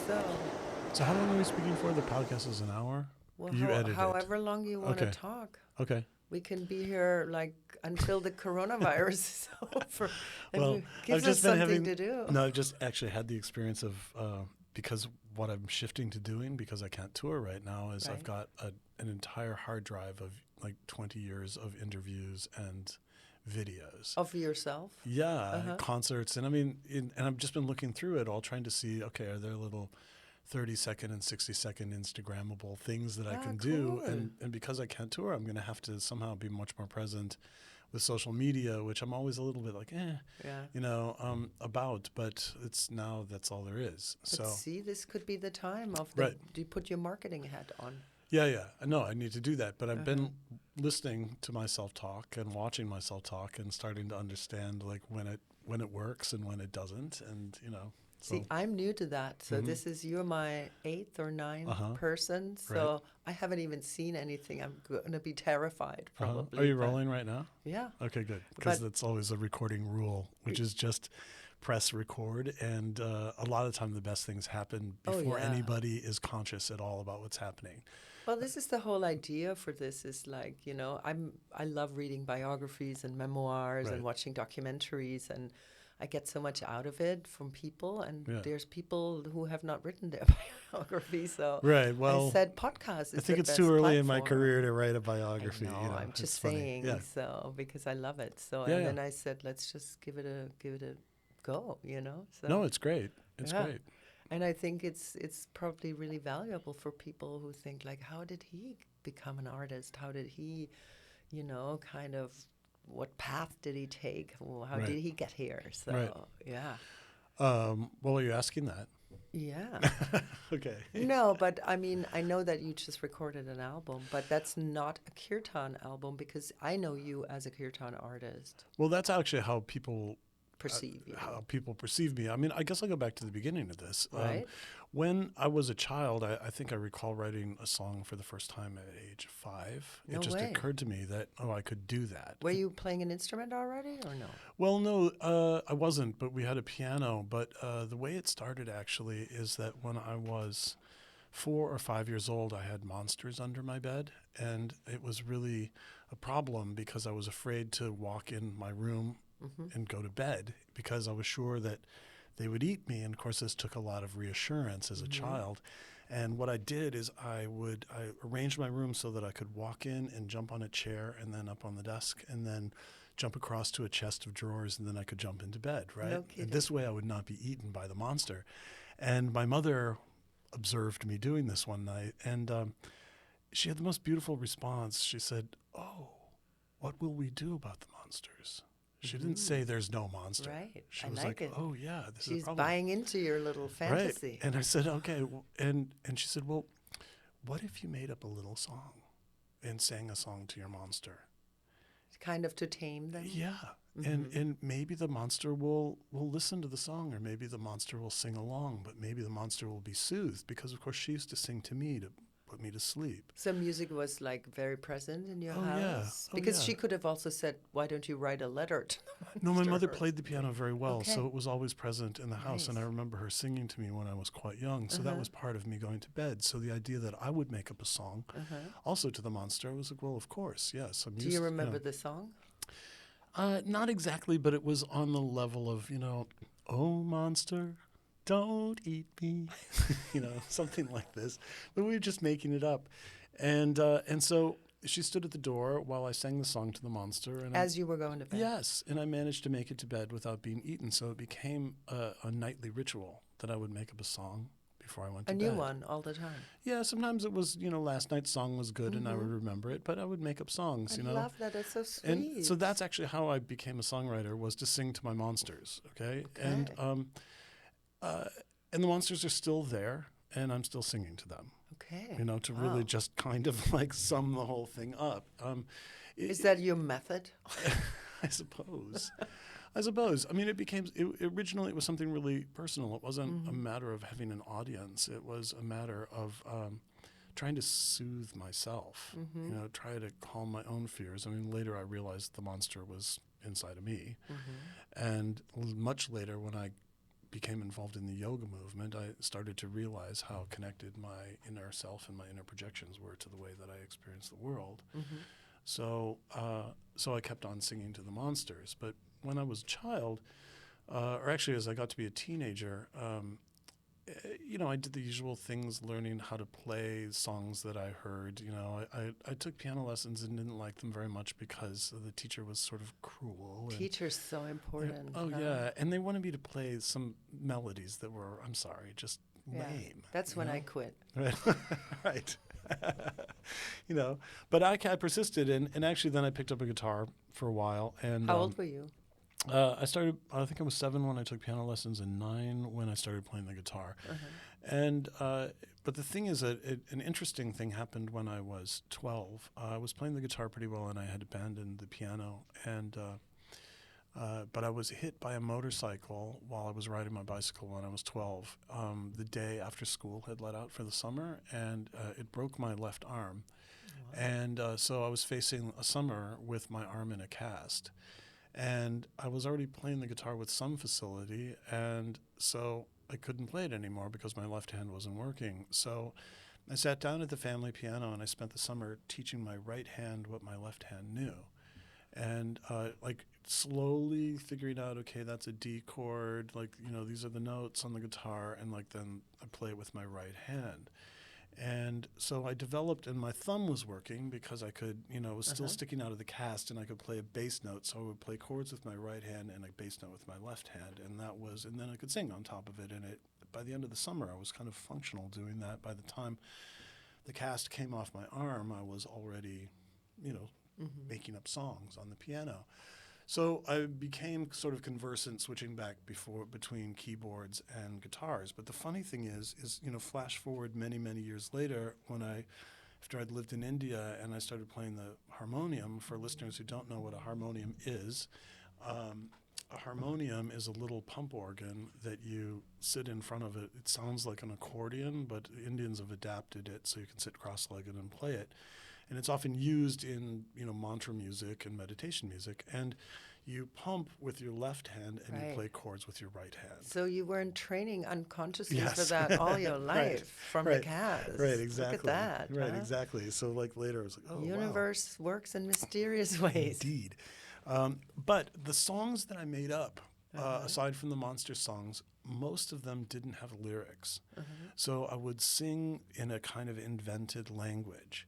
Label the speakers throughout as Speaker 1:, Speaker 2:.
Speaker 1: So,
Speaker 2: So how long are we speaking for? The podcast is an hour?
Speaker 1: well,
Speaker 2: You edit it.
Speaker 1: however long you want to
Speaker 2: Okay.
Speaker 1: talk.
Speaker 2: Okay.
Speaker 1: We can be here like until the coronavirus is over, and
Speaker 2: Well,
Speaker 1: it gives
Speaker 2: I've just
Speaker 1: us
Speaker 2: been
Speaker 1: something
Speaker 2: having
Speaker 1: to do.
Speaker 2: no, I've just actually had the experience of because what I'm shifting to doing because I can't tour right now is I've
Speaker 1: Right.
Speaker 2: got an entire hard drive of like 20 years of interviews and videos.
Speaker 1: Of yourself.
Speaker 2: Yeah,
Speaker 1: Uh-huh.
Speaker 2: concerts, and I mean, and I've just been looking through it all, trying to see, okay, are there little 30-second and 60-second Instagrammable things that I
Speaker 1: Ah,
Speaker 2: can do,
Speaker 1: cool.
Speaker 2: and because I can't tour, I'm going to have to somehow be much more present with social media, which I'm always a little bit like,
Speaker 1: Yeah.
Speaker 2: about, but it's now that's all there is.
Speaker 1: But
Speaker 2: So,
Speaker 1: see, this could be the time of the.
Speaker 2: right,
Speaker 1: Do you put your marketing hat on?
Speaker 2: yeah, I know I need to do that, but I've
Speaker 1: Uh-huh.
Speaker 2: been listening to myself talk and watching myself talk and starting to understand like when it works and when it doesn't, and
Speaker 1: See,
Speaker 2: so.
Speaker 1: I'm new to that. So
Speaker 2: Hmm.
Speaker 1: you're my eighth or ninth
Speaker 2: Uh-huh.
Speaker 1: person.
Speaker 2: Right.
Speaker 1: So I haven't even seen anything. I'm going to be terrified
Speaker 2: Uh-huh. Are
Speaker 1: probably.
Speaker 2: you
Speaker 1: But
Speaker 2: rolling right now?
Speaker 1: yeah.
Speaker 2: Okay, good. Because
Speaker 1: But
Speaker 2: that's always a recording rule, which is just press record. And a lot of time, the best things happen
Speaker 1: oh
Speaker 2: before
Speaker 1: yeah.
Speaker 2: anybody is conscious at all about what's happening.
Speaker 1: Well, this is the whole idea for this is like, I love reading biographies and memoirs and
Speaker 2: Right.
Speaker 1: watching documentaries, and I get so much out of it from people, and
Speaker 2: Yeah.
Speaker 1: there's people who have not written their biography. So
Speaker 2: Right.
Speaker 1: I
Speaker 2: Well,
Speaker 1: said podcast
Speaker 2: I
Speaker 1: is
Speaker 2: think
Speaker 1: the
Speaker 2: it's
Speaker 1: best
Speaker 2: too early in my
Speaker 1: platform.
Speaker 2: career to write a
Speaker 1: I
Speaker 2: biography.
Speaker 1: know, I'm
Speaker 2: It's
Speaker 1: just
Speaker 2: funny.
Speaker 1: saying,
Speaker 2: Yeah.
Speaker 1: so because I love it. So
Speaker 2: Yeah.
Speaker 1: and
Speaker 2: Yeah.
Speaker 1: then I said, let's just give it a go, So
Speaker 2: No, it's great. It's
Speaker 1: yeah.
Speaker 2: great.
Speaker 1: And I think it's probably really valuable for people who think like, how did he become an artist? How did he, kind of, what path did he take? How
Speaker 2: Right.
Speaker 1: did he get here? So
Speaker 2: Right.
Speaker 1: yeah,
Speaker 2: Well, are you asking that?
Speaker 1: yeah.
Speaker 2: Okay.
Speaker 1: No, but I mean, I know that you just recorded an album, but that's not a kirtan album because I know you as a kirtan artist.
Speaker 2: Well, that's actually how people
Speaker 1: Perceive you,
Speaker 2: perceive me. I mean, I guess I'll go back to the beginning of this.
Speaker 1: right?
Speaker 2: When I was a child, I think I recall writing a song for the first time at age 5.
Speaker 1: No
Speaker 2: It just
Speaker 1: way.
Speaker 2: occurred to me that, I could do that.
Speaker 1: Were you playing an instrument already or no?
Speaker 2: Well, no, I wasn't, but we had a piano. But the way it started actually is that when I was 4 or 5 years old, I had monsters under my bed. And it was really a problem because I was afraid to walk in my room
Speaker 1: Mm-hmm.
Speaker 2: and go to bed because I was sure that they would eat me. And of course, this took a lot of reassurance as a child. And what I did is I arranged my room so that I could walk in and jump on a chair and then up on the desk and then jump across to a chest of drawers and then I could jump into bed, right?
Speaker 1: No kidding.
Speaker 2: And this way I would not be eaten by the monster. And my mother observed me doing this one night and she had the most beautiful response. She said, "Oh, what will we do about the monsters?" She didn't say there's no monster.
Speaker 1: Right.
Speaker 2: She
Speaker 1: I
Speaker 2: was
Speaker 1: like
Speaker 2: like,
Speaker 1: it.
Speaker 2: "Oh yeah, this is a
Speaker 1: She's
Speaker 2: problem."
Speaker 1: buying into your little fantasy.
Speaker 2: Right. And I said, "Okay." And she said, "Well, what if you made up a little song and sang a song to your monster?"
Speaker 1: Kind of to tame them.
Speaker 2: Yeah. And maybe the monster will listen to the song, or maybe the monster will sing along, but maybe the monster will be soothed because of course she used to sing to me to put me to sleep.
Speaker 1: So music was like very present in your
Speaker 2: Oh, yeah.
Speaker 1: house?
Speaker 2: Oh,
Speaker 1: Because
Speaker 2: yeah.
Speaker 1: she could have also said, why don't you write a letter to the
Speaker 2: No, my
Speaker 1: monster
Speaker 2: mother
Speaker 1: or
Speaker 2: played the
Speaker 1: something?
Speaker 2: piano very well,
Speaker 1: Okay.
Speaker 2: so it was always present in the house. And I
Speaker 1: Nice.
Speaker 2: remember her singing to me when I was quite young, so that was part of me going to bed. So the idea that I would make up a song also to the monster, I was like, well, of course, yes. I'm
Speaker 1: Do
Speaker 2: used
Speaker 1: you
Speaker 2: to,
Speaker 1: remember the song?
Speaker 2: Not exactly, but it was on the level of, "Oh, monster, don't eat me," something like this. But we were just making it up. And so she stood at the door while I sang the song to the monster. And
Speaker 1: As you were going to bed?
Speaker 2: yes, and I managed to make it to bed without being eaten. So it became a nightly ritual that I would make up a song before I went to
Speaker 1: A
Speaker 2: bed.
Speaker 1: new one all the time.
Speaker 2: Yeah, sometimes it was, last night's song was good and I would remember it, but I would make up songs,
Speaker 1: I love that. That's so sweet.
Speaker 2: And so that's actually how I became a songwriter, was to sing to my monsters, okay? And the monsters are still there, and I'm still singing to them,
Speaker 1: Okay.
Speaker 2: to really
Speaker 1: Wow.
Speaker 2: just kind of like sum the whole thing up.
Speaker 1: Is that your method?
Speaker 2: I suppose. I mean, originally it was something really personal. It wasn't a matter of having an audience. It was a matter of trying to soothe myself, try to calm my own fears. I mean, later I realized the monster was inside of me. And much later when I became involved in the yoga movement, I started to realize how connected my inner self and my inner projections were to the way that I experienced the world.
Speaker 1: Mm-hmm.
Speaker 2: So I kept on singing to the monsters. But when I was a child, or actually as I got to be a teenager, I did the usual things, learning how to play songs that I heard. I took piano lessons and didn't like them very much because the teacher was sort of cruel.
Speaker 1: Teacher's so important.
Speaker 2: Yeah. And they wanted me to play some melodies that were, I'm sorry, just lame.
Speaker 1: That's when I quit.
Speaker 2: Right. Right. But I persisted, and actually then I picked up a guitar for a while. And
Speaker 1: how old were you?
Speaker 2: I think I was 7 when I took piano lessons and 9 when I started playing the guitar. And but the thing is that an interesting thing happened when I was 12. I was playing the guitar pretty well, and I had abandoned the piano. And but I was hit by a motorcycle while I was riding my bicycle when I was 12. The day after school had let out for the summer, and it broke my left arm. Wow. And so I was facing a summer with my arm in a cast. And I was already playing the guitar with some facility, and so I couldn't play it anymore because my left hand wasn't working. So I sat down at the family piano, and I spent the summer teaching my right hand what my left hand knew. And slowly figuring out, okay, that's a D chord, these are the notes on the guitar, and then I play it with my right hand. And so I developed, and my thumb was working because I could, was still sticking out of the cast, and I could play a bass note. So I would play chords with my right hand and a bass note with my left hand, and then I could sing on top of it. And by the end of the summer, I was kind of functional doing that. By the time the cast came off my arm, I was already, making up songs on the piano. So I became sort of conversant, switching back between keyboards and guitars. But the funny thing is flash forward many, many years later, after I'd lived in India and I started playing the harmonium. For listeners who don't know what a harmonium is, a harmonium is a little pump organ that you sit in front of. It sounds like an accordion, but Indians have adapted it so you can sit cross-legged and play it. And it's often used in, mantra music and meditation music. And you pump with your left hand and you play chords with your right hand.
Speaker 1: So you weren't training unconsciously for that all your life from the cast.
Speaker 2: Right, exactly.
Speaker 1: Look at that.
Speaker 2: Right, exactly. So later I was like, oh,
Speaker 1: Universe works in mysterious ways.
Speaker 2: Indeed. But the songs that I made up, aside from the monster songs, most of them didn't have lyrics. So I would sing in a kind of invented language.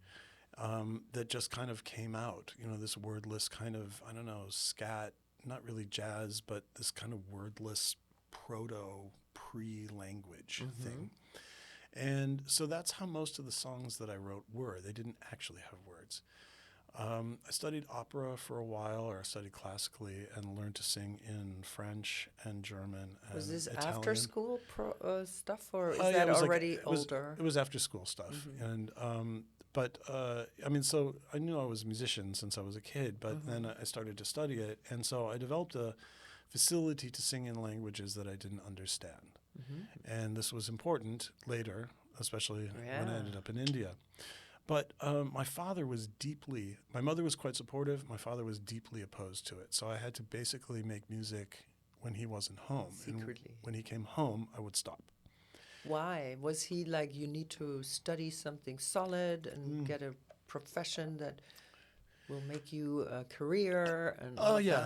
Speaker 2: That just kind of came out, this wordless kind of, scat, not really jazz, but this kind of wordless pre-language thing. And so that's how most of the songs that I wrote were. They didn't actually have words. I studied opera for a while, or I studied classically, and learned to sing in French and German and
Speaker 1: Was this
Speaker 2: Italian.
Speaker 1: after school stuff, or is that already older?
Speaker 2: It was after school stuff. And so I knew I was a musician since I was a kid, but then I started to study it. And so I developed a facility to sing in languages that I didn't understand. And this was important later, especially when I ended up in India. But my mother was quite supportive. My father was deeply opposed to it. So I had to basically make music when he wasn't home.
Speaker 1: Secretly.
Speaker 2: And when he came home, I would stop.
Speaker 1: Why? Was he like, you need to study something solid and get a profession that will make you a career? And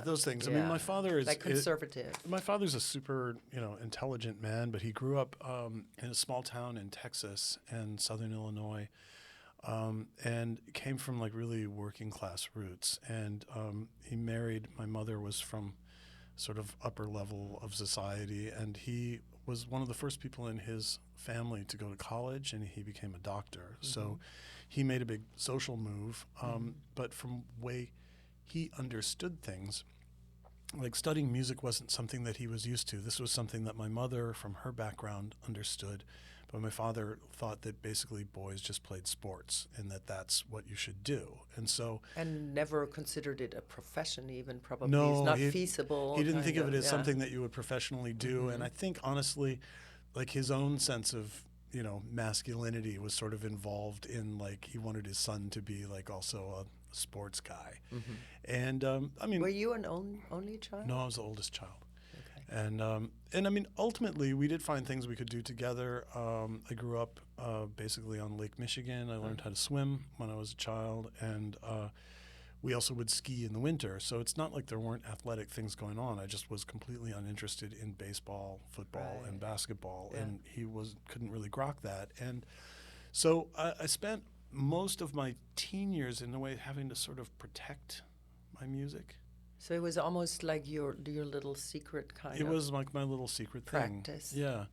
Speaker 2: those things. I mean, my father is...
Speaker 1: like conservative.
Speaker 2: My father's a super, intelligent man, but he grew up in a small town in Texas and southern Illinois, and came from really working class roots. And he married... My mother was from sort of upper level of society, and he was one of the first people in his family to go to college, and he became a doctor. So he made a big social move, but from the way he understood things, like studying music wasn't something that he was used to. This was something that my mother, from her background, understood. But my father thought that basically boys just played sports and that that's what you should do. And
Speaker 1: never considered it a profession even, probably.
Speaker 2: No,
Speaker 1: it's not feasible.
Speaker 2: He didn't think of it as something that you would professionally do. And I think, honestly, his own sense of, masculinity was sort of involved in, he wanted his son to be, also a sports guy. And,
Speaker 1: Were you an only child?
Speaker 2: No, I was the oldest child. And I mean, ultimately, we did find things we could do together. I grew up basically on Lake Michigan. I learned how to swim when I was a child, and we also would ski in the winter. So it's not like there weren't athletic things going on. I just was completely uninterested in baseball, football, and basketball, and he couldn't really grok that. And so I spent most of my teen years in a way having to sort of protect my music.
Speaker 1: So it was almost like your little secret kind of
Speaker 2: It was like my little secret
Speaker 1: practice.
Speaker 2: thing. Yeah.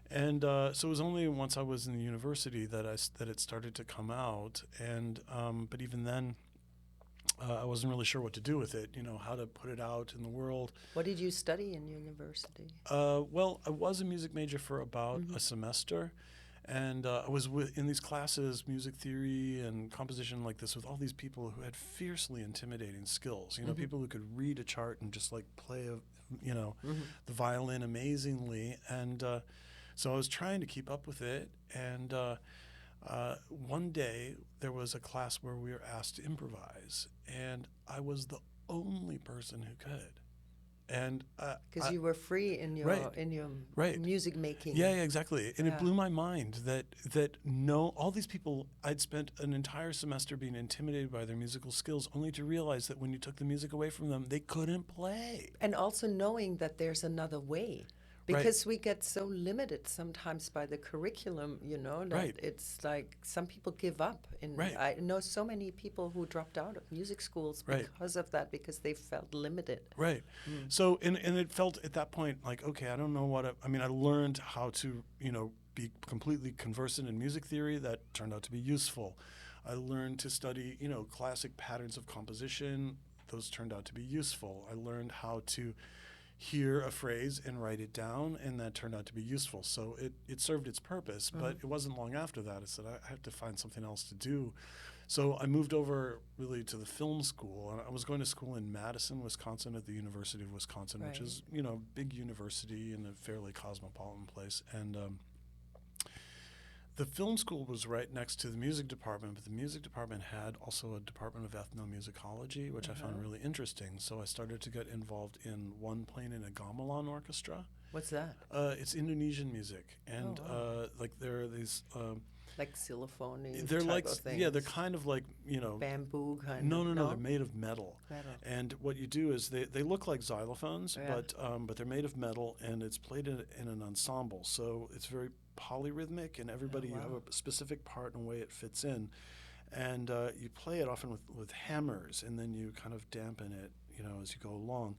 Speaker 2: And so it was only once I was in the university that it started to come out. And but even then, I wasn't really sure what to do with it, how to put it out in the world.
Speaker 1: What did you study in university?
Speaker 2: Well, I was a music major for about a semester. And I was in these classes, music theory and composition like this, with all these people who had fiercely intimidating skills. People who could read a chart and just like play, the violin amazingly. And so I was trying to keep up with it. And one day there was a class where we were asked to improvise, and I was the only person who could. And
Speaker 1: because you were free in your music making.
Speaker 2: Yeah, exactly. And it blew my mind that all these people, I'd spent an entire semester being intimidated by their musical skills, only to realize that when you took the music away from them, they couldn't play.
Speaker 1: And also knowing that there's another way. Because we get so limited sometimes by the curriculum, that it's like some people give up. I know so many people who dropped out of music schools because of that, because they felt limited.
Speaker 2: Right. So, and it felt at that point like, okay, I don't know what, I learned how to, be completely conversant in music theory. That turned out to be useful. I learned to study, classic patterns of composition. Those turned out to be useful. I learned how to hear a phrase and write it down, and that turned out to be useful. So it served its purpose, but it wasn't long after that I said I have to find something else to do. So I moved over really to the film school, and I was going to school in Madison, Wisconsin, at the University of Wisconsin, which is, big university in a fairly cosmopolitan place. And the film school was right next to the music department, but the music department had also a department of ethnomusicology, which I found really interesting. So I started to get involved in one playing in a gamelan orchestra.
Speaker 1: What's that?
Speaker 2: It's Indonesian music, and like there are these
Speaker 1: like xylophone.
Speaker 2: They're like
Speaker 1: of things.
Speaker 2: Yeah, they're kind of like
Speaker 1: bamboo kind.
Speaker 2: No, they're made of metal. And what you do is they look like xylophones, but they're made of metal, and it's played in an ensemble. So it's very polyrhythmic, and everybody you have a specific part and way it fits in, and you play it often with hammers, and then you kind of dampen it as you go along,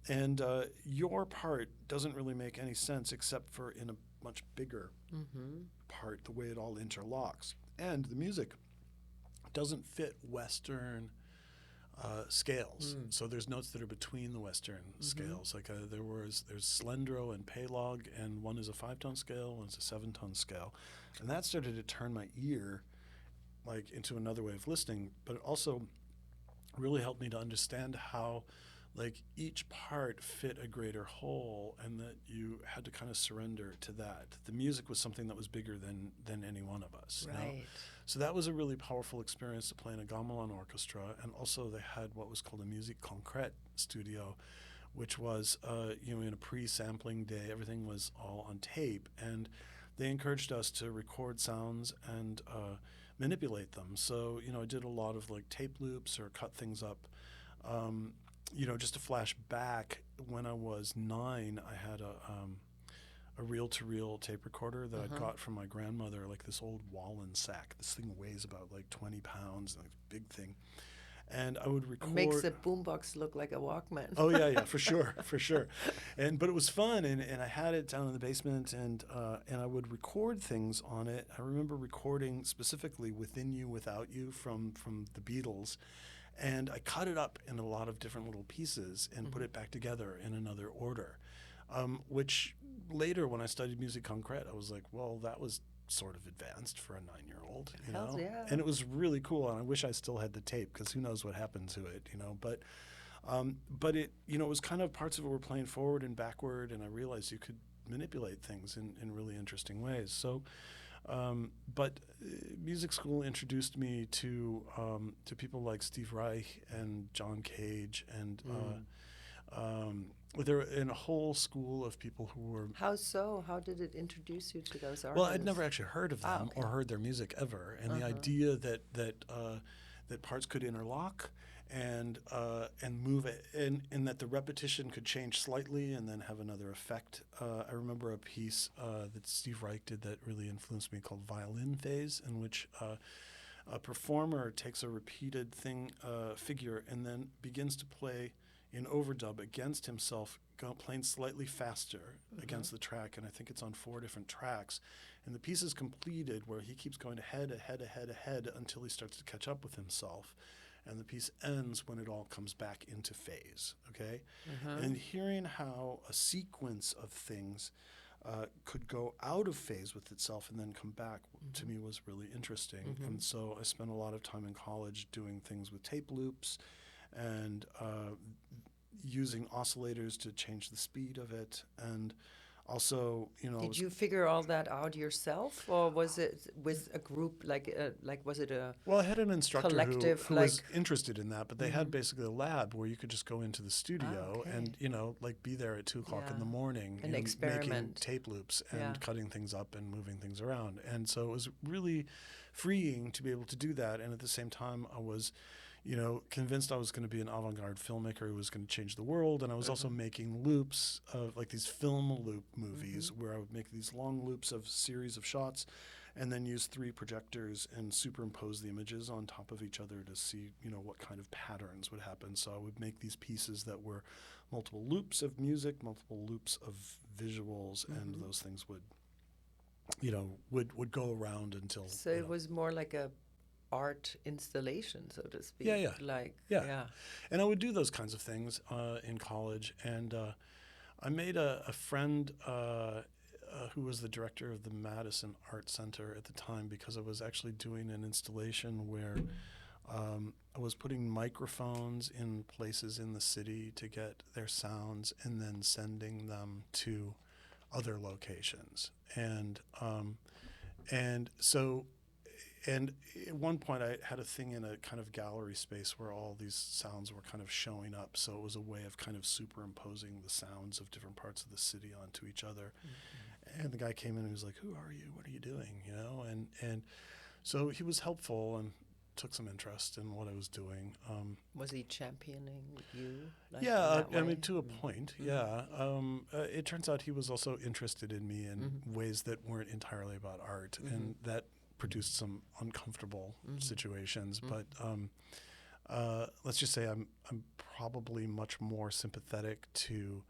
Speaker 2: and your part doesn't really make any sense except for in a much bigger part, the way it all interlocks, and the music doesn't fit Western scales. So there's notes that are between the Western scales. Like there's Slendro and Palog, and one is a 5-tone scale, one's a 7-tone scale, and that started to turn my ear like into another way of listening. But it also really helped me to understand how like each part fit a greater whole, and that you had to kind of surrender to that. The music was something that was bigger than any one of us.
Speaker 1: Right.
Speaker 2: So that was a really powerful experience to play in a gamelan orchestra. And also they had what was called a musique concrète studio, which was, in a pre-sampling day, everything was all on tape. And they encouraged us to record sounds and manipulate them. So, I did a lot of like tape loops or cut things up. Just to flash back, when I was 9, I had a reel-to-reel tape recorder that I'd got from my grandmother, like this old Wallensack. This thing weighs about like 20 pounds, like a big thing. And I would record.
Speaker 1: It makes a boombox look like a Walkman.
Speaker 2: Oh yeah, for sure. But it was fun, and I had it down in the basement, and I would record things on it. I remember recording specifically "Within You, Without You" from the Beatles. And I cut it up in a lot of different little pieces and put it back together in another order, which later when I studied musique concrète, I was like, well, that was sort of advanced for a 9-year-old,
Speaker 1: Hell yeah.
Speaker 2: And it was really cool, and I wish I still had the tape, because who knows what happened to it, But it, it was kind of parts of it were playing forward and backward, and I realized you could manipulate things in really interesting ways. So. But music school introduced me to people like Steve Reich and John Cage and there were in a whole school of people who were.
Speaker 1: How so? How did it introduce you to those artists?
Speaker 2: Well, I'd never actually heard of them
Speaker 1: okay.
Speaker 2: or heard their music ever, and the idea that parts could interlock and move it, and that the repetition could change slightly and then have another effect. I remember a piece that Steve Reich did that really influenced me called Violin Phase, in which a performer takes a repeated figure and then begins to play in overdub against himself, playing slightly faster against the track, and I think it's on 4 different tracks. And the piece is completed where he keeps going ahead until he starts to catch up with himself. And the piece ends when it all comes back into phase, okay? And hearing how a sequence of things could go out of phase with itself and then come back, to me was really interesting. And so I spent a lot of time in college doing things with tape loops and using oscillators to change the speed of it. And also,
Speaker 1: Did you figure all that out yourself, or was it with a group? Was it a
Speaker 2: Well, I had an instructor
Speaker 1: collective,
Speaker 2: who was interested in that, but they had basically a lab where you could just go into the studio and be there at 2:00 in the morning
Speaker 1: and experiment,
Speaker 2: making tape loops and cutting things up and moving things around. And so it was really freeing to be able to do that. And at the same time, I was convinced I was going to be an avant-garde filmmaker who was going to change the world. And I was also making loops of like these film loop movies where I would make these long loops of series of shots and then use 3 projectors and superimpose the images on top of each other to see, what kind of patterns would happen. So I would make these pieces that were multiple loops of music, multiple loops of visuals, and those things would go around until.
Speaker 1: So it was more like a art installation, so to speak.
Speaker 2: Yeah. And I would do those kinds of things in college. And I made a friend who was the director of the Madison Art Center at the time, because I was actually doing an installation where I was putting microphones in places in the city to get their sounds and then sending them to other locations. And at one point I had a thing in a kind of gallery space where all these sounds were kind of showing up. So it was a way of kind of superimposing the sounds of different parts of the city onto each other. And the guy came in and he was like, "Who are you? What are you doing?" And so he was helpful and took some interest in what I was doing.
Speaker 1: Was he championing you?
Speaker 2: I mean, to a point, it turns out he was also interested in me in ways that weren't entirely about art, and that produced some uncomfortable situations. But let's just say I'm probably much more sympathetic to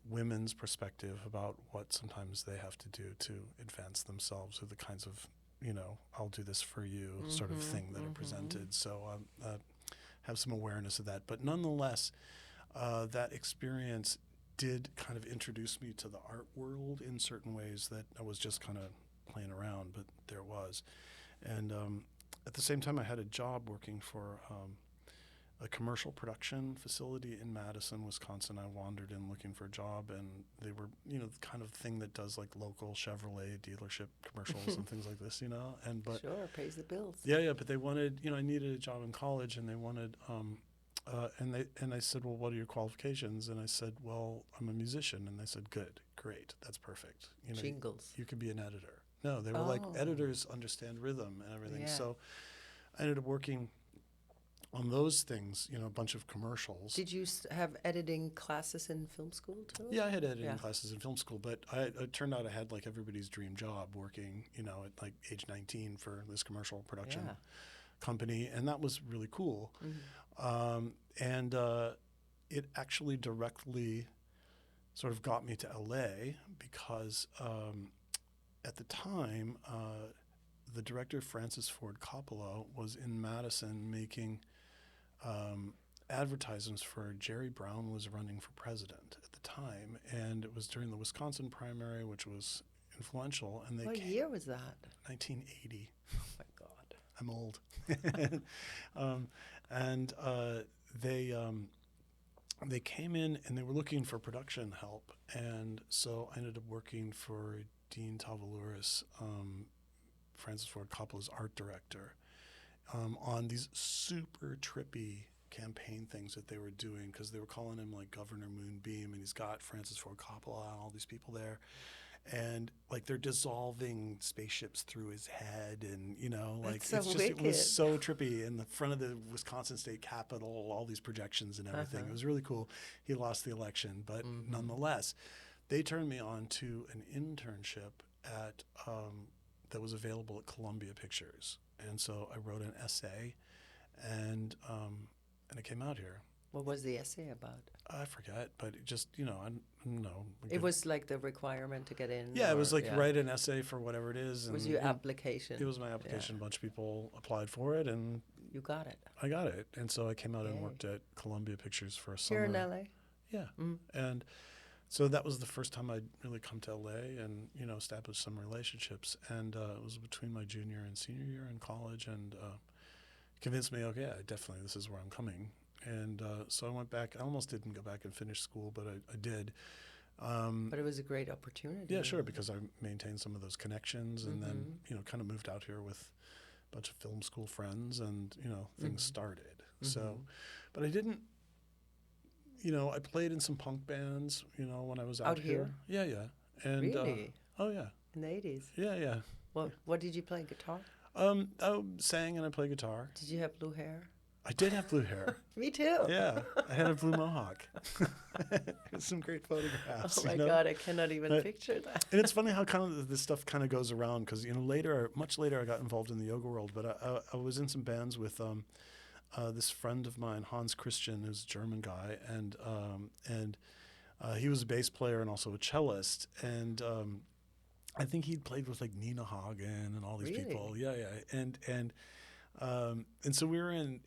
Speaker 2: women's perspective about what sometimes they have to do to advance themselves, or the kinds of I'll do this for you sort of thing that are presented. So have some awareness of that. But nonetheless, that experience did kind of introduce me to the art world in certain ways that I was just kind of playing around, but there was. And at the same time, I had a job working for a commercial production facility in Madison, Wisconsin. I wandered in looking for a job, and they were, the kind of thing that does like local Chevrolet dealership commercials and things like this, but
Speaker 1: sure, pays the bills.
Speaker 2: Yeah, but they wanted, I needed a job in college, and they wanted, and I said, "Well, what are your qualifications?" And I said, "Well, I'm a musician." And they said, "Good, great, that's perfect.
Speaker 1: Jingles.
Speaker 2: You could be an editor." No, they were like, editors understand rhythm and everything.
Speaker 1: Yeah.
Speaker 2: So I ended up working on those things, a bunch of commercials.
Speaker 1: Did you have editing classes in film school too?
Speaker 2: Yeah, I had editing classes in film school, but it turned out I had like everybody's dream job working, at like age 19 for this commercial production company, and that was really cool. And it actually directly sort of got me to LA because at the time, the director, Francis Ford Coppola, was in Madison making advertisements for Jerry Brown was running for president at the time, and it was during the Wisconsin primary, which was influential. And
Speaker 1: What year was that?
Speaker 2: 1980.
Speaker 1: Oh my God,
Speaker 2: I'm old. They came in and they were looking for production help, and so I ended up working for Dean Tavalouris, Francis Ford Coppola's art director, on these super trippy campaign things that they were doing, because they were calling him like Governor Moonbeam, and he's got Francis Ford Coppola and all these people there. And like they're dissolving spaceships through his head, and like
Speaker 1: so
Speaker 2: it's just
Speaker 1: wicked.
Speaker 2: It was so trippy. In the front of the Wisconsin State Capitol, all these projections and everything. It was really cool. He lost the election, but nonetheless, they turned me on to an internship at that was available at Columbia Pictures, and so I wrote an essay, and I came out here.
Speaker 1: What was the essay about?
Speaker 2: I forget, but it just, I don't know.
Speaker 1: It was like the requirement to get in?
Speaker 2: Yeah, it was like write an essay for whatever it is.
Speaker 1: It was your application?
Speaker 2: It was my application. A bunch of people applied for it, and...
Speaker 1: You got it.
Speaker 2: I got it. And so I came out and worked at Columbia Pictures for a summer.
Speaker 1: Here in L.A.?
Speaker 2: Yeah. And so that was the first time I'd really come to L.A. and, established some relationships. And it was between my junior and senior year in college, and convinced me, okay, definitely this is where I'm coming. And so I went back. I almost didn't go back and finish school, but I did.
Speaker 1: But it was a great opportunity.
Speaker 2: Yeah, sure, because I maintained some of those connections, and then, kind of moved out here with a bunch of film school friends, and, things started. So, but I didn't, I played in some punk bands, when I was out
Speaker 1: here.
Speaker 2: Yeah, yeah. And,
Speaker 1: really?
Speaker 2: Oh, yeah.
Speaker 1: In the 80s?
Speaker 2: Yeah, yeah.
Speaker 1: What did you play, guitar?
Speaker 2: I sang and I played guitar.
Speaker 1: Did you have blue hair?
Speaker 2: I did have blue hair.
Speaker 1: Me too.
Speaker 2: Yeah, I had a blue mohawk. Some great photographs.
Speaker 1: Oh my God, I cannot even picture that.
Speaker 2: And it's funny how kind of this stuff kind of goes around, because much later, I got involved in the yoga world. But I was in some bands with this friend of mine, Hans Christian, who's a German guy, and he was a bass player and also a cellist, and I think he'd played with like Nina Hagen and all these people. Yeah, yeah, and so we were in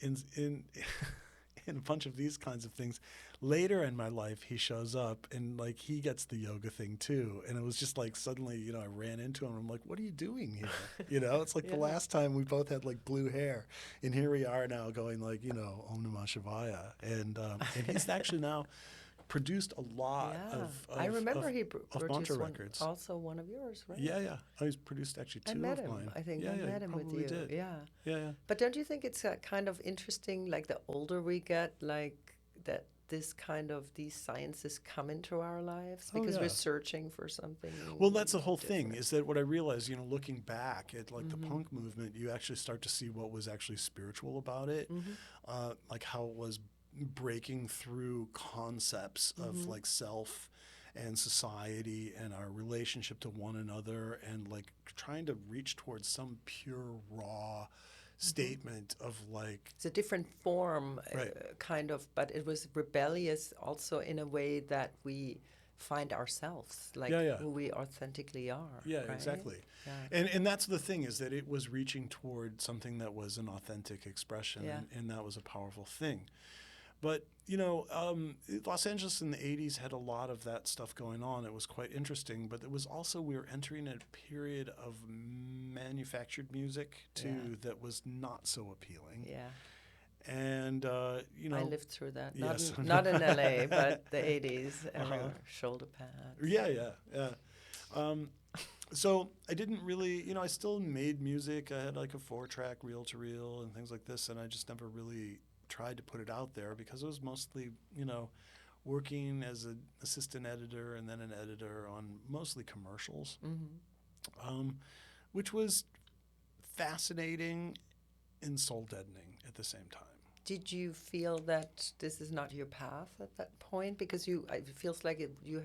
Speaker 2: a bunch of these kinds of things. Later in my life, he shows up and like he gets the yoga thing too. And it was just like suddenly, I ran into him. I'm like, what are you doing here? It's like the last time we both had like blue hair, and here we are now going like, Om Namah Shivaya. And he's actually now produced a lot of
Speaker 1: I remember he produced
Speaker 2: mantra
Speaker 1: one,
Speaker 2: records.
Speaker 1: also one of yours, right?
Speaker 2: Yeah, yeah. He's produced actually two
Speaker 1: I met
Speaker 2: of
Speaker 1: him.
Speaker 2: mine.
Speaker 1: I think
Speaker 2: yeah,
Speaker 1: I
Speaker 2: yeah,
Speaker 1: met him with you.
Speaker 2: Did.
Speaker 1: Yeah.
Speaker 2: Yeah, yeah.
Speaker 1: But don't you think it's kind of interesting, like the older we get, like that these sciences come into our lives because we're searching for something.
Speaker 2: Well, that's the whole thing, is that what I realized, looking back at like the punk movement, you actually start to see what was actually spiritual about it, like how it was breaking through concepts of like self and society and our relationship to one another, and like trying to reach towards some pure raw statement of like
Speaker 1: it's a different form, kind of, but it was rebellious also in a way that we find ourselves, like who we authentically are.
Speaker 2: Yeah,
Speaker 1: right?
Speaker 2: exactly.
Speaker 1: Yeah.
Speaker 2: And that's the thing, is that it was reaching toward something that was an authentic expression, and that was a powerful thing. But, Los Angeles in the 80s had a lot of that stuff going on. It was quite interesting, but it was also, we were entering a period of manufactured music, too, that was not so appealing.
Speaker 1: Yeah.
Speaker 2: And,
Speaker 1: I lived through that.
Speaker 2: Yes.
Speaker 1: Not in L.A., but the 80s, shoulder pads.
Speaker 2: Yeah. So I didn't really, I still made music. I had like a 4-track reel-to-reel and things like this, and I just never really tried to put it out there, because it was mostly, working as an assistant editor and then an editor on mostly commercials, which was fascinating and soul-deadening at the same time.
Speaker 1: Did you feel that this is not your path at that point? Because it feels like you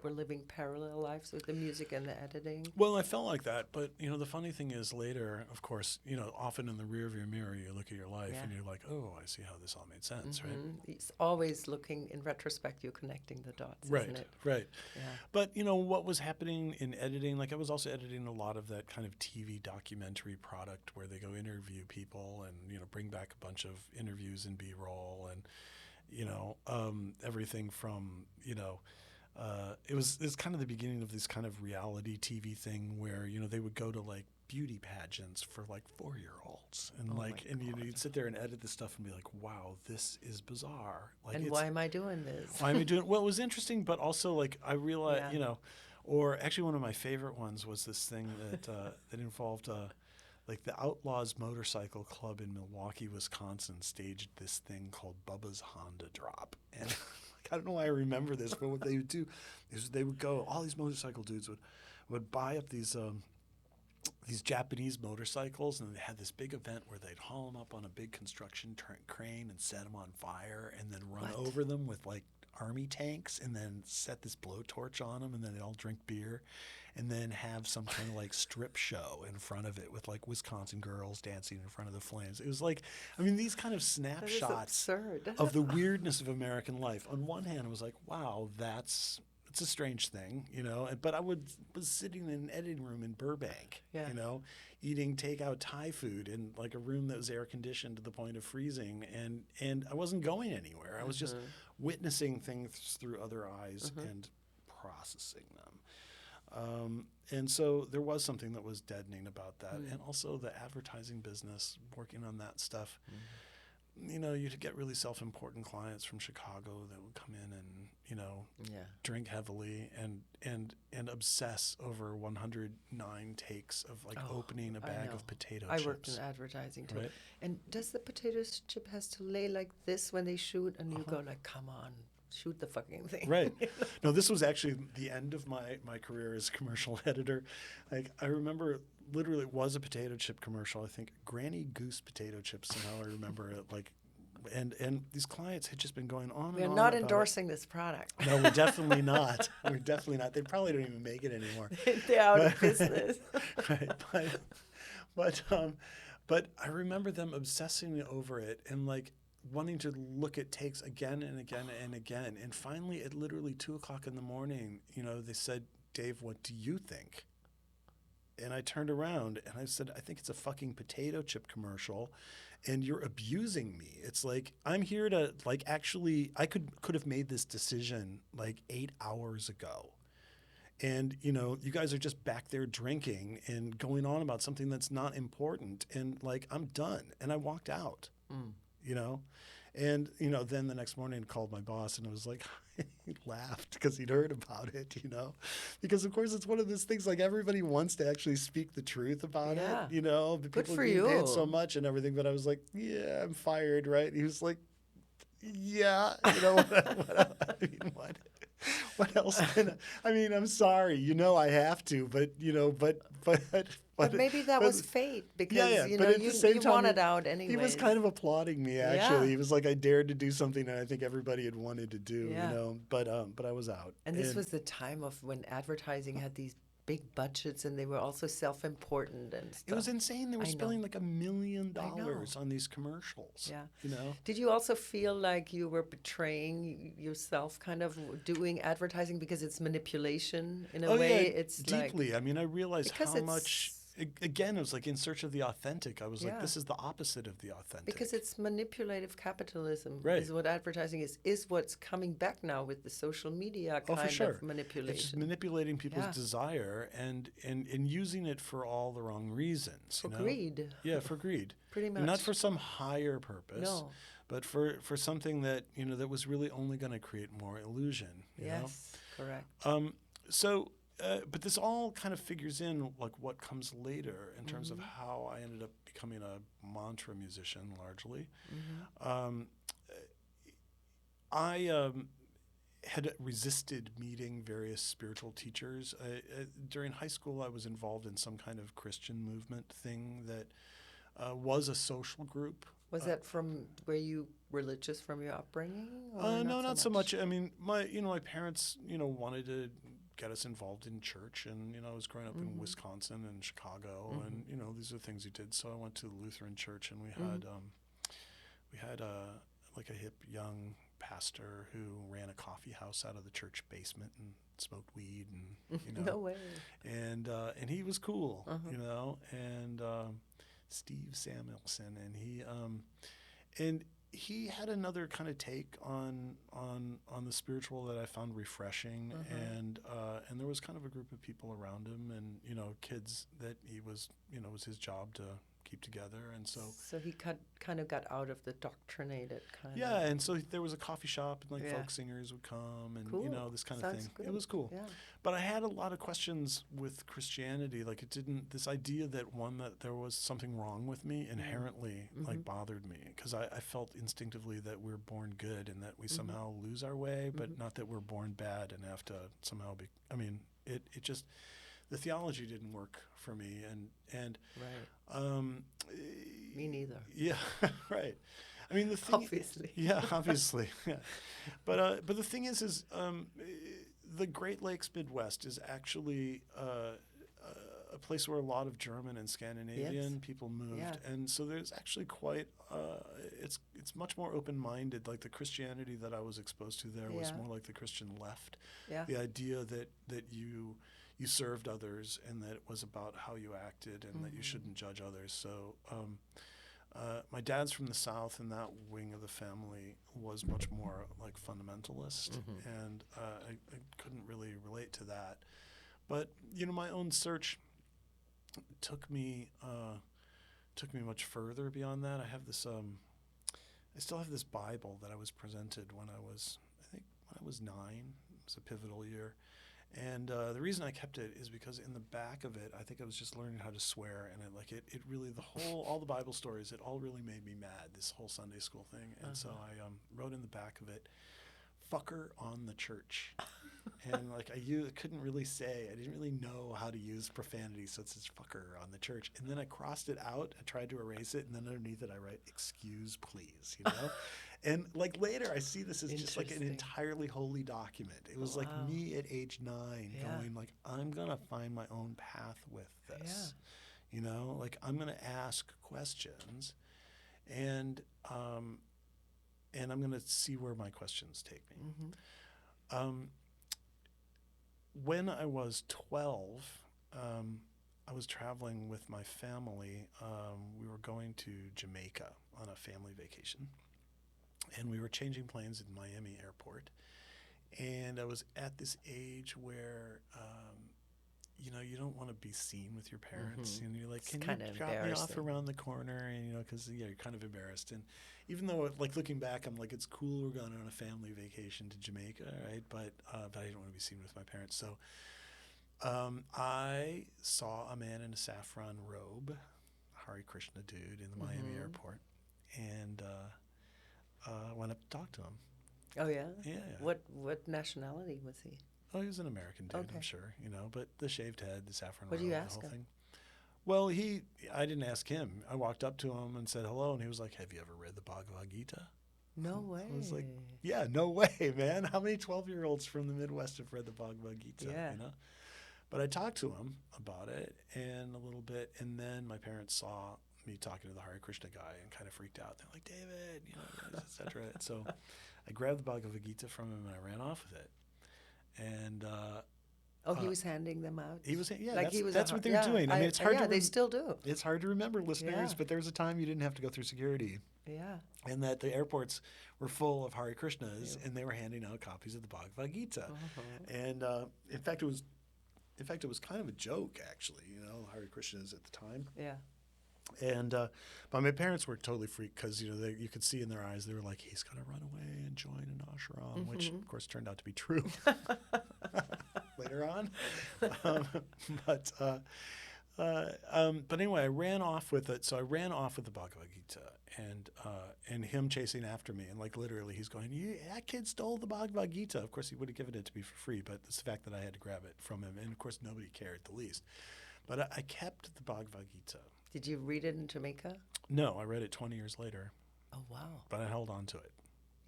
Speaker 1: were living parallel lives with the music and the editing.
Speaker 2: Well, I felt like that, but the funny thing is, later, of course, often in the rearview mirror, you look at your life and you're like, oh, I see how this all made sense, right?
Speaker 1: It's always looking in retrospect. You're connecting the dots,
Speaker 2: right,
Speaker 1: isn't it?
Speaker 2: Right.
Speaker 1: Yeah.
Speaker 2: But what was happening in editing? Like I was also editing a lot of that kind of TV documentary product where they go interview people and bring back a bunch of interviews and B-roll and everything from it was kind of the beginning of this kind of reality TV thing where they would go to like beauty pageants for like 4-year-olds and you'd sit there and edit this stuff and be like, wow, this is bizarre. Like,
Speaker 1: and why am I doing this?
Speaker 2: Why am I doing? Well, it was interesting, but also like I realized or actually one of my favorite ones was this thing that that involved like the Outlaws Motorcycle Club in Milwaukee, Wisconsin staged this thing called Bubba's Honda Drop. And like, I don't know why I remember this, but what they would do is they would go, all these motorcycle dudes would buy up these Japanese motorcycles, and they had this big event where they'd haul them up on a big construction crane and set them on fire and then run over them with like army tanks and then set this blowtorch on them, and then they'd all drink beer and then have some kind of like strip show in front of it with like Wisconsin girls dancing in front of the flames. It was like, I mean, these kind of snapshots of the weirdness of American life. On one hand, it was like, wow, it's a strange thing, you know, but I was sitting in an editing room in Burbank, you know, eating takeout Thai food in like a room that was air conditioned to the point of freezing, and I wasn't going anywhere. I was just witnessing things through other eyes and processing them. And so there was something that was deadening about that. And also the advertising business, working on that stuff. You know, you'd get really self-important clients from Chicago that would come in and, you know, drink heavily and obsess over 109 takes of like opening a bag of potato chips.
Speaker 1: I worked in advertising too.
Speaker 2: Right?
Speaker 1: And does the potato chip has to lay like this when they shoot, and you go like, come on, shoot the fucking thing.
Speaker 2: Right. No, this was actually the end of my career as commercial editor. Like, I remember literally it was a potato chip commercial. I think Granny Goose potato chips, somehow I remember it. Like, and these clients had just been going on and on.
Speaker 1: We're not endorsing this product.
Speaker 2: No, we're definitely not. We're definitely not. They probably don't even make it anymore.
Speaker 1: They're out of business.
Speaker 2: Right. But I remember them obsessing over it and like wanting to look at takes again and again and again. And finally, at literally 2:00 in the morning, you know, they said, "Dave, what do you think?" And I turned around and I said, "I think it's a fucking potato chip commercial, and you're abusing me." It's like, I'm here to like, actually, I could have made this decision like 8 hours ago. And, you know, you guys are just back there drinking and going on about something that's not important. And like, I'm done. And I walked out, you know? And, you know, then the next morning I called my boss and it was like, he laughed because he'd heard about it, you know? Because, of course, it's one of those things like everybody wants to actually speak the truth about it, you know?
Speaker 1: Good
Speaker 2: people
Speaker 1: for
Speaker 2: get
Speaker 1: you.
Speaker 2: paid so much and everything. But I was like, yeah, I'm fired, right? And he was like, yeah, you know, what else can I mean, I'm sorry, you know, I have to, but, you know, but
Speaker 1: maybe that was fate because, you know, you
Speaker 2: time,
Speaker 1: wanted out anyway.
Speaker 2: He was kind of applauding me, actually. He was like, I dared to do something that I think everybody had wanted to do, you know, but I was out.
Speaker 1: And this was the time of when advertising had these big budgets and they were also self-important and stuff.
Speaker 2: It was insane. They were spending like $1 million on these commercials.
Speaker 1: Yeah.
Speaker 2: You know?
Speaker 1: Did you also feel like you were betraying yourself kind of doing advertising because it's manipulation in a way?
Speaker 2: Yeah,
Speaker 1: it's
Speaker 2: deeply.
Speaker 1: Like,
Speaker 2: I mean, I realized how much... Again, it was like in search of the authentic. I was like, this is the opposite of the authentic.
Speaker 1: Because it's manipulative capitalism
Speaker 2: is
Speaker 1: what advertising is what's coming back now with the social media kind of manipulation.
Speaker 2: It's just manipulating people's desire and using it for all the wrong reasons.
Speaker 1: For greed.
Speaker 2: Yeah, for greed.
Speaker 1: Pretty much.
Speaker 2: And not for some higher purpose.
Speaker 1: No.
Speaker 2: But for something that, you know, that was really only going to create more illusion. You know?
Speaker 1: Correct.
Speaker 2: But this all kind of figures in like what comes later in terms of how I ended up becoming a mantra musician largely. I had resisted meeting various spiritual teachers. During high school, I was involved in some kind of Christian movement thing that was a social group.
Speaker 1: Was that from were you religious from your upbringing?
Speaker 2: No, not so much. I mean, my parents, you know, wanted to get us involved in church, and you know, I was growing up in Wisconsin and Chicago, and you know, these are things we did. So I went to the Lutheran church, and we had like a hip young pastor who ran a coffee house out of the church basement and smoked weed, and you know,
Speaker 1: no way.
Speaker 2: And he was cool, you know, and Steve Samuelson, and he had another kind of take on the spiritual that I found refreshing, and there was kind of a group of people around him, and you know, kids that he was, you know, it was his job to keep together. And so
Speaker 1: he kind of got out of the doctrinated kind
Speaker 2: yeah,
Speaker 1: of.
Speaker 2: and so there was a coffee shop, and like folk singers would come, and
Speaker 1: Cool.
Speaker 2: you know, this kind
Speaker 1: Sounds
Speaker 2: of thing.
Speaker 1: good.
Speaker 2: It was cool.
Speaker 1: Yeah.
Speaker 2: But I had a lot of questions with Christianity. Like it didn't, this idea that there was something wrong with me inherently like bothered me, because I felt instinctively that we're born good and that we somehow lose our way, but not that we're born bad and have to somehow be. I mean, it just, the theology didn't work for me, and
Speaker 1: right. Me neither.
Speaker 2: Yeah, right. I mean, the thing,
Speaker 1: obviously.
Speaker 2: Yeah, obviously. Yeah. But the thing is the Great Lakes Midwest is actually a place where a lot of German and Scandinavian people moved, and so there's actually quite it's much more open-minded. Like the Christianity that I was exposed to there was more like the Christian left.
Speaker 1: Yeah.
Speaker 2: The idea that you served others, and that it was about how you acted, and that you shouldn't judge others. So my dad's from the South, and that wing of the family was much more like fundamentalist, and I couldn't really relate to that. But you know, my own search took me much further beyond that. I have this I still have this Bible that I was presented when I was 9. It was a pivotal year. And the reason I kept it is because in the back of it, I think I was just learning how to swear, and it really, all the Bible stories, it all really made me mad, this whole Sunday school thing. And so I wrote in the back of it, "Fucker on the church." And like I couldn't really say, I didn't really know how to use profanity, so it says "fucker on the church." And then I crossed it out, I tried to erase it, and then underneath it I write "excuse please," you know? And like later I see this as just like an entirely holy document. It was like me at age 9 going like, I'm gonna find my own path with this. You know, like I'm gonna ask questions, and I'm gonna see where my questions take me. When I was 12, I was traveling with my family. We were going to Jamaica on a family vacation, and we were changing planes in Miami airport. And I was at this age where, you know, you don't want to be seen with your parents. And you're like, can you drop me off around the corner? And, you know, because, you're kind of embarrassed. And even though, like, looking back, I'm like, it's cool we're going on a family vacation to Jamaica, right? But I didn't want to be seen with my parents. So I saw a man in a saffron robe, a Hare Krishna dude, in the Miami airport. And went up to talk to him.
Speaker 1: Oh, yeah?
Speaker 2: Yeah.
Speaker 1: What nationality was he?
Speaker 2: Oh, he was an American dude, I'm sure, you know, but the shaved head, the saffron robe,
Speaker 1: What did you
Speaker 2: the
Speaker 1: ask
Speaker 2: whole
Speaker 1: him?
Speaker 2: thing. Well, I didn't ask him. I walked up to him and said hello, and he was like, "Have you ever read the Bhagavad Gita?"
Speaker 1: No way.
Speaker 2: I was like, yeah, no way, man. How many 12-year-olds from the Midwest have read the Bhagavad Gita, you know? But I talked to him about it and a little bit, and then my parents saw me talking to the Hare Krishna guy and kind of freaked out. They're like, "David," you know, et cetera. So I grabbed the Bhagavad Gita from him and I ran off with it. And
Speaker 1: he was handing them out.
Speaker 2: he was, yeah,
Speaker 1: like
Speaker 2: that's what they were doing. I mean, it's hard to
Speaker 1: they still do.
Speaker 2: It's hard to remember, listeners, but there was a time you didn't have to go through security.
Speaker 1: Yeah.
Speaker 2: And that the airports were full of Hare Krishnas, and they were handing out copies of the Bhagavad Gita. And in fact, it was kind of a joke, actually. You know, Hare Krishnas at the time.
Speaker 1: Yeah.
Speaker 2: And but my parents were totally freaked because, you know, you could see in their eyes, they were like, he's going to run away and join an ashram, which of course turned out to be true later on. But anyway, I ran off with it. So I ran off with the Bhagavad Gita, and him chasing after me, and like literally he's going, that kid stole the Bhagavad Gita. Of course, he would have given it to me for free, but it's the fact that I had to grab it from him. And of course, nobody cared the least. But I kept the Bhagavad Gita.
Speaker 1: Did you read it in Jamaica?
Speaker 2: No, I read it 20 years later.
Speaker 1: Oh, wow.
Speaker 2: But I held on to it.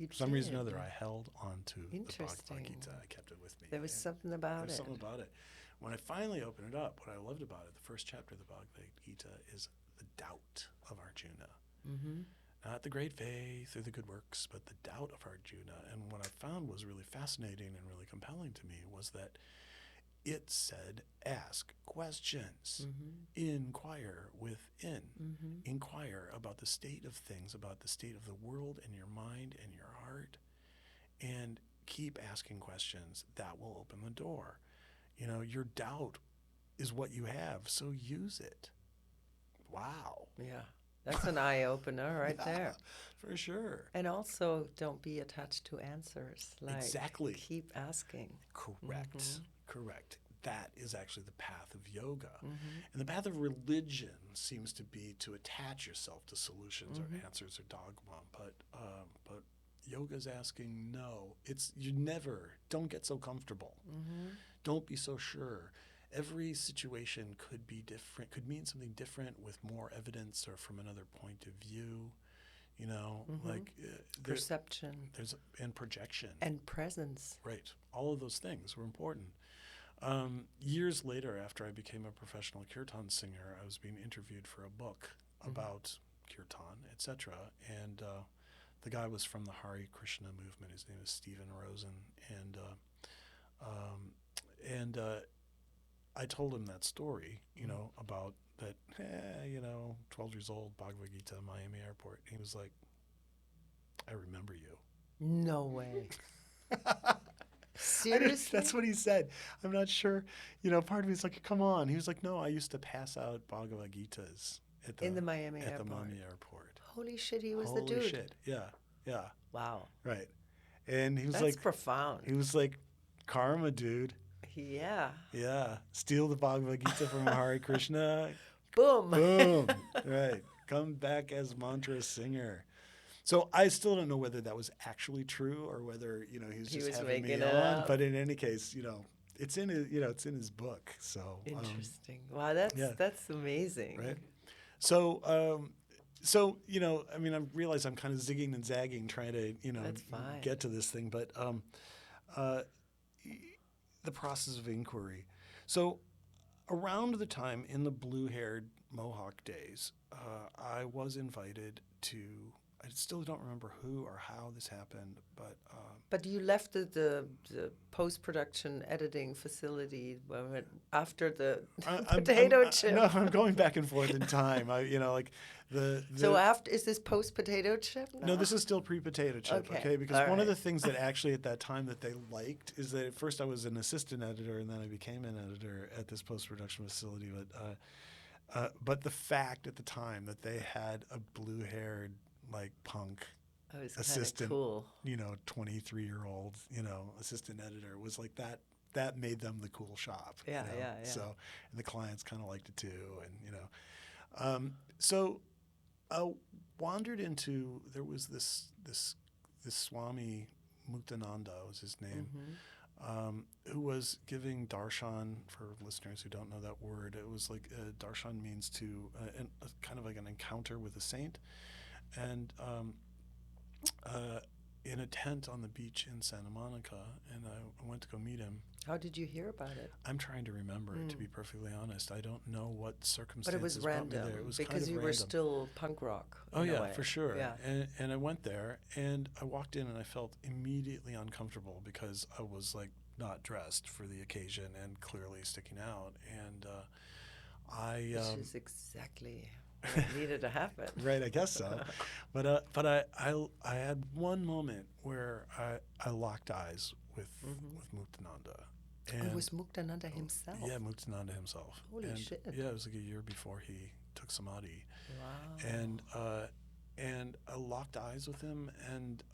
Speaker 2: For some reason or other, I held on to the Bhagavad Gita. I kept it with me.
Speaker 1: There was something about it.
Speaker 2: There was something about it. When I finally opened it up, what I loved about it, the first chapter of the Bhagavad Gita, is the doubt of Arjuna. Not the great faith or the good works, but the doubt of Arjuna. And what I found was really fascinating and really compelling to me was that it said, ask questions, inquire within, inquire about the state of things, about the state of the world and your mind and your heart, and keep asking questions. That will open the door. You know, your doubt is what you have, so use it. wow.
Speaker 1: Yeah. That's an eye-opener right there.
Speaker 2: For sure.
Speaker 1: And also, don't be attached to answers. Like,
Speaker 2: exactly.
Speaker 1: keep asking.
Speaker 2: Correct.
Speaker 1: Mm-hmm.
Speaker 2: Correct. That is actually the path of yoga.
Speaker 1: Mm-hmm.
Speaker 2: And the path of religion seems to be to attach yourself to solutions or answers or dogma. But yoga's asking no. Don't get so comfortable.
Speaker 1: Mm-hmm.
Speaker 2: Don't be so sure. Every situation could be different, could mean something different with more evidence or from another point of view. Like
Speaker 1: Perception.
Speaker 2: And projection.
Speaker 1: And presence.
Speaker 2: Right. All of those things were important. Years later, after I became a professional Kirtan singer, I was being interviewed for a book about Kirtan, etc. And the guy was from the Hare Krishna movement. His name is Stephen Rosen. And I told him that story, about that, 12 years old, Bhagavad Gita, Miami Airport. And he was like, I remember you.
Speaker 1: No way. Seriously?
Speaker 2: That's what he said. I'm not sure. Part of me is like, come on. He was like, no, I used to pass out Bhagavad Gitas
Speaker 1: in the Miami
Speaker 2: at
Speaker 1: airport.
Speaker 2: the Miami airport.
Speaker 1: Holy shit, he was
Speaker 2: Holy
Speaker 1: the dude.
Speaker 2: Shit. Yeah.
Speaker 1: Wow.
Speaker 2: Right. And he was
Speaker 1: That's profound.
Speaker 2: He was like, karma, dude.
Speaker 1: Yeah.
Speaker 2: Yeah. Steal the Bhagavad Gita from Hare Krishna.
Speaker 1: Boom.
Speaker 2: Boom. Right. Come back as mantra singer. So I still don't know whether that was actually true or whether, he was just having me on.
Speaker 1: Up.
Speaker 2: But in any case, it's in his, it's in his book. So
Speaker 1: interesting. Wow, that's amazing.
Speaker 2: Right. So I realize I'm kind of zigging and zagging trying to, get to this thing, but the process of inquiry. So around the time in the blue-haired Mohawk days, I was invited to. I still don't remember who or how this happened, but...
Speaker 1: But you left the post-production editing facility after the potato chip.
Speaker 2: No, I'm going back and forth in time. So
Speaker 1: is this post-potato chip now?
Speaker 2: No, this is still pre-potato chip, okay? Because one of the things that actually at that time that they liked is that at first I was an assistant editor and then I became an editor at this post-production facility. But the fact at the time that they had a blue-haired punk assistant,
Speaker 1: cool.
Speaker 2: 23-year-old, assistant editor was like that made them the cool shop.
Speaker 1: Yeah.
Speaker 2: So, and the clients kind of liked it too. And, so I wandered into, there was this Swami Muktananda was his name, who was giving darshan, for listeners who don't know that word. It was like, darshan means to, kind of like an encounter with a saint. And in a tent on the beach in Santa Monica, and I went to go meet him.
Speaker 1: How did you hear about it?
Speaker 2: I'm trying to remember, to be perfectly honest. I don't know what circumstances
Speaker 1: but it was
Speaker 2: brought me
Speaker 1: random,
Speaker 2: there. It was
Speaker 1: because
Speaker 2: kind of
Speaker 1: you
Speaker 2: random.
Speaker 1: were still punk rock.
Speaker 2: Oh yeah, for sure.
Speaker 1: Yeah.
Speaker 2: And I went there, and I walked in, and I felt immediately uncomfortable because I was not dressed for the occasion and clearly sticking out. And
Speaker 1: which is exactly what needed to happen.
Speaker 2: Right, I guess so. But I had one moment where I locked eyes with Muktananda. And
Speaker 1: it was Muktananda himself?
Speaker 2: Yeah, Muktananda himself.
Speaker 1: Holy shit.
Speaker 2: Yeah, it was like a year before he took samadhi.
Speaker 1: Wow.
Speaker 2: And I locked eyes with him and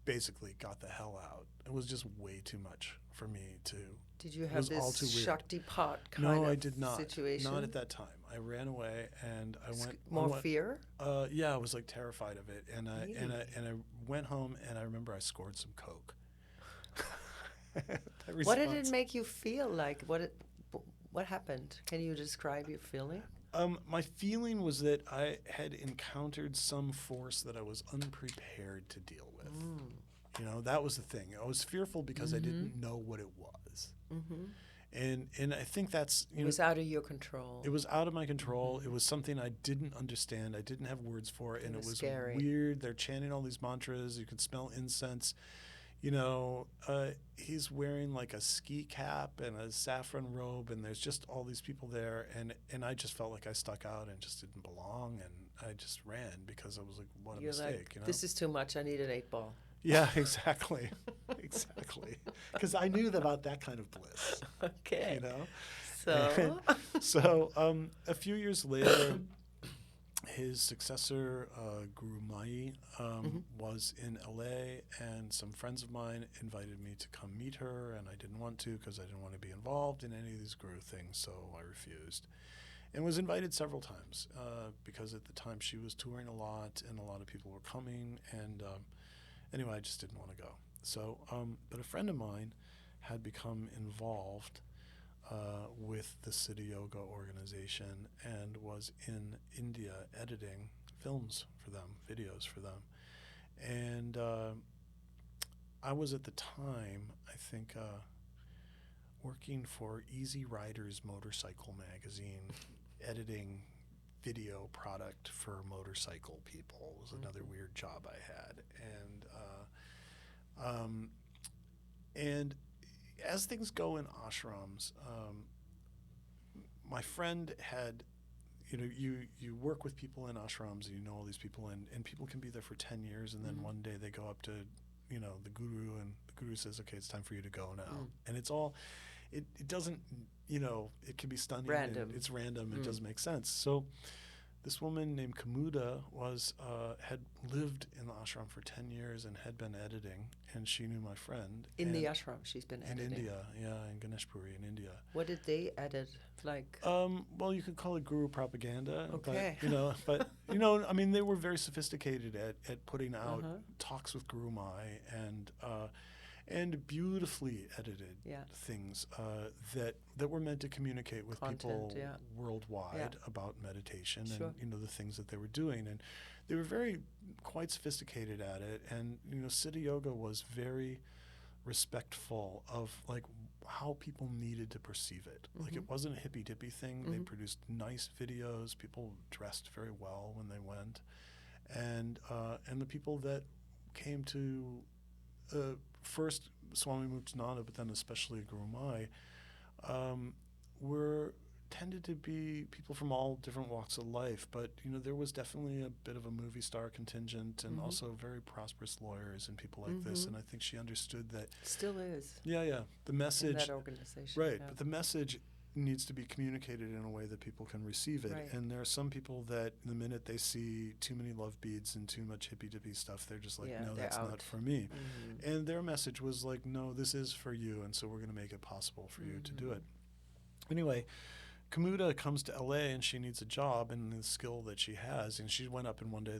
Speaker 2: basically got the hell out. It was just way too much for me to...
Speaker 1: Did you have this Shaktipat kind of situation?
Speaker 2: No, I did not. Not at that time. I ran away and I went...
Speaker 1: More fear?
Speaker 2: Yeah, I was terrified of it. And I went home and I remember I scored some Coke.
Speaker 1: What did it make you feel like? What happened? Can you describe your feeling?
Speaker 2: My feeling was that I had encountered some force that I was unprepared to deal with. That was the thing. I was fearful because I didn't know what it was. And I think that's...
Speaker 1: It was out of your control.
Speaker 2: It was out of my control. It was something I didn't understand. I didn't have words for it. And it was
Speaker 1: scary.
Speaker 2: Weird. They're chanting all these mantras. You could smell incense. He's wearing a ski cap and a saffron robe, and there's just all these people there, and I just felt like I stuck out and just didn't belong, and I just ran because I was like, what a mistake.
Speaker 1: This is too much. I need an 8-ball.
Speaker 2: Yeah, exactly. Exactly. Because I knew about that kind of bliss.
Speaker 1: Okay.
Speaker 2: You know?
Speaker 1: So?
Speaker 2: So a few years later, his successor, Guru Mai, was in LA, and some friends of mine invited me to come meet her, and I didn't want to because I didn't want to be involved in any of these Guru things, so I refused. And was invited several times because at the time she was touring a lot, and a lot of people were coming, and anyway, I just didn't want to go. So, but a friend of mine had become involved with the Siddha Yoga organization and was in India editing films for them, videos for them. And I was at the time, I think, working for Easy Riders Motorcycle magazine, editing video product for motorcycle people. It was another weird job I had. And as things go in ashrams, my friend had, you work with people in ashrams and you know all these people, and people can be there for 10 years, and then one day they go up to, the guru, and the guru says, okay, it's time for you to go now. And it's all, it doesn't, it can be stunning.
Speaker 1: Random.
Speaker 2: It's random. It doesn't make sense. So this woman named Kamuda had lived in the ashram for 10 years and had been editing, and she knew my friend.
Speaker 1: In the ashram, she's been editing.
Speaker 2: In India, in Ganeshpuri in India.
Speaker 1: What did they edit? Like?
Speaker 2: Well, you could call it guru propaganda.
Speaker 1: Okay.
Speaker 2: But I mean, they were very sophisticated at putting out talks with Guru Mai and beautifully edited things that were meant to communicate with people worldwide about meditation and the things that they were doing, and they were quite sophisticated at it. And Siddha Yoga was very respectful of like how people needed to perceive it. Like it wasn't a hippy dippy thing. They produced nice videos. People dressed very well when they went, and the people that came to first Swami Muktananda, but then especially Guru Mai, tended to be people from all different walks of life. But there was definitely a bit of a movie star contingent, and also very prosperous lawyers and people like this. And I think she understood that. Still is. Yeah. The message. In that organization. Right, but the message needs to be communicated in a way that people can receive it. Right. And there are some people that the minute they see too many love beads and too much hippy-dippy stuff, they're just like, no, that's not for me. And their message was like, no, this is for you, and so we're going to make it possible for you to do it. Anyway, Kamuda comes to LA and she needs a job, and the skill that she has, and she went up in one day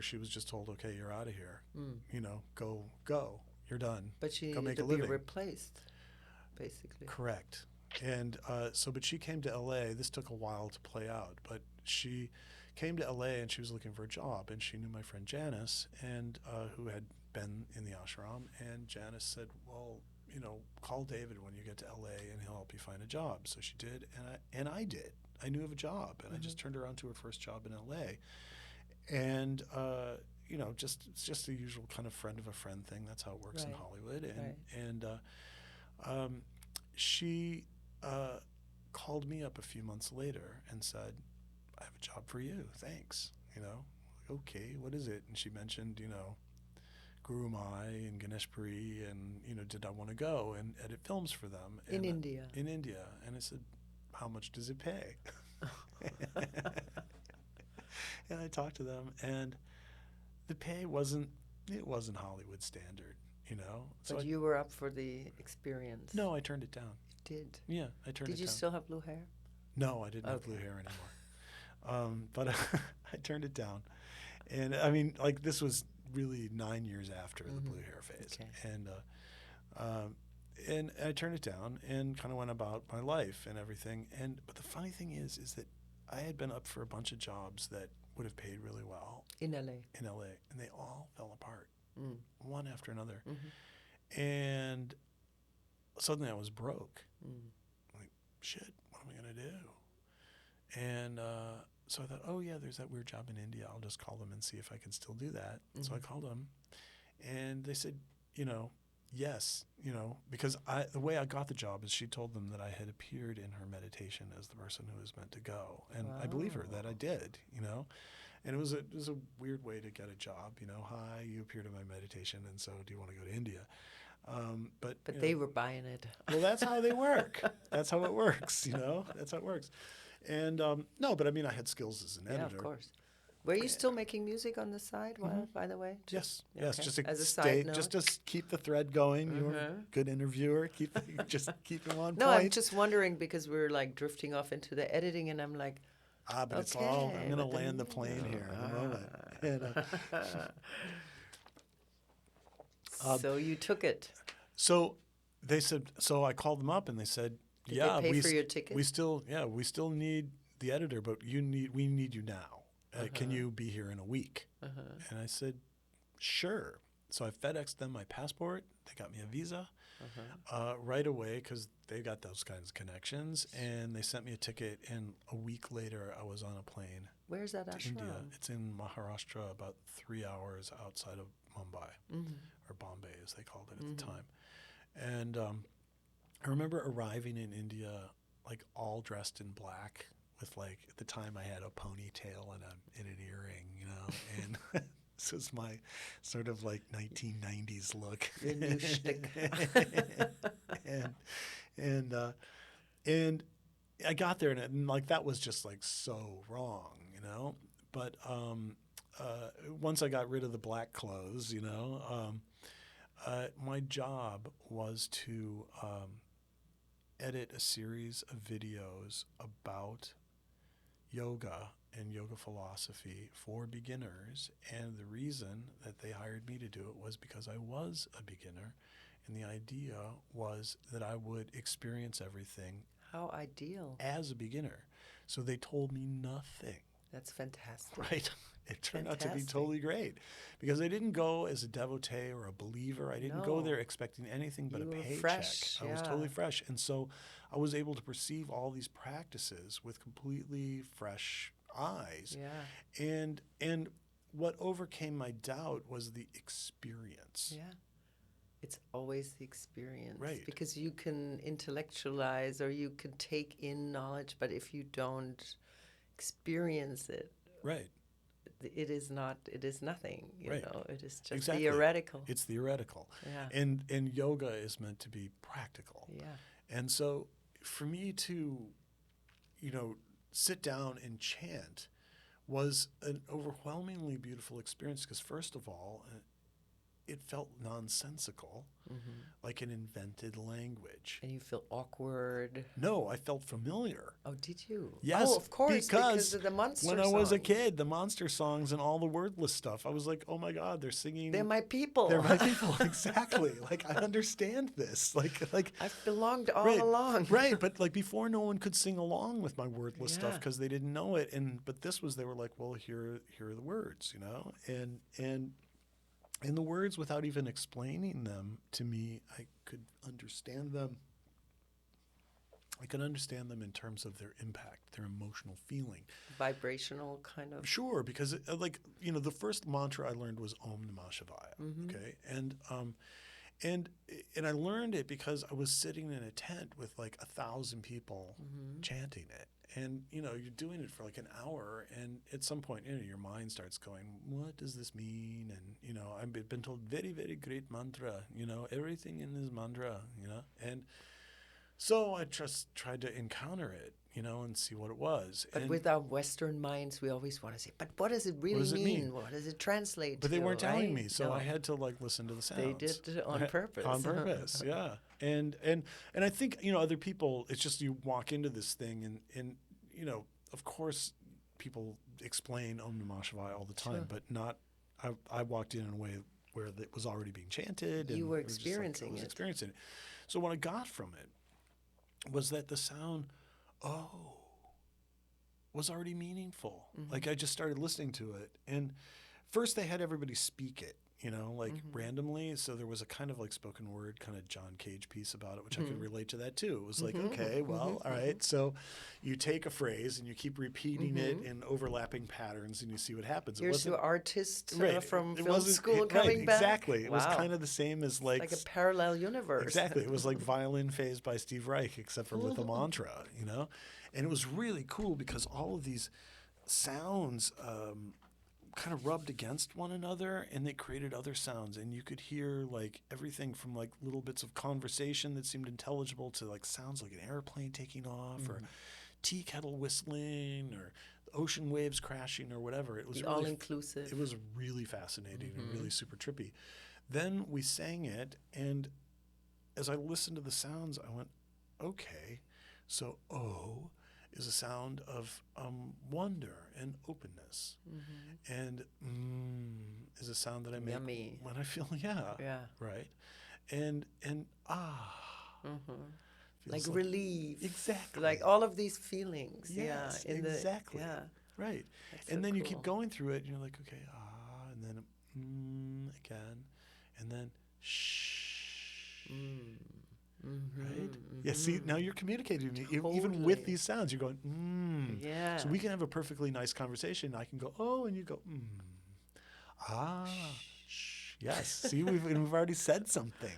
Speaker 2: she was just told, okay, you're out of here. Go, you're done. But she needed to be replaced, basically. Correct. And but she came to LA. This took a while to play out, but she came to LA and she was looking for a job, and she knew my friend Janice, and who had been in the ashram. And Janice said, well, call David when you get to LA and he'll help you find a job. So she did, and I did. I knew of a job, and I just turned her on to her first job in LA. And it's just the usual kind of friend of a friend thing. That's how it works in Hollywood. And she called me up a few months later and said, I have a job for you. Thanks. Okay, what is it? And she mentioned, Guru Mai and Ganeshpuri, and did I want to go and edit films for them in India? In India. And I said, how much does it pay? And I talked to them, and the pay wasn't Hollywood standard, So
Speaker 1: but you were up for the experience.
Speaker 2: No, I turned it down.
Speaker 1: Did?
Speaker 2: Yeah, I turned it down.
Speaker 1: Did you still have blue hair?
Speaker 2: No, I didn't have blue hair anymore. But I turned it down. And I mean, like, this was really 9 years after the blue hair phase. Okay. And I turned it down and kind of went about my life and everything. But the funny thing is that I had been up for a bunch of jobs that would have paid really well. In LA. And they all fell apart, one after another. And suddenly I was broke. Like, shit, what am I going to do? And so I thought, oh, yeah, there's that weird job in India. I'll just call them and see if I can still do that. So I called them, and they said, yes, because the way I got the job is she told them that I had appeared in her meditation as the person who was meant to go. And I believe her that I did, And it was a weird way to get a job, hi, you appeared in my meditation, and so do you want to go to India? But
Speaker 1: they were buying it.
Speaker 2: Well, that's how they work. That's how it works, That's how it works. And no, but I mean, I had skills as an editor.
Speaker 1: Yeah, of course. Were you still making music on the side, by the way?
Speaker 2: Yes,
Speaker 1: okay.
Speaker 2: just to
Speaker 1: as a side note.
Speaker 2: just to keep the thread going. You're a good interviewer. Just keep them on
Speaker 1: No,
Speaker 2: point.
Speaker 1: I'm just wondering because we're like drifting off into the editing, and I'm like,
Speaker 2: but it's all. I'm going to land the plane here in a moment. And,
Speaker 1: so you took it.
Speaker 2: So they said. So I called them up, and they said,
Speaker 1: Did they pay for your ticket?
Speaker 2: We still need the editor, but we need you now. Can you be here in a week? And I said, sure. So I FedExed them my passport. They got me a visa right away because they got those kinds of connections. And they sent me a ticket. And a week later, I was on a plane.
Speaker 1: Where's that
Speaker 2: to
Speaker 1: ashram?
Speaker 2: India. It's in Maharashtra, about 3 hours outside of Mumbai, or Bombay, as they called it at the time. And I remember arriving in India, like all dressed in black. With like at the time I had a ponytail and an earring, and this was my sort of like 1990s look.
Speaker 1: Your new shtick.
Speaker 2: and I got there and like that was just like so wrong, But once I got rid of the black clothes, my job was to edit a series of videos about yoga and yoga philosophy for beginners. And the reason that they hired me to do it was because I was a beginner. And the idea was that I would experience everything.
Speaker 1: How ideal.
Speaker 2: As a beginner. So they told me nothing.
Speaker 1: That's fantastic.
Speaker 2: Right? It turned out to be totally great. Because I didn't go as a devotee or a believer. I didn't go there expecting anything but a paycheck.
Speaker 1: Fresh,
Speaker 2: I was totally fresh. And so I was able to perceive all these practices with completely fresh eyes.
Speaker 1: Yeah.
Speaker 2: And what overcame my doubt was the experience.
Speaker 1: Yeah. It's always the experience.
Speaker 2: Right.
Speaker 1: Because you can intellectualize or you can take in knowledge, but if you don't experience it,
Speaker 2: right,
Speaker 1: it is nothing, you know. It is just
Speaker 2: theoretical. It's theoretical.
Speaker 1: Yeah.
Speaker 2: And yoga is meant to be practical.
Speaker 1: Yeah.
Speaker 2: And so for me to, sit down and chant was an overwhelmingly beautiful experience because first of all, it felt nonsensical, like an invented language.
Speaker 1: And you feel awkward?
Speaker 2: No, I felt familiar.
Speaker 1: Oh, did you?
Speaker 2: Yes.
Speaker 1: Oh, of course, because of the monster
Speaker 2: when I was a kid, the monster songs and all the wordless stuff, I was like, oh my God, they're singing.
Speaker 1: They're my people.
Speaker 2: They're my people, exactly. Like, I understand this. Like
Speaker 1: I've belonged all along.
Speaker 2: Right, but like before no one could sing along with my wordless stuff because they didn't know it. But they were like, well, here are the words, And the words, without even explaining them to me, I could understand them. I could understand them in terms of their impact, their emotional feeling.
Speaker 1: Vibrational kind of?
Speaker 2: Sure, because the first mantra I learned was Om Namah Shivaya, okay? And I learned it because I was sitting in a tent with like 1,000 people chanting it. And, you're doing it for like an hour, and at some point, your mind starts going, what does this mean? And, I've been told very, very great mantra, everything in this mantra, And so I just tried to encounter it, and see what it was.
Speaker 1: But with our Western minds, we always want to say, but what does it really mean? What does it translate to?
Speaker 2: But they weren't telling me, so I had to listen to the sounds.
Speaker 1: They did it on purpose.
Speaker 2: On purpose, yeah. And I think, other people, it's just you walk into this thing and of course people explain Om Namah Shivaya all the time, but not, I walked in a way where it was already being chanted.
Speaker 1: You
Speaker 2: and
Speaker 1: were
Speaker 2: I was experiencing it. So what I got from it was that the sound, was already meaningful. Like I just started listening to it. And first they had everybody speak it, randomly. So there was a kind of like spoken word kind of John Cage piece about it, which I could relate to that too. It was like, okay, well, all right. So you take a phrase and you keep repeating it in overlapping patterns and you see what happens.
Speaker 1: Here's your artist from
Speaker 2: it
Speaker 1: film school coming back.
Speaker 2: Exactly. It was kind of the same as like
Speaker 1: a parallel universe.
Speaker 2: Exactly. It was like Violin Phase by Steve Reich, except for with a mantra, And it was really cool because all of these sounds kind of rubbed against one another, and they created other sounds, and you could hear like everything from like little bits of conversation that seemed intelligible to like sounds like an airplane taking off or tea kettle whistling or ocean waves crashing or whatever. It was
Speaker 1: the
Speaker 2: really
Speaker 1: all-inclusive.
Speaker 2: It was really fascinating and really super trippy. Then we sang it, and as I listened to the sounds, I went, okay, so O is a sound of wonder and openness, and is a sound that I make
Speaker 1: Yummy.
Speaker 2: when I feel right, and
Speaker 1: like
Speaker 2: feels
Speaker 1: relief,
Speaker 2: exactly,
Speaker 1: like all of these feelings.
Speaker 2: Yes,
Speaker 1: in
Speaker 2: exactly. Right.
Speaker 1: That's
Speaker 2: And
Speaker 1: so
Speaker 2: then you
Speaker 1: cool.
Speaker 2: keep going through it, and you're like, okay, and then again, and then shh. Right? Yeah, see, now you're communicating to me. Even with these sounds, you're going,
Speaker 1: Yeah.
Speaker 2: So we can have a perfectly nice conversation. I can go, oh, and you go, shh. Yes. See, we've already said something,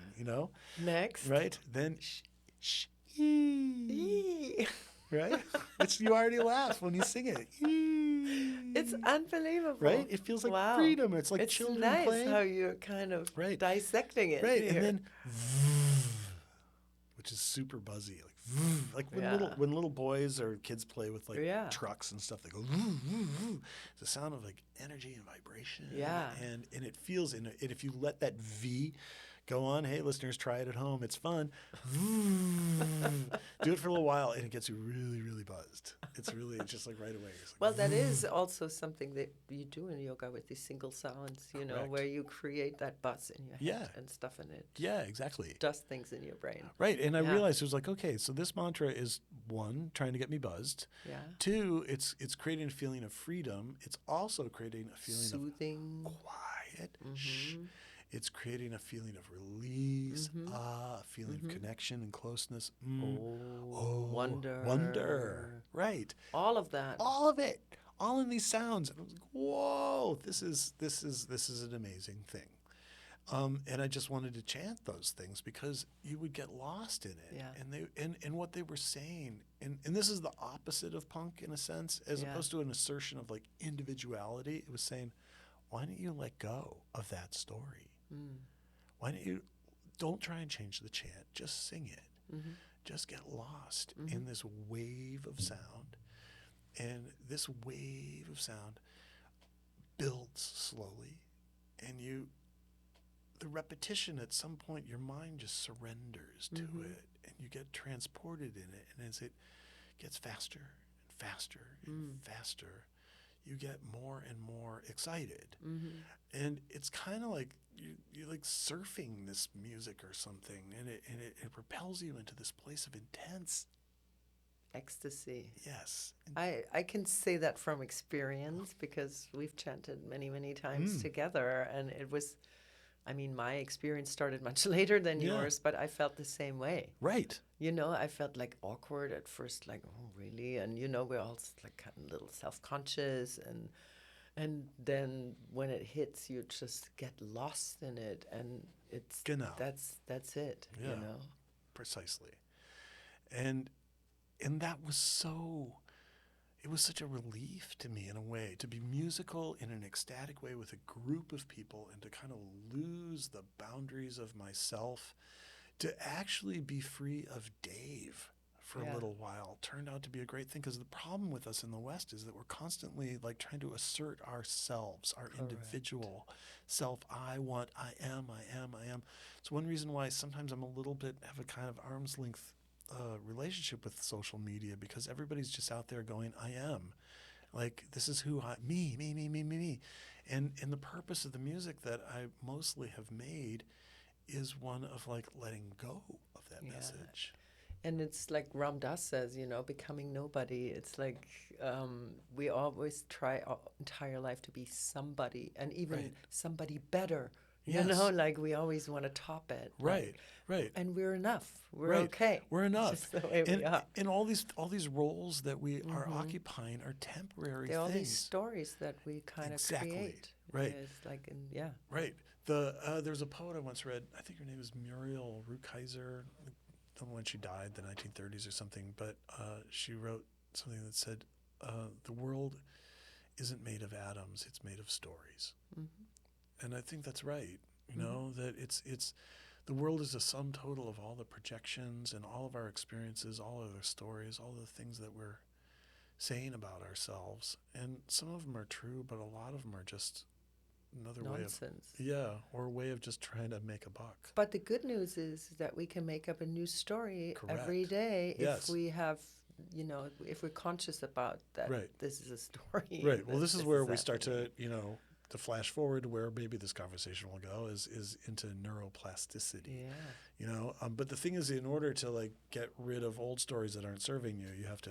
Speaker 1: Next.
Speaker 2: Right? Then shh. Right? Which you already laugh when you sing it.
Speaker 1: It's unbelievable.
Speaker 2: Right? It feels like freedom. It's like children
Speaker 1: nice
Speaker 2: playing.
Speaker 1: How you're kind of dissecting it.
Speaker 2: Right.
Speaker 1: Here.
Speaker 2: And then which is super buzzy. Like when little boys or kids play with like trucks and stuff, they go It's a sound of like energy and vibration.
Speaker 1: Yeah.
Speaker 2: And it feels if you let that V go on, hey listeners, try it at home. It's fun. Do it for a little while and it gets you really, really buzzed. It's really just like right away. Like,
Speaker 1: well, that is also something that you do in yoga with these single sounds, where you create that buzz in your head and stuff in it.
Speaker 2: Yeah, exactly.
Speaker 1: Does things in your brain.
Speaker 2: Right. And I realized it was like, okay, so this mantra is 1, trying to get me buzzed.
Speaker 1: Yeah.
Speaker 2: 2, it's creating a feeling of freedom. It's also creating a feeling
Speaker 1: soothing,
Speaker 2: of quiet. Shh. It's creating a feeling of release, a feeling of connection and closeness. Wonder. Right.
Speaker 1: All of that.
Speaker 2: All of it. All in these sounds. And I was like, whoa, this is an amazing thing. And I just wanted to chant those things because you would get lost in it.
Speaker 1: Yeah.
Speaker 2: And what they were saying, and this is the opposite of punk in a sense, as opposed to an assertion of like individuality. It was saying, why don't you let go of that story? Why don't try and change the chant, just sing it. Just get lost in this wave of sound. And this wave of sound builds slowly, and the repetition at some point, your mind just surrenders to it, and you get transported in it. And as it gets faster and faster and faster, you get more and more excited. And it's kind of like you're like surfing this music or something, and it propels you into this place of intense
Speaker 1: ecstasy.
Speaker 2: Yes.
Speaker 1: I can say that from experience because we've chanted many, many times together, and it was, my experience started much later than yours, but I felt the same way.
Speaker 2: Right.
Speaker 1: I felt like awkward at first, like, oh, really? And, we're all like kind of a little self-conscious, and then when it hits, you just get lost in it, and it's that's it.
Speaker 2: Precisely. And that was it was such a relief to me in a way to be musical in an ecstatic way with a group of people and to kind of lose the boundaries of myself, to actually be free of Dave for a little while turned out to be a great thing, because the problem with us in the West is that we're constantly like trying to assert ourselves, our individual self. I am. It's one reason why sometimes I'm have a kind of arm's length relationship with social media, because everybody's just out there going, I am. Like, this is who me. And the purpose of the music that I mostly have made is one of like letting go of that message.
Speaker 1: And it's like Ram Dass says, becoming nobody. It's like we always try our entire life to be somebody, and even somebody better. Like we always want to top it.
Speaker 2: Right.
Speaker 1: And we're enough. We're okay.
Speaker 2: We're enough.
Speaker 1: Just the way we are.
Speaker 2: And all these roles that we are occupying are temporary
Speaker 1: They're
Speaker 2: things.
Speaker 1: all these stories that we kind of create.
Speaker 2: Right.
Speaker 1: It's like,
Speaker 2: Right. There's a poet I once read, I think her name was Muriel Rukeyser, when she died, the 1930s or something, but she wrote something that said, the world isn't made of atoms, it's made of stories.
Speaker 1: Mm-hmm.
Speaker 2: And I think that's right. You know, that it's the world is a sum total of all the projections and all of our experiences, all of the stories, all the things that we're saying about ourselves. And some of them are true, but a lot of them are just another
Speaker 1: nonsense.
Speaker 2: Or a way of just trying to make a buck.
Speaker 1: But the good news is that we can make up a new story every day if we have, you know, if we're conscious about that. This is a story.
Speaker 2: Right. Well, this is where we start to, you know, to flash forward where maybe this conversation will go is into neuroplasticity.
Speaker 1: Yeah.
Speaker 2: You know, but the thing is, in order to like get rid of old stories that aren't serving you, you have to,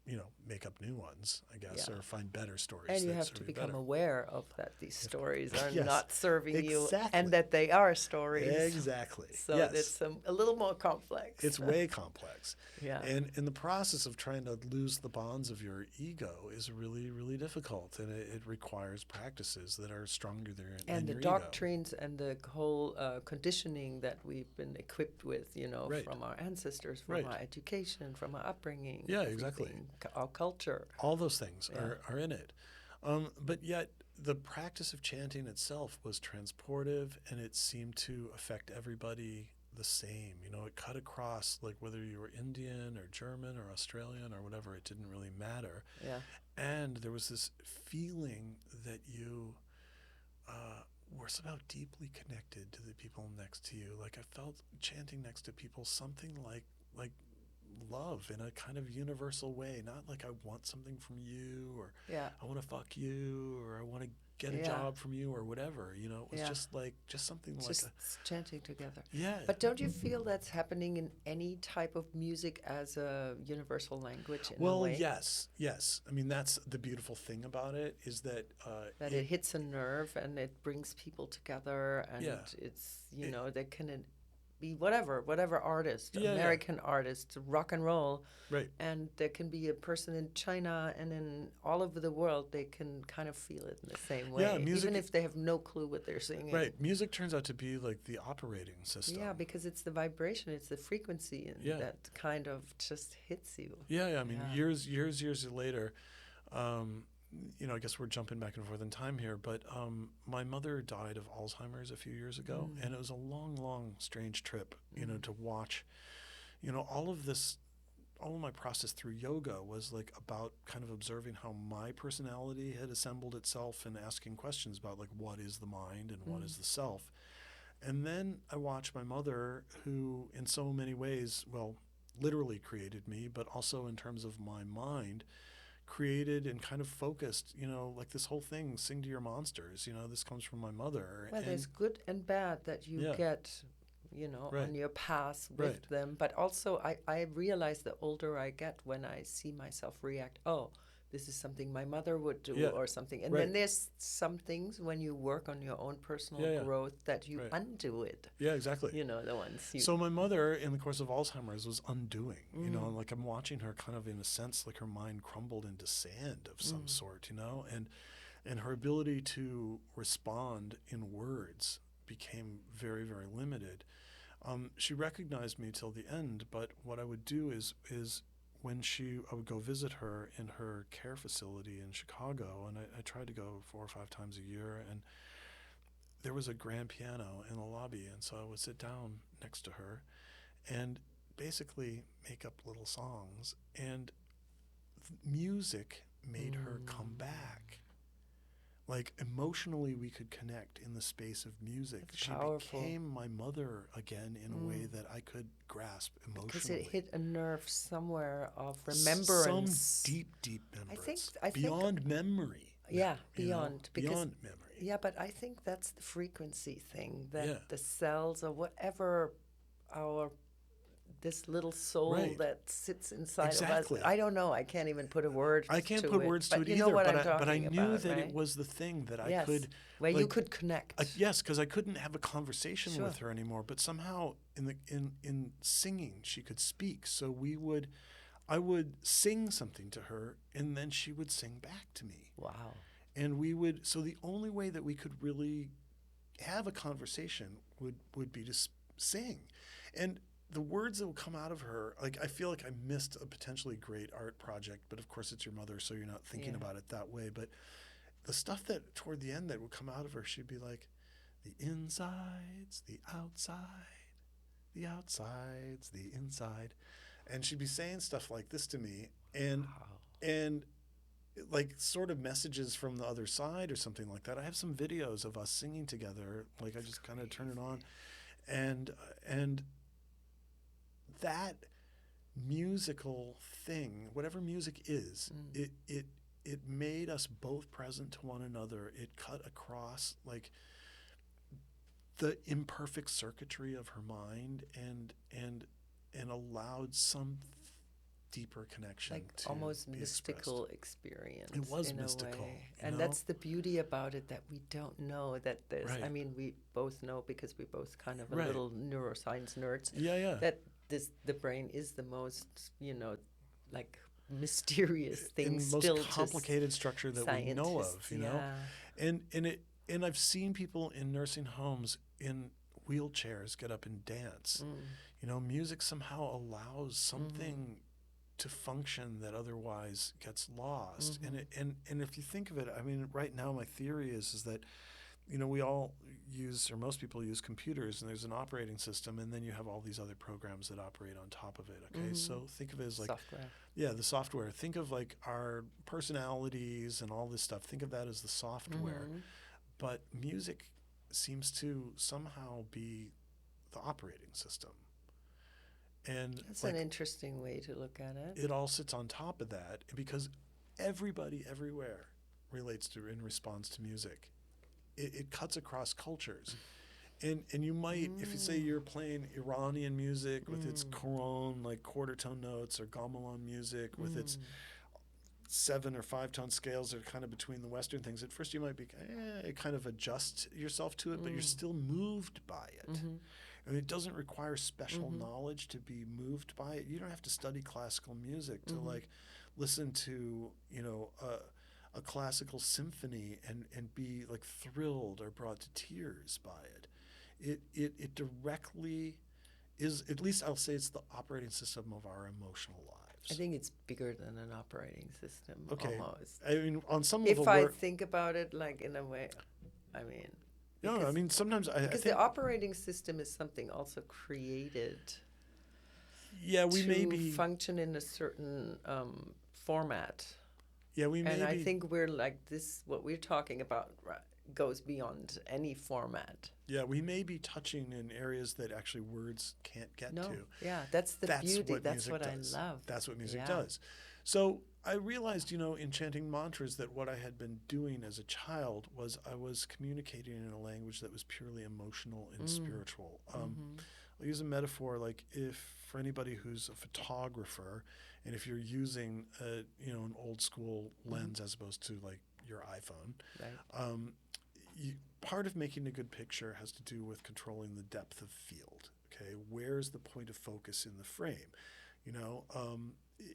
Speaker 2: you know, make up new ones, I guess, or find better stories.
Speaker 1: And you have to become aware of that these stories are not serving you and that they are stories.
Speaker 2: Exactly.
Speaker 1: So it's a little more complex.
Speaker 2: It's way complex.
Speaker 1: Yeah.
Speaker 2: And in the process of trying to lose the bonds of your ego is really, really difficult. And it requires practices that are stronger than your ego.
Speaker 1: And the doctrines and the whole conditioning that we've been equipped with, you know, from our ancestors, from our education, from our upbringing.
Speaker 2: Yeah, exactly.
Speaker 1: Our culture.
Speaker 2: All those things are in it. But yet the practice of chanting itself was transportive, and it seemed to affect everybody the same. You know, it cut across, like whether you were Indian or German or Australian or whatever, it didn't really matter.
Speaker 1: Yeah.
Speaker 2: And there was this feeling that you were somehow deeply connected to the people next to you. Like I felt chanting next to people something like love in a kind of universal way, not like I want something from you or I want to fuck you or I want to get a job from you or whatever, you know. It was just something
Speaker 1: just
Speaker 2: like
Speaker 1: chanting together.
Speaker 2: Yeah.
Speaker 1: But don't you feel that's happening in any type of music as a universal language in a way?
Speaker 2: Yes. I mean, that's the beautiful thing about it is that
Speaker 1: that it hits a nerve and it brings people together and it's, you know, they can be whatever artist, American artist, rock and roll.
Speaker 2: Right.
Speaker 1: And there can be a person in China and in all over the world, they can kind of feel it in the same way. Yeah, music, even if they have no clue what they're singing.
Speaker 2: Right. Music turns out to be like the operating system.
Speaker 1: Yeah, because it's the vibration, it's the frequency and that kind of just hits you.
Speaker 2: Yeah, I mean, years later, you know, I guess we're jumping back and forth in time here, but my mother died of Alzheimer's a few years ago, and it was a long, strange trip, you know, to watch, you know, all of my process through yoga was like about kind of observing how my personality had assembled itself and asking questions about like what is the mind and what is the self. And then I watched my mother, who in so many ways, well, literally created me, but also in terms of my mind, created and kind of focused, you know, like this whole thing, sing to your monsters, you know, this comes from my mother.
Speaker 1: Well, there's good and bad that you get, you know, on your path with them. But also I realize the older I get when I see myself react, oh, this is something my mother would do or something. And then there's some things when you work on your own personal growth that you undo it.
Speaker 2: Yeah, exactly.
Speaker 1: You know, the ones you...
Speaker 2: So my mother, in the course of Alzheimer's, was undoing, you know, like I'm watching her kind of in a sense, like her mind crumbled into sand of some sort, you know, and her ability to respond in words became very, very limited. She recognized me till the end, but what I would do is when I would go visit her in her care facility in Chicago, and I tried to go 4 or 5 times a year, and there was a grand piano in the lobby, and so I would sit down next to her and basically make up little songs, and music made her come back. Like emotionally we could connect in the space of music.
Speaker 1: That's
Speaker 2: she
Speaker 1: powerful.
Speaker 2: Became my mother again in a way that I could grasp emotionally.
Speaker 1: Because it hit a nerve somewhere of remembrance.
Speaker 2: Some deep remembrance.
Speaker 1: I think
Speaker 2: beyond memory.
Speaker 1: Yeah, beyond.
Speaker 2: Beyond memory.
Speaker 1: Yeah, but I think that's the frequency thing, that the cells or whatever this little soul that sits inside of us. I don't know. I can't even put a word to it.
Speaker 2: I can't put words to it either, but I knew that it was the thing that I could...
Speaker 1: Where you could connect.
Speaker 2: Yes, because I couldn't have a conversation with her anymore, but somehow in singing she could speak. So I would sing something to her, and then she would sing back to me.
Speaker 1: Wow.
Speaker 2: And so the only way that we could really have a conversation would be to sing. And the words that will come out of her, like I feel like I missed a potentially great art project, but of course it's your mother, so you're not thinking about it that way. But the stuff that toward the end that would come out of her, she'd be like, the insides, the outside, the outsides, the inside. And she'd be saying stuff like this to me, and like sort of messages from the other side or something like that. I have some videos of us singing together. Like I just kind of turn it on, and that musical thing, whatever music is, it made us both present to one another. It cut across like the imperfect circuitry of her mind and allowed some deeper connection,
Speaker 1: like
Speaker 2: to
Speaker 1: almost
Speaker 2: be
Speaker 1: mystical
Speaker 2: expressed.
Speaker 1: experience.
Speaker 2: It was
Speaker 1: in
Speaker 2: mystical,
Speaker 1: a way.
Speaker 2: you
Speaker 1: And
Speaker 2: know?
Speaker 1: that's the beauty about it, that we don't know that there's.
Speaker 2: Right.
Speaker 1: I mean, we both know because we both kind of a
Speaker 2: Right.
Speaker 1: little neuroscience nerds.
Speaker 2: Yeah.
Speaker 1: That the brain is the most like mysterious thing,
Speaker 2: In
Speaker 1: still
Speaker 2: most complicated structure that we know of,
Speaker 1: scientists,
Speaker 2: you know? And I've seen people in nursing homes in wheelchairs get up and dance. You know, music somehow allows something to function that otherwise gets lost. And if you think of it, I mean, right now my theory is that, you know, we all use, or most people use computers, and there's an operating system, and then you have all these other programs that operate on top of it. Okay, so think of it as like
Speaker 1: software.
Speaker 2: Yeah, the software. Think of like our personalities and all this stuff. Think of that as the software. But music seems to somehow be the operating system. And
Speaker 1: That's
Speaker 2: like,
Speaker 1: an interesting way to look at it.
Speaker 2: it all sits on top of that because everybody everywhere relates to in response to music. It cuts across cultures. And you might, if you say you're playing Iranian music with its Quran, like quarter tone notes, or gamelan music with its 7 or 5 tone scales that are kind of between the Western things, at first you might be kind of adjust yourself to it, but you're still moved by it. And it doesn't require special knowledge to be moved by it. You don't have to study classical music to like listen to, you know, a classical symphony and be like thrilled or brought to tears by it. It directly is, at least I'll say, it's the operating system of our emotional lives.
Speaker 1: I think it's bigger than an operating system.
Speaker 2: Okay.
Speaker 1: Almost.
Speaker 2: I mean, on some level,
Speaker 1: If I think about it, like in a way, I mean.
Speaker 2: No, I mean sometimes I
Speaker 1: because
Speaker 2: think
Speaker 1: the operating system is something also created.
Speaker 2: Yeah, we
Speaker 1: to
Speaker 2: may be
Speaker 1: function in a certain format.
Speaker 2: Yeah, we may
Speaker 1: and
Speaker 2: be.
Speaker 1: I think we're like this. What we're talking about goes beyond any format.
Speaker 2: Yeah, we may be touching in areas that actually words can't get to.
Speaker 1: Yeah, that's the beauty. That's what
Speaker 2: does.
Speaker 1: I love.
Speaker 2: That's what music does. So I realized, you know, in chanting mantras, that what I had been doing as a child was I was communicating in a language that was purely emotional and spiritual. I'll use a metaphor, like if for anybody who's a photographer, and if you're using an old school lens as opposed to like your iPhone, part of making a good picture has to do with controlling the depth of field. Okay, where's the point of focus in the frame? You know,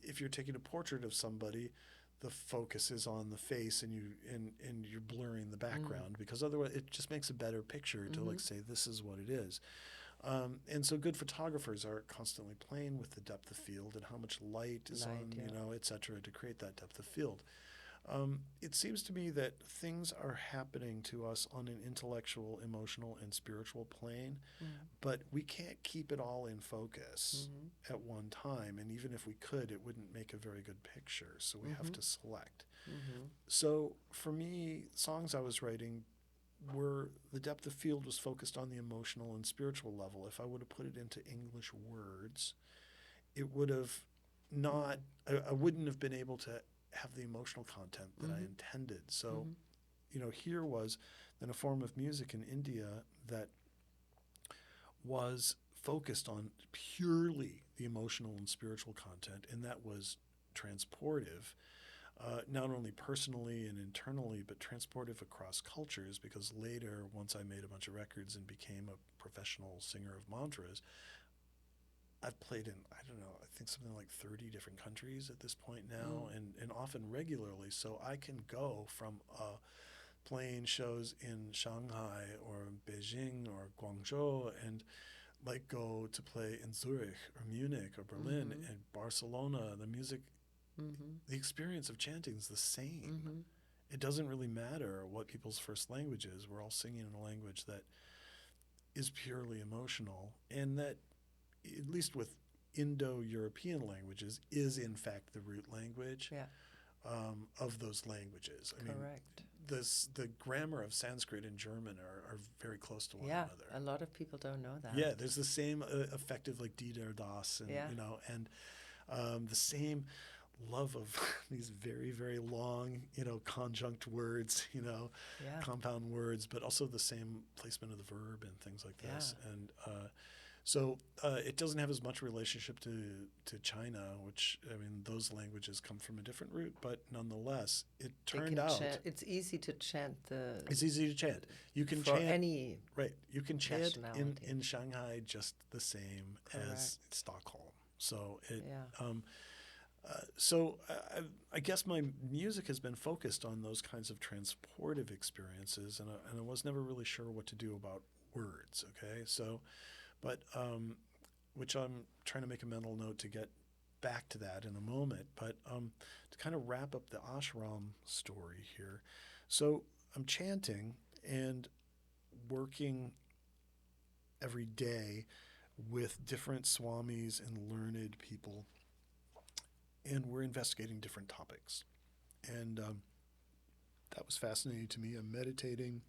Speaker 2: if you're taking a portrait of somebody, the focus is on the face, and you're blurring the background because otherwise it just makes a better picture to like say this is what it is. And so good photographers are constantly playing with the depth of field and how much light is on, you know, et cetera, to create that depth of field. It seems to me that things are happening to us on an intellectual, emotional, and spiritual plane, but we can't keep it all in focus at one time. And even if we could, it wouldn't make a very good picture. So we have to select. So for me, songs I was writing were, the depth of field was focused on the emotional and spiritual level. If I would have put it into English words, it would have not, I wouldn't have been able to have the emotional content that I intended. So, you know, here was then a form of music in India that was focused on purely the emotional and spiritual content, and that was transportive, not only personally and internally, but transportive across cultures, because later, once I made a bunch of records and became a professional singer of mantras, I've played in, I don't know, I think something like 30 different countries at this point now, and often regularly. So I can go from playing shows in Shanghai or Beijing or Guangzhou, and like go to play in Zurich or Munich or Berlin and Barcelona, the music, the experience of chanting is the same. It doesn't really matter what people's first language is. We're all singing in a language that is purely emotional, and that, at least with Indo-European languages, is in fact the root language of those languages. I mean, the grammar of Sanskrit and German are very close to one another.
Speaker 1: Yeah, a lot of people don't know that.
Speaker 2: Yeah, there's the same effective like Dieter Das, and you know, and the same love of these very, very long, you know, conjunct words, you know, compound words, but also the same placement of the verb and things like this. And so it doesn't have as much relationship to China, which, I mean, those languages come from a different root, but nonetheless, it turned out
Speaker 1: it's easy to chant the.
Speaker 2: It's easy to chant. You can
Speaker 1: for
Speaker 2: chant
Speaker 1: any
Speaker 2: You can chant in Shanghai just the same as Stockholm. So it. I guess my music has been focused on those kinds of transportive experiences, and I was never really sure what to do about words. Okay, so, but which I'm trying to make a mental note to get back to that in a moment. But to kind of wrap up the ashram story here, so I'm chanting and working every day with different swamis and learned people. And we're investigating different topics. And that was fascinating to me. I'm meditating,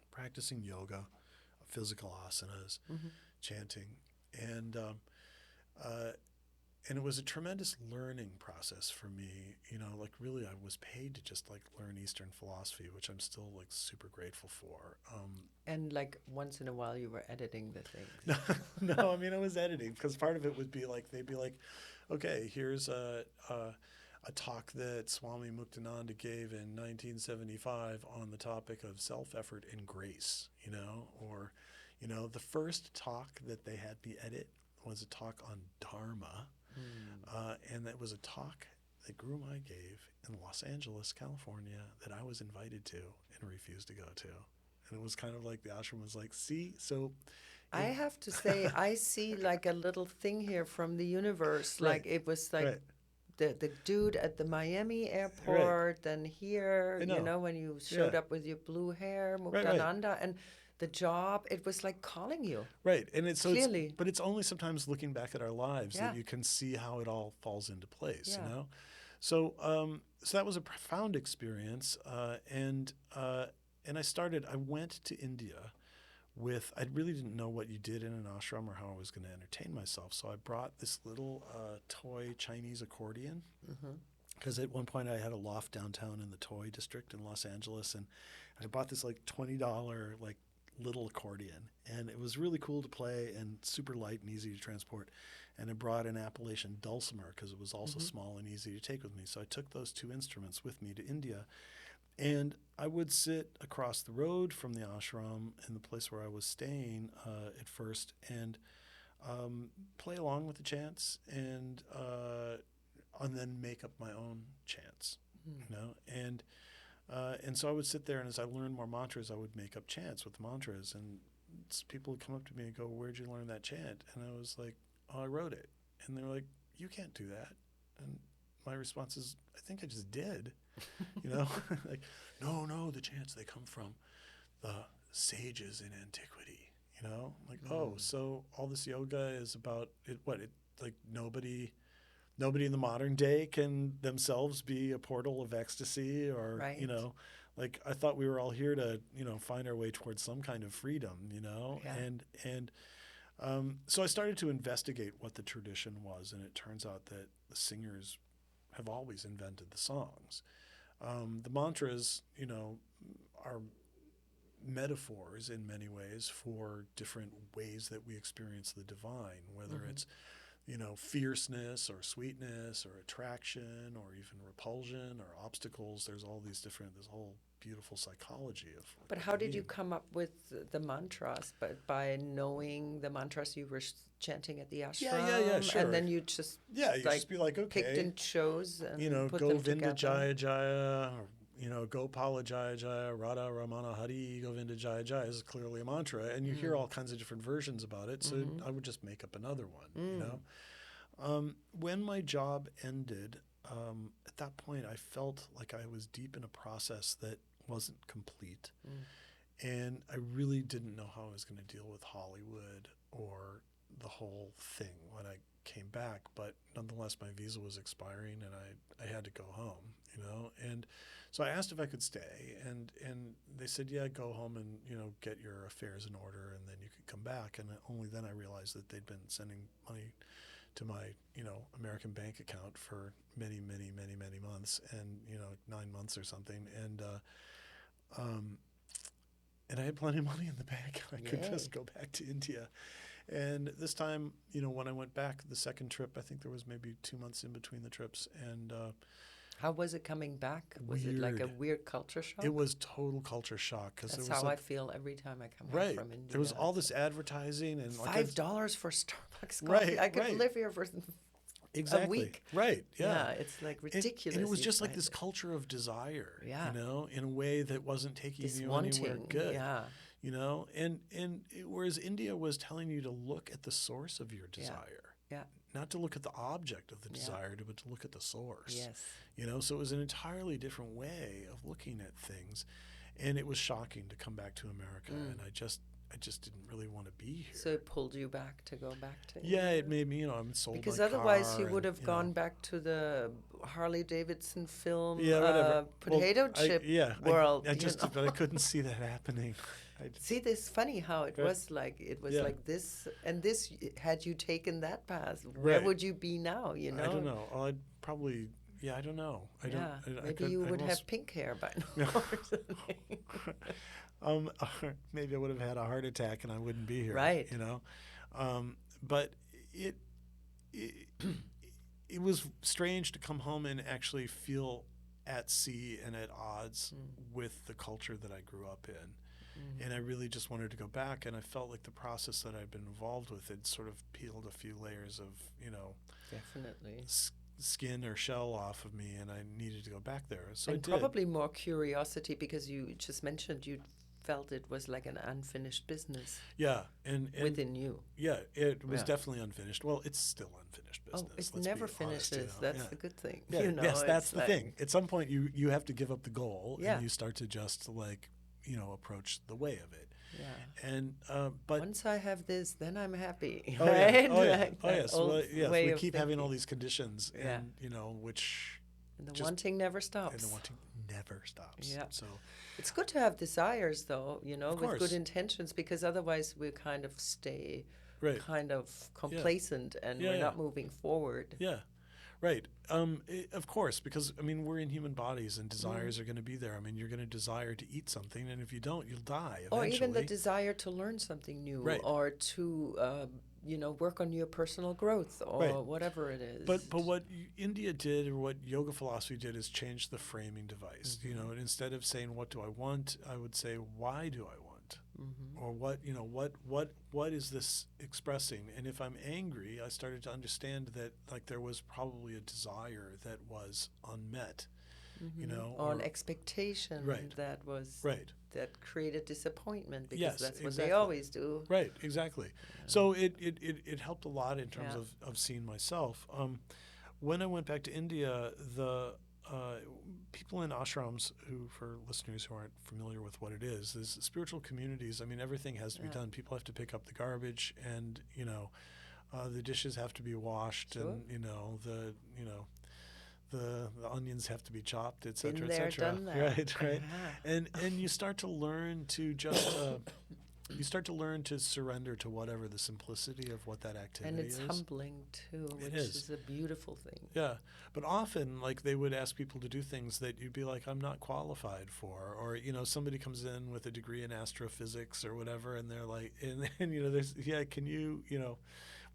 Speaker 2: practicing yoga, physical asanas, chanting. And it was a tremendous learning process for me. You know, like really I was paid to just like learn Eastern philosophy, which I'm still like super grateful for.
Speaker 1: And like once in a while you were editing the things.
Speaker 2: No, I mean I was editing because part of it would be like, they'd be like, okay, here's a talk that Swami Muktananda gave in 1975 on the topic of self-effort and grace, you know, or, you know, the first talk that they had me edit was a talk on Dharma, and that was a talk that Guru Mai gave in Los Angeles, California, that I was invited to and refused to go to. And it was kind of like the ashram was like, see, so...
Speaker 1: I have to say, I see like a little thing here from the universe. Like it was like the dude at the Miami airport, and here, you know, when you showed up with your blue hair, Muktananda, and the job, it was like calling you.
Speaker 2: Right, and it's
Speaker 1: clearly.
Speaker 2: But it's only sometimes looking back at our lives that you can see how it all falls into place. You know, so that was a profound experience, and I went to India. I really didn't know what you did in an ashram or how I was going to entertain myself. So I brought this little toy Chinese accordion, because at one point I had a loft downtown in the toy district in Los Angeles, and I bought this like $20 like little accordion, and it was really cool to play and super light and easy to transport. And I brought an Appalachian dulcimer because it was also small and easy to take with me. So I took those two instruments with me to India. And I would sit across the road from the ashram in the place where I was staying at first, and play along with the chants, and then make up my own chants, you know. And so I would sit there, and as I learned more mantras, I would make up chants with the mantras. And people would come up to me and go, "Where'd you learn that chant?" And I was like, "Oh, I wrote it." And they're like, "You can't do that." And my response is, "I think I just did." You know, like, no, the chants, they come from the sages in antiquity, you know, like, oh, so all this yoga is about it. Like nobody in the modern day can themselves be a portal of ecstasy, or, you know, like I thought we were all here to, you know, find our way towards some kind of freedom, you know, and so I started to investigate what the tradition was, and it turns out that the singers have always invented the songs. The mantras, you know, are metaphors in many ways for different ways that we experience the divine, whether it's, you know, fierceness or sweetness or attraction or even repulsion or obstacles. There's all these different, this whole beautiful psychology of.
Speaker 1: But how did you come up with the mantras? But by knowing the mantras you were chanting at the ashram?
Speaker 2: Yeah, sure.
Speaker 1: And then you just
Speaker 2: just be like, okay,
Speaker 1: picked and chose and,
Speaker 2: you know,
Speaker 1: put
Speaker 2: Govinda
Speaker 1: them together.
Speaker 2: Jaya Jaya, or, Gopala Jaya Jaya, Radha Ramana Hari Govinda Jaya Jaya is clearly a mantra, and you hear all kinds of different versions about it. So I would just make up another one. When my job ended, at that point, I felt like I was deep in a process that wasn't complete. And I really didn't know how I was going to deal with Hollywood or the whole thing when I came back. But nonetheless, my visa was expiring and I had to go home, And so I asked if I could stay. And they said, yeah, go home and, get your affairs in order and then you could come back. And only then I realized that they'd been sending money to my, American bank account for many, many, many, many months and, 9 months or something. And I had plenty of money in the bank. I could just go back to India. And this time, when I went back the second trip, I think there was maybe 2 months in between the trips. And
Speaker 1: how was it coming back? Was it like a weird culture shock?
Speaker 2: It was total culture shock.
Speaker 1: That's how I feel every time I come home from India.
Speaker 2: There was all this advertising. And
Speaker 1: $5 for Starbucks coffee. I could live here for a week.
Speaker 2: Right, yeah.
Speaker 1: It's like ridiculous.
Speaker 2: And it was just like this culture of desire, in a way that wasn't taking
Speaker 1: this
Speaker 2: you
Speaker 1: wanting,
Speaker 2: anywhere good. And whereas India was telling you to look at the source of your desire. Not to look at the object of the desire, but to look at the source.
Speaker 1: Yes.
Speaker 2: So it was an entirely different way of looking at things. And it was shocking to come back to America. And I just didn't really want to be here.
Speaker 1: So it pulled you back to go back to India?
Speaker 2: Yeah, it made me, I'm sold
Speaker 1: because
Speaker 2: my
Speaker 1: otherwise
Speaker 2: car
Speaker 1: you would have
Speaker 2: and,
Speaker 1: gone back to the Harley Davidson film
Speaker 2: potato
Speaker 1: chip world.
Speaker 2: But I couldn't see that happening.
Speaker 1: See, this funny how it was like like this, and this had you taken that path, where would you be now?
Speaker 2: I don't know. I'd probably. I don't know.
Speaker 1: Maybe you would have pink hair by now or something.
Speaker 2: Maybe I would have had a heart attack and I wouldn't be here.
Speaker 1: Right.
Speaker 2: But it was strange to come home and actually feel at sea and at odds with the culture that I grew up in. And I really just wanted to go back, and I felt like the process that I'd been involved with had sort of peeled a few layers of,
Speaker 1: definitely
Speaker 2: skin or shell off of me, and I needed to go back there. So
Speaker 1: and
Speaker 2: I did.
Speaker 1: Probably more curiosity, because you just mentioned you felt it was like an unfinished business.
Speaker 2: Yeah, and
Speaker 1: within you.
Speaker 2: Yeah, it was definitely unfinished. Well, it's still unfinished business.
Speaker 1: Oh, it's never finished. That's the good thing.
Speaker 2: Yeah, yes, that's the thing. At some point, you have to give up the goal, and you start to just approach the way of it.
Speaker 1: Yeah.
Speaker 2: And but
Speaker 1: once I have this, then I'm happy.
Speaker 2: Oh,
Speaker 1: right?
Speaker 2: We keep having all these conditions, and which.
Speaker 1: And the wanting never stops.
Speaker 2: And the wanting never stops.
Speaker 1: Yeah.
Speaker 2: So
Speaker 1: it's good to have desires, though,
Speaker 2: of
Speaker 1: with
Speaker 2: course.
Speaker 1: good intentions, because otherwise we kind of stay kind of complacent and we're not moving forward.
Speaker 2: Yeah. Right. Of course, because, we're in human bodies and desires are going to be there. You're going to desire to eat something, and if you don't, you'll die eventually.
Speaker 1: Or even the desire to learn something new, or to, work on your personal growth, or whatever it is.
Speaker 2: But what India did, or what yoga philosophy did, is change the framing device. And instead of saying, what do I want, I would say, why do I want? Or what is this expressing? And if I'm angry, I started to understand that there was probably a desire that was unmet,
Speaker 1: or an expectation that was that created disappointment, because that's what they always do.
Speaker 2: Right, exactly. So it helped a lot in terms of seeing myself. When I went back to India, the people in ashrams, who, for listeners who aren't familiar with what it is spiritual communities. Everything has to be done. People have to pick up the garbage, and the dishes have to be washed, and the onions have to be chopped, etc., etc. Right. And you start to learn to just you start to learn to surrender to whatever the simplicity of what that activity is.
Speaker 1: And it's humbling too, which is a beautiful thing.
Speaker 2: Yeah, but often they would ask people to do things that you'd be like, I'm not qualified for, or somebody comes in with a degree in astrophysics or whatever, and they're like, and there's can you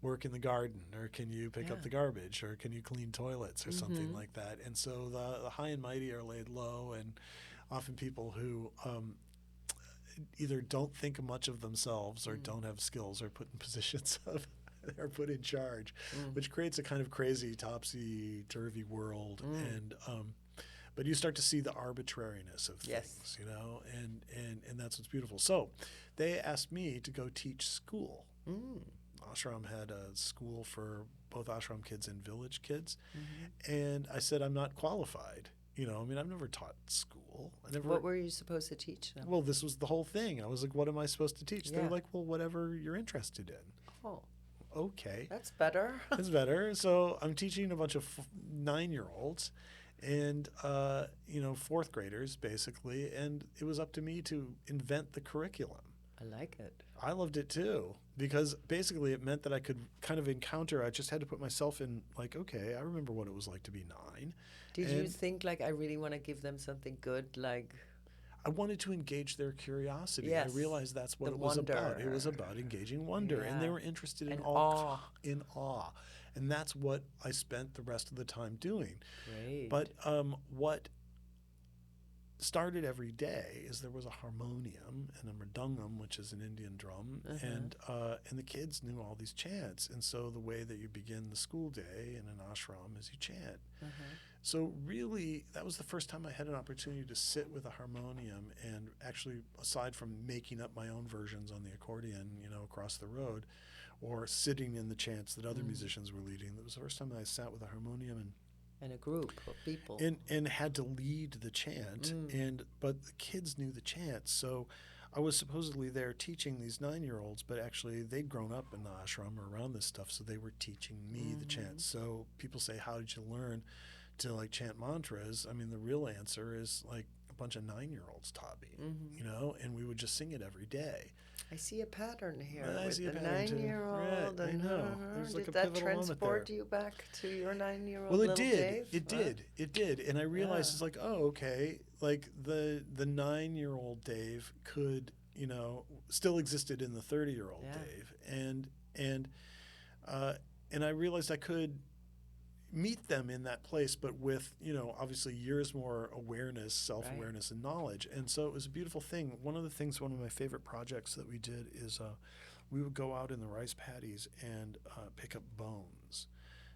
Speaker 2: work in the garden, or can you pick up the garbage, or can you clean toilets, or something like that. And so the high and mighty are laid low, and often people who either don't think much of themselves, or don't have skills, are put in positions of are put in charge, which creates a kind of crazy topsy-turvy world. And but you start to see the arbitrariness of things, you know, and that's what's beautiful. So they asked me to go teach school. Ashram had a school for both ashram kids and village kids. And I said, I'm not qualified. You know, I mean, I've never taught school.
Speaker 1: What were you supposed to teach them?
Speaker 2: Well, this was the whole thing. I was like, what am I supposed to teach? They're like, well, whatever you're interested in.
Speaker 1: Oh.
Speaker 2: Okay.
Speaker 1: That's better.
Speaker 2: That's better. So I'm teaching a bunch of 9-year-olds and, you know, 4th graders, basically. And it was up to me to invent the curriculum.
Speaker 1: I like it.
Speaker 2: I loved it too, because basically it meant that I could kind of encounter, I just had to put myself in like, okay, I remember what it was like to be 9.
Speaker 1: Did you think like, I really want to give them something good, like?
Speaker 2: I wanted to engage their curiosity.
Speaker 1: Yes.
Speaker 2: I realized that's what
Speaker 1: The
Speaker 2: it was
Speaker 1: wonder.
Speaker 2: about. It was about engaging wonder. And they were interested in
Speaker 1: awe.
Speaker 2: In awe. And that's what I spent the rest of the time doing.
Speaker 1: Great.
Speaker 2: But what started every day is there was a harmonium and a mridangam, which is an Indian drum, and the kids knew all these chants. And so the way that you begin the school day in an ashram is you chant. So really, that was the first time I had an opportunity to sit with a harmonium and actually, aside from making up my own versions on the accordion, you know, across the road, or sitting in the chants that other musicians were leading, that was the first time that I sat with a harmonium
Speaker 1: and a group of people.
Speaker 2: And had to lead the chant. But the kids knew the chants. So I was supposedly there teaching these 9-year-olds, but actually they'd grown up in the ashram or around this stuff, so they were teaching me the chants. So people say, how did you learn to like chant mantras? I mean, the real answer is like a bunch of 9-year-olds taught me, you know, and we would just sing it every day.
Speaker 1: I see a pattern here
Speaker 2: I
Speaker 1: with
Speaker 2: see a
Speaker 1: the
Speaker 2: pattern too.
Speaker 1: 9-year-old.
Speaker 2: Right, I know. There's like
Speaker 1: did
Speaker 2: a
Speaker 1: that
Speaker 2: pivotal moment
Speaker 1: transport
Speaker 2: there.
Speaker 1: you back to your 9-year-old
Speaker 2: Well, it
Speaker 1: little
Speaker 2: did.
Speaker 1: Dave?
Speaker 2: It did. And I realized it's like, oh, okay. Like the 9-year-old Dave could, you know, still existed in the 30-year-old Dave, and I realized I could meet them in that place, but with, you know, obviously years more awareness, self-awareness, and knowledge. And so it was a beautiful thing. One of my favorite projects that we did is we would go out in the rice paddies and pick up bones.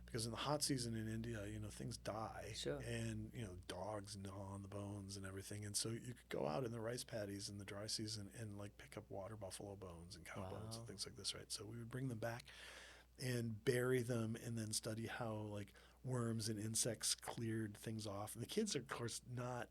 Speaker 2: Because in the hot season in India, you know, things die.
Speaker 1: Sure.
Speaker 2: And, you know, dogs gnaw on the bones and everything. And so you could go out in the rice paddies in the dry season and, like, pick up water buffalo bones and cow bones and things like this, right? So we would bring them back and bury them and then study how, like, worms and insects cleared things off. And the kids are, of course, not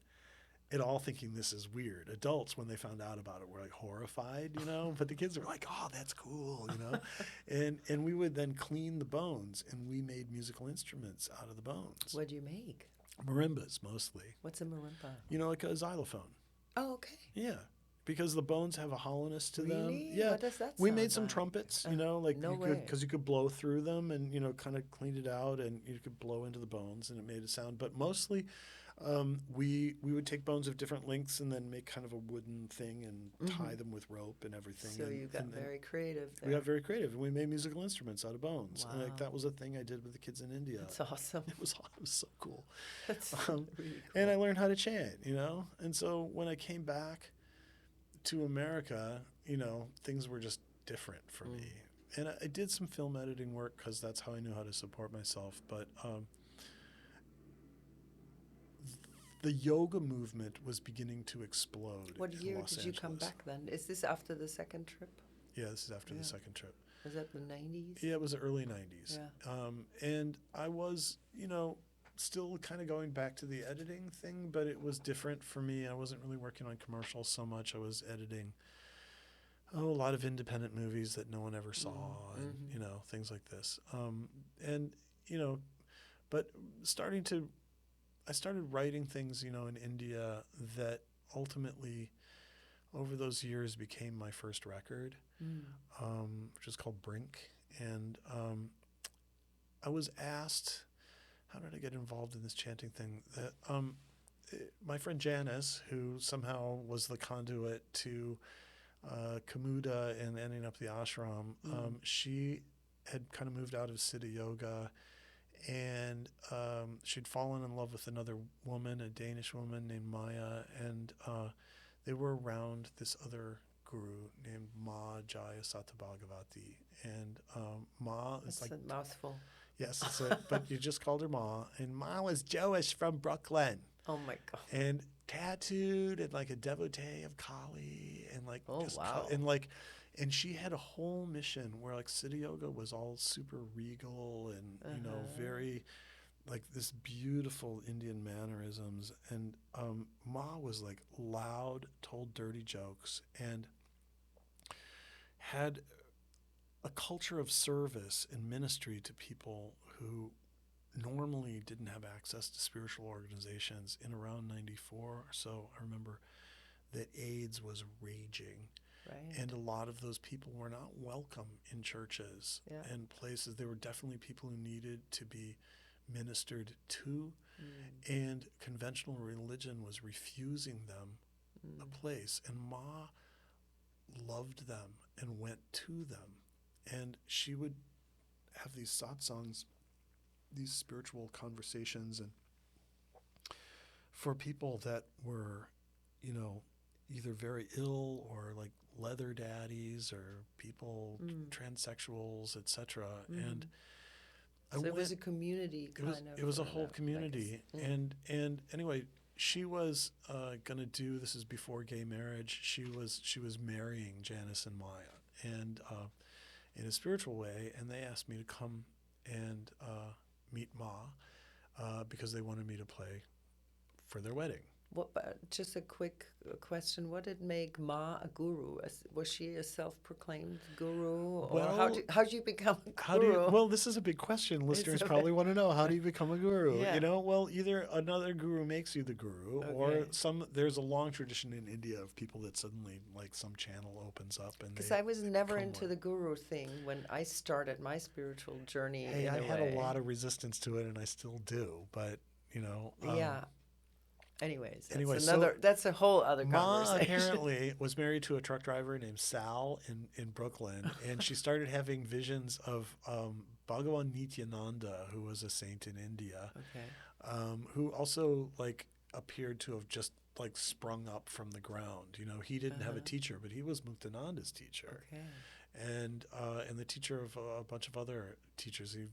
Speaker 2: at all thinking this is weird. Adults, when they found out about it, were like horrified, you know, but the kids were like, oh, that's cool, you know. and we would then clean the bones, and we made musical instruments out of the bones.
Speaker 1: What do you make?
Speaker 2: Marimbas, mostly.
Speaker 1: What's a marimba?
Speaker 2: You know, like a xylophone.
Speaker 1: Oh, okay.
Speaker 2: Yeah. Because the bones have a hollowness to them.
Speaker 1: Really?
Speaker 2: Yeah.
Speaker 1: What does that
Speaker 2: we
Speaker 1: sound
Speaker 2: made some
Speaker 1: like?
Speaker 2: trumpets, you know, like
Speaker 1: No
Speaker 2: you
Speaker 1: way.
Speaker 2: could, because you could blow through them and, you know, kind of cleaned it out, and you could blow into the bones and it made a sound. But mostly we would take bones of different lengths and then make kind of a wooden thing and tie them with rope and everything.
Speaker 1: So you got very creative there.
Speaker 2: We got very creative, and we made musical instruments out of bones. And like, that was a thing I did with the kids in India.
Speaker 1: That's awesome.
Speaker 2: It was so cool.
Speaker 1: That's really cool.
Speaker 2: And I learned how to chant, you know. And so when I came back to America, you know, things were just different for me. And I did some film editing work because that's how I knew how to support myself. But the yoga movement was beginning to explode.
Speaker 1: What year
Speaker 2: Los
Speaker 1: did you come
Speaker 2: Angeles.
Speaker 1: back then? Is this after the second trip?
Speaker 2: Yeah, this is after the second trip.
Speaker 1: Was that the 90s?
Speaker 2: Yeah, it was the early 90s.
Speaker 1: Yeah.
Speaker 2: And I was, you know, still kind of going back to the editing thing, but it was different for me. I wasn't really working on commercials so much. I was editing a lot of independent movies that no one ever saw, and you know, things like this. And you know, but I started writing things, you know, in India that ultimately, over those years, became my first record, which is called Brink. And I was asked, how did I get involved in this chanting thing? That my friend Janice, who somehow was the conduit to Kamuda and ending up the ashram, she had kind of moved out of Siddha Yoga, and she'd fallen in love with another woman, a Danish woman named Maya, and they were around this other guru named Ma Jaya Satabhagavati. And Ma is
Speaker 1: That's
Speaker 2: like...
Speaker 1: a mouthful.
Speaker 2: Yes, but you just called her Ma, and Ma was Jewish from Brooklyn.
Speaker 1: Oh my God.
Speaker 2: And tattooed and like a devotee of Kali and like
Speaker 1: wow.
Speaker 2: And she had a whole mission where like Siddha Yoga was all super regal and you know very like this beautiful Indian mannerisms, and Ma was like loud, told dirty jokes, and had a culture of service and ministry to people who normally didn't have access to spiritual organizations. In around 94 or so, I remember that AIDS was raging.
Speaker 1: Right.
Speaker 2: And a lot of those people were not welcome in churches and places. There were definitely people who needed to be ministered to, and conventional religion was refusing them a place. And Ma loved them and went to them. And she would have these satsangs, these spiritual conversations, and for people that were, you know, either very ill or like leather daddies or people, transsexuals, etc. And
Speaker 1: so it was a community
Speaker 2: it was a whole community. And anyway, she was going to do, this is before gay marriage, she was marrying Janice and Maya, and in a spiritual way, and they asked me to come and meet Ma because they wanted me to play for their wedding.
Speaker 1: What, just a quick question. What did make Ma a guru? Was she a self-proclaimed guru? Or how do you become a guru?
Speaker 2: Well, this is a big question. Listeners probably want to know, how do you become a guru?
Speaker 1: Yeah.
Speaker 2: You know, well, either another guru makes you the guru, or there's a long tradition in India of people that suddenly, like, some channel opens up. Because
Speaker 1: I was never into the guru thing when I started my spiritual journey.
Speaker 2: Hey, I had a lot of resistance to it, and I still do, but, you know.
Speaker 1: Anyways, that's a whole other conversation.
Speaker 2: Ma apparently was married to a truck driver named Sal in Brooklyn, and she started having visions of Bhagavan Nityananda, who was a saint in India, who also like appeared to have just like sprung up from the ground. You know, he didn't have a teacher, but he was Muktananda's teacher, and the teacher of a bunch of other teachers. He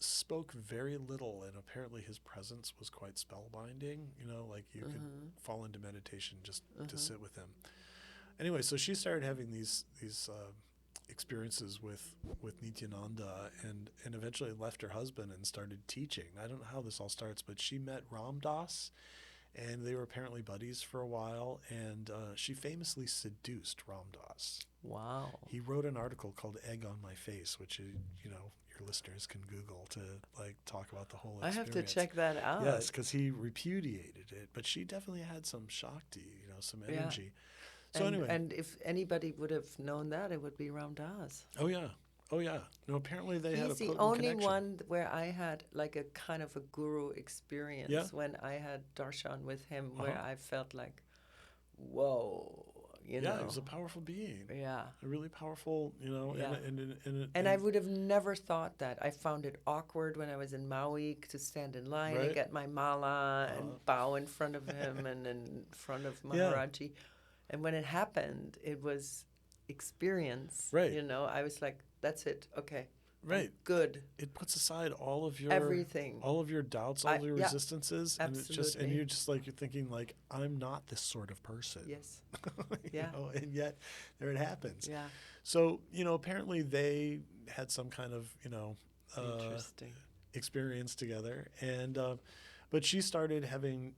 Speaker 2: spoke very little, and apparently his presence was quite spellbinding. You know, like you could fall into meditation just to sit with him. Anyway, so she started having these experiences with Nityananda, and eventually left her husband and started teaching. I don't know how this all starts, but she met Ram Dass, and they were apparently buddies for a while, and she famously seduced Ram Dass.
Speaker 1: Wow.
Speaker 2: He wrote an article called Egg on My Face, which is, you know, listeners can Google to like talk about the whole experience.
Speaker 1: I have to check that out.
Speaker 2: Yes, because he repudiated it, but she definitely had some shakti, you know, some energy. So anyway,
Speaker 1: and if anybody would have known that, it would be Ram Dass.
Speaker 2: Oh yeah. No, apparently they had a potent
Speaker 1: He's the only
Speaker 2: connection.
Speaker 1: one where I had like a kind of a guru experience when I had darshan with him, where I felt like, whoa. You know.
Speaker 2: He was a powerful being.
Speaker 1: Yeah.
Speaker 2: A really powerful, you know.
Speaker 1: Yeah.
Speaker 2: And
Speaker 1: I would have never thought that. I found it awkward when I was in Maui to stand in line and get my mala and bow in front of him and in front of Maharaji. And when it happened, it was experience.
Speaker 2: Right.
Speaker 1: You know, I was like, that's it. Okay.
Speaker 2: Right.
Speaker 1: I'm good.
Speaker 2: It puts aside all of your
Speaker 1: everything,
Speaker 2: all of your doubts, all of your resistances, and
Speaker 1: absolutely.
Speaker 2: you're just like, you're thinking like, I'm not this sort of person.
Speaker 1: Yes.
Speaker 2: You know, and yet there it happens.
Speaker 1: Yeah.
Speaker 2: So, you know, apparently they had some kind of, you know,
Speaker 1: interesting
Speaker 2: experience together, and but she started having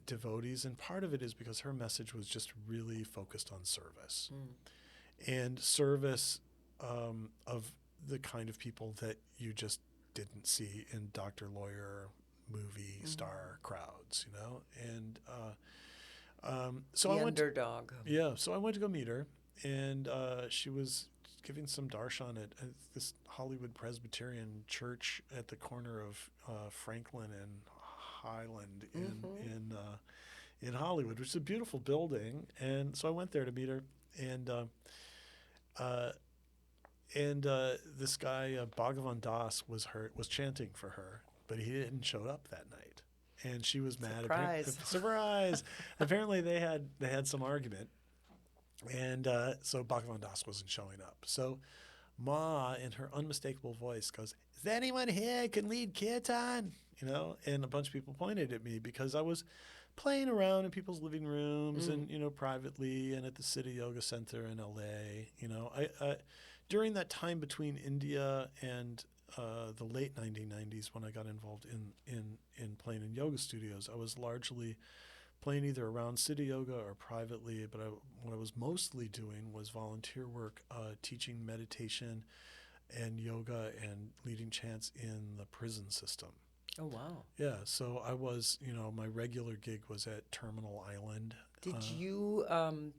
Speaker 2: devotees, and part of it is because her message was just really focused on service, and service of the kind of people that you just didn't see in doctor, lawyer, movie star crowds, you know. And so
Speaker 1: the
Speaker 2: I went
Speaker 1: underdog.
Speaker 2: So I went to go meet her, and she was giving some darshan at this Hollywood Presbyterian church at the corner of Franklin and Highland in Hollywood, which is a beautiful building. And so I went there to meet her, and this guy Bhagavan Das was chanting for her, but he didn't show up that night, and she was mad. Surprise! Apparently they had some argument, and so Bhagavan Das wasn't showing up. So Ma, in her unmistakable voice, goes, "Is there anyone here who can lead Kirtan?" And a bunch of people pointed at me because I was playing around in people's living rooms and, privately and at the City Yoga Center in LA. I during that time between India and the late 1990s when I got involved in playing in yoga studios, I was largely playing either around City Yoga or privately, but what I was mostly doing was volunteer work, teaching meditation and yoga and leading chants in the prison system.
Speaker 1: Oh, wow.
Speaker 2: Yeah, so I was, my regular gig was at Terminal Island.
Speaker 1: Did you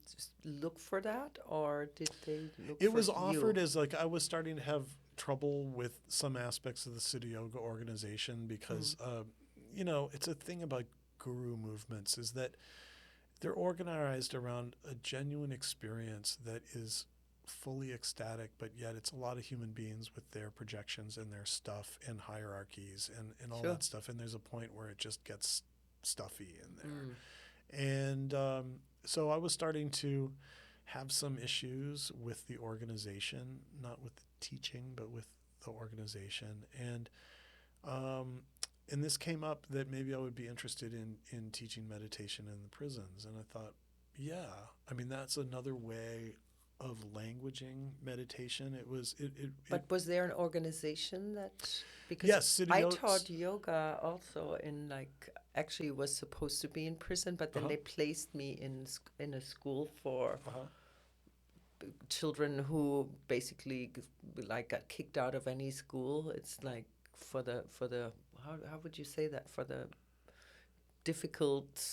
Speaker 1: just look for that, or did they look for
Speaker 2: It was offered
Speaker 1: you?
Speaker 2: as I was starting to have trouble with some aspects of the City Yoga organization because, it's a thing about guru movements is that they're organized around a genuine experience that is fully ecstatic, but yet it's a lot of human beings with their projections and their stuff and hierarchies and all that stuff. And there's a point where it just gets stuffy in there. And so I was starting to have some issues with the organization, not with the teaching, but with the organization. And this came up that maybe I would be interested in teaching meditation in the prisons. And I thought, that's another way of languaging meditation.
Speaker 1: But was there an organization that? Because
Speaker 2: yes, City
Speaker 1: I
Speaker 2: Yoga.
Speaker 1: taught yoga also in actually was supposed to be in prison, but then they placed me in a school for children who basically got kicked out of any school. It's like for the how would you say that, for the difficult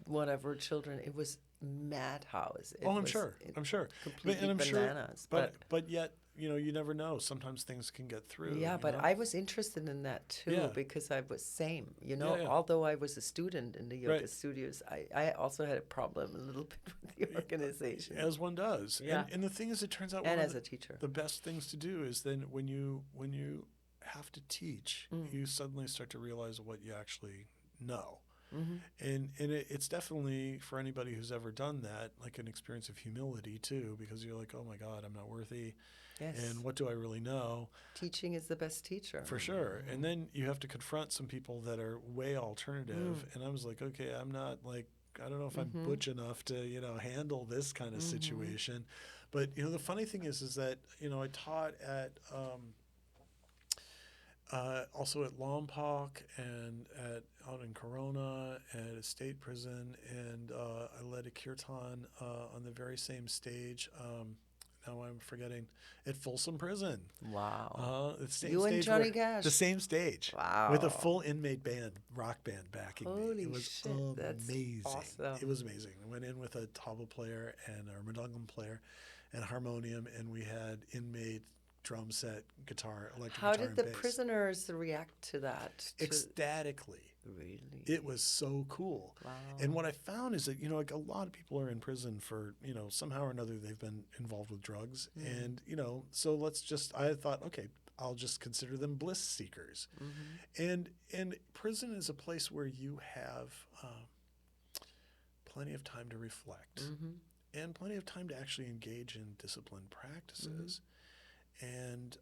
Speaker 1: whatever children. It was madhouse.
Speaker 2: I'm sure.
Speaker 1: Completely
Speaker 2: and I'm
Speaker 1: bananas.
Speaker 2: Sure, but yet, you never know. Sometimes things can get through.
Speaker 1: Yeah, but I was interested in that too because I was same. Although I was a student in the yoga studios, I also had a problem a little bit with the organization.
Speaker 2: As one does.
Speaker 1: Yeah.
Speaker 2: And the thing is, it turns out
Speaker 1: and as a teacher,
Speaker 2: the best things to do is then when you have to teach, you suddenly start to realize what you actually know. And it's definitely, for anybody who's ever done that, like an experience of humility too, because you're like, oh my God, I'm not worthy.
Speaker 1: Yes.
Speaker 2: And what do I really know?
Speaker 1: Teaching is the best teacher.
Speaker 2: For sure. And then you have to confront some people that are way alternative. And I was like, okay, I'm not I don't know if I'm butch enough to, handle this kind of situation. But, the funny thing is that, I taught at also at Lompoc and out in Corona and at a state prison, and I led a kirtan on the very same stage. Now I'm forgetting, at Folsom Prison.
Speaker 1: Wow!
Speaker 2: The same
Speaker 1: you
Speaker 2: stage
Speaker 1: and Johnny Cash.
Speaker 2: The same stage.
Speaker 1: Wow!
Speaker 2: With a full inmate band, rock band backing
Speaker 1: Holy
Speaker 2: me. It was
Speaker 1: shit!
Speaker 2: amazing.
Speaker 1: That's awesome.
Speaker 2: It was amazing. I went in with a tabla player and a mridangam player, and a harmonium, and we had inmate drum set, guitar, electric guitar, and bass.
Speaker 1: How did the prisoners react to that?
Speaker 2: Ecstatically.
Speaker 1: Really?
Speaker 2: It was so cool.
Speaker 1: Wow.
Speaker 2: And what I found is that, a lot of people are in prison for, somehow or another they've been involved with drugs. And, so I thought, okay, I'll just consider them bliss seekers. And prison is a place where you have plenty of time to reflect and plenty of time to actually engage in disciplined practices. And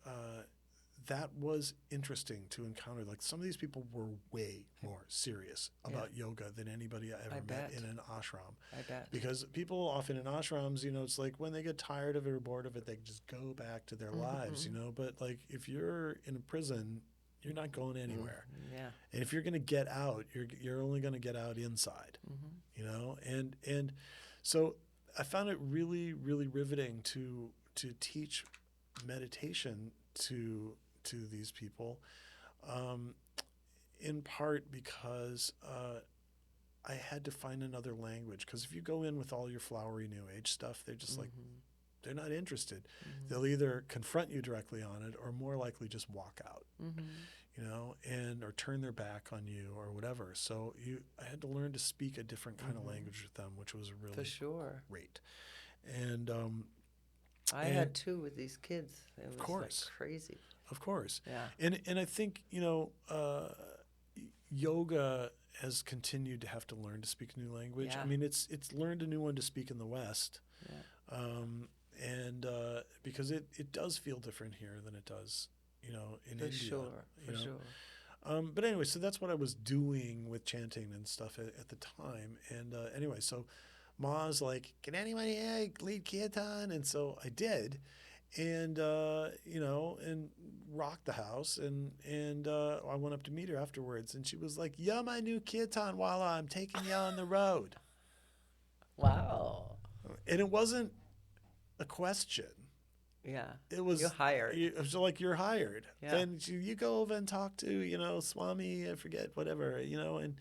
Speaker 2: that was interesting to encounter. Like, some of these people were way more serious about yoga than anybody I ever met in an ashram.
Speaker 1: I bet.
Speaker 2: Because people often in ashrams, it's like when they get tired of it or bored of it, they just go back to their lives, But if you're in a prison, you're not going anywhere.
Speaker 1: Yeah.
Speaker 2: And if you're going to get out, you're only going to get out inside, And so I found it really, really riveting to teach meditation to these people, in part because I had to find another language. Because if you go in with all your flowery new age stuff, they're just they're not interested. They'll either confront you directly on it or more likely just walk out, or turn their back on you or whatever. So I had to learn to speak a different kind of language with them, which was really
Speaker 1: for sure
Speaker 2: great. And
Speaker 1: I had too with these kids. It was
Speaker 2: of course.
Speaker 1: Crazy.
Speaker 2: Of course.
Speaker 1: Yeah.
Speaker 2: And I think, yoga has continued to have to learn to speak a new language.
Speaker 1: Yeah.
Speaker 2: I mean, it's learned a new one to speak in the West.
Speaker 1: Yeah.
Speaker 2: And because it does feel different here than it does, in
Speaker 1: For
Speaker 2: India.
Speaker 1: sure, for sure.
Speaker 2: But anyway, so that's what I was doing with chanting and stuff at the time. And anyway, so Ma's like, can anyone here lead Kirtan? And so I did. And, and rocked the house. And I went up to meet her afterwards. And she was like, you're my new Kirtan Wala. I'm taking you on the road.
Speaker 1: Wow.
Speaker 2: And it wasn't a question.
Speaker 1: Yeah.
Speaker 2: It was,
Speaker 1: you're hired.
Speaker 2: It was like, you're hired.
Speaker 1: Yeah.
Speaker 2: And you go over and talk to, Swami, I forget, whatever, and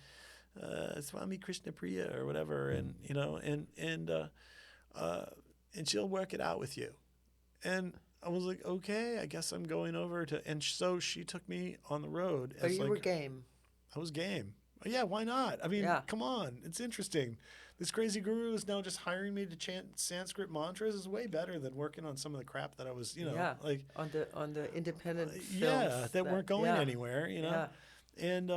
Speaker 2: Swami Krishna Priya or whatever. And, and she'll work it out with you. And I was like, okay, I guess I'm going over to, and so she took me on the road.
Speaker 1: But you were game.
Speaker 2: I was game. Oh, yeah, why not? I mean, come on. It's interesting. This crazy guru is now just hiring me to chant Sanskrit mantras is way better than working on some of the crap that I was, like
Speaker 1: on the independent films.
Speaker 2: Yeah, that weren't going anywhere,
Speaker 1: Yeah.
Speaker 2: And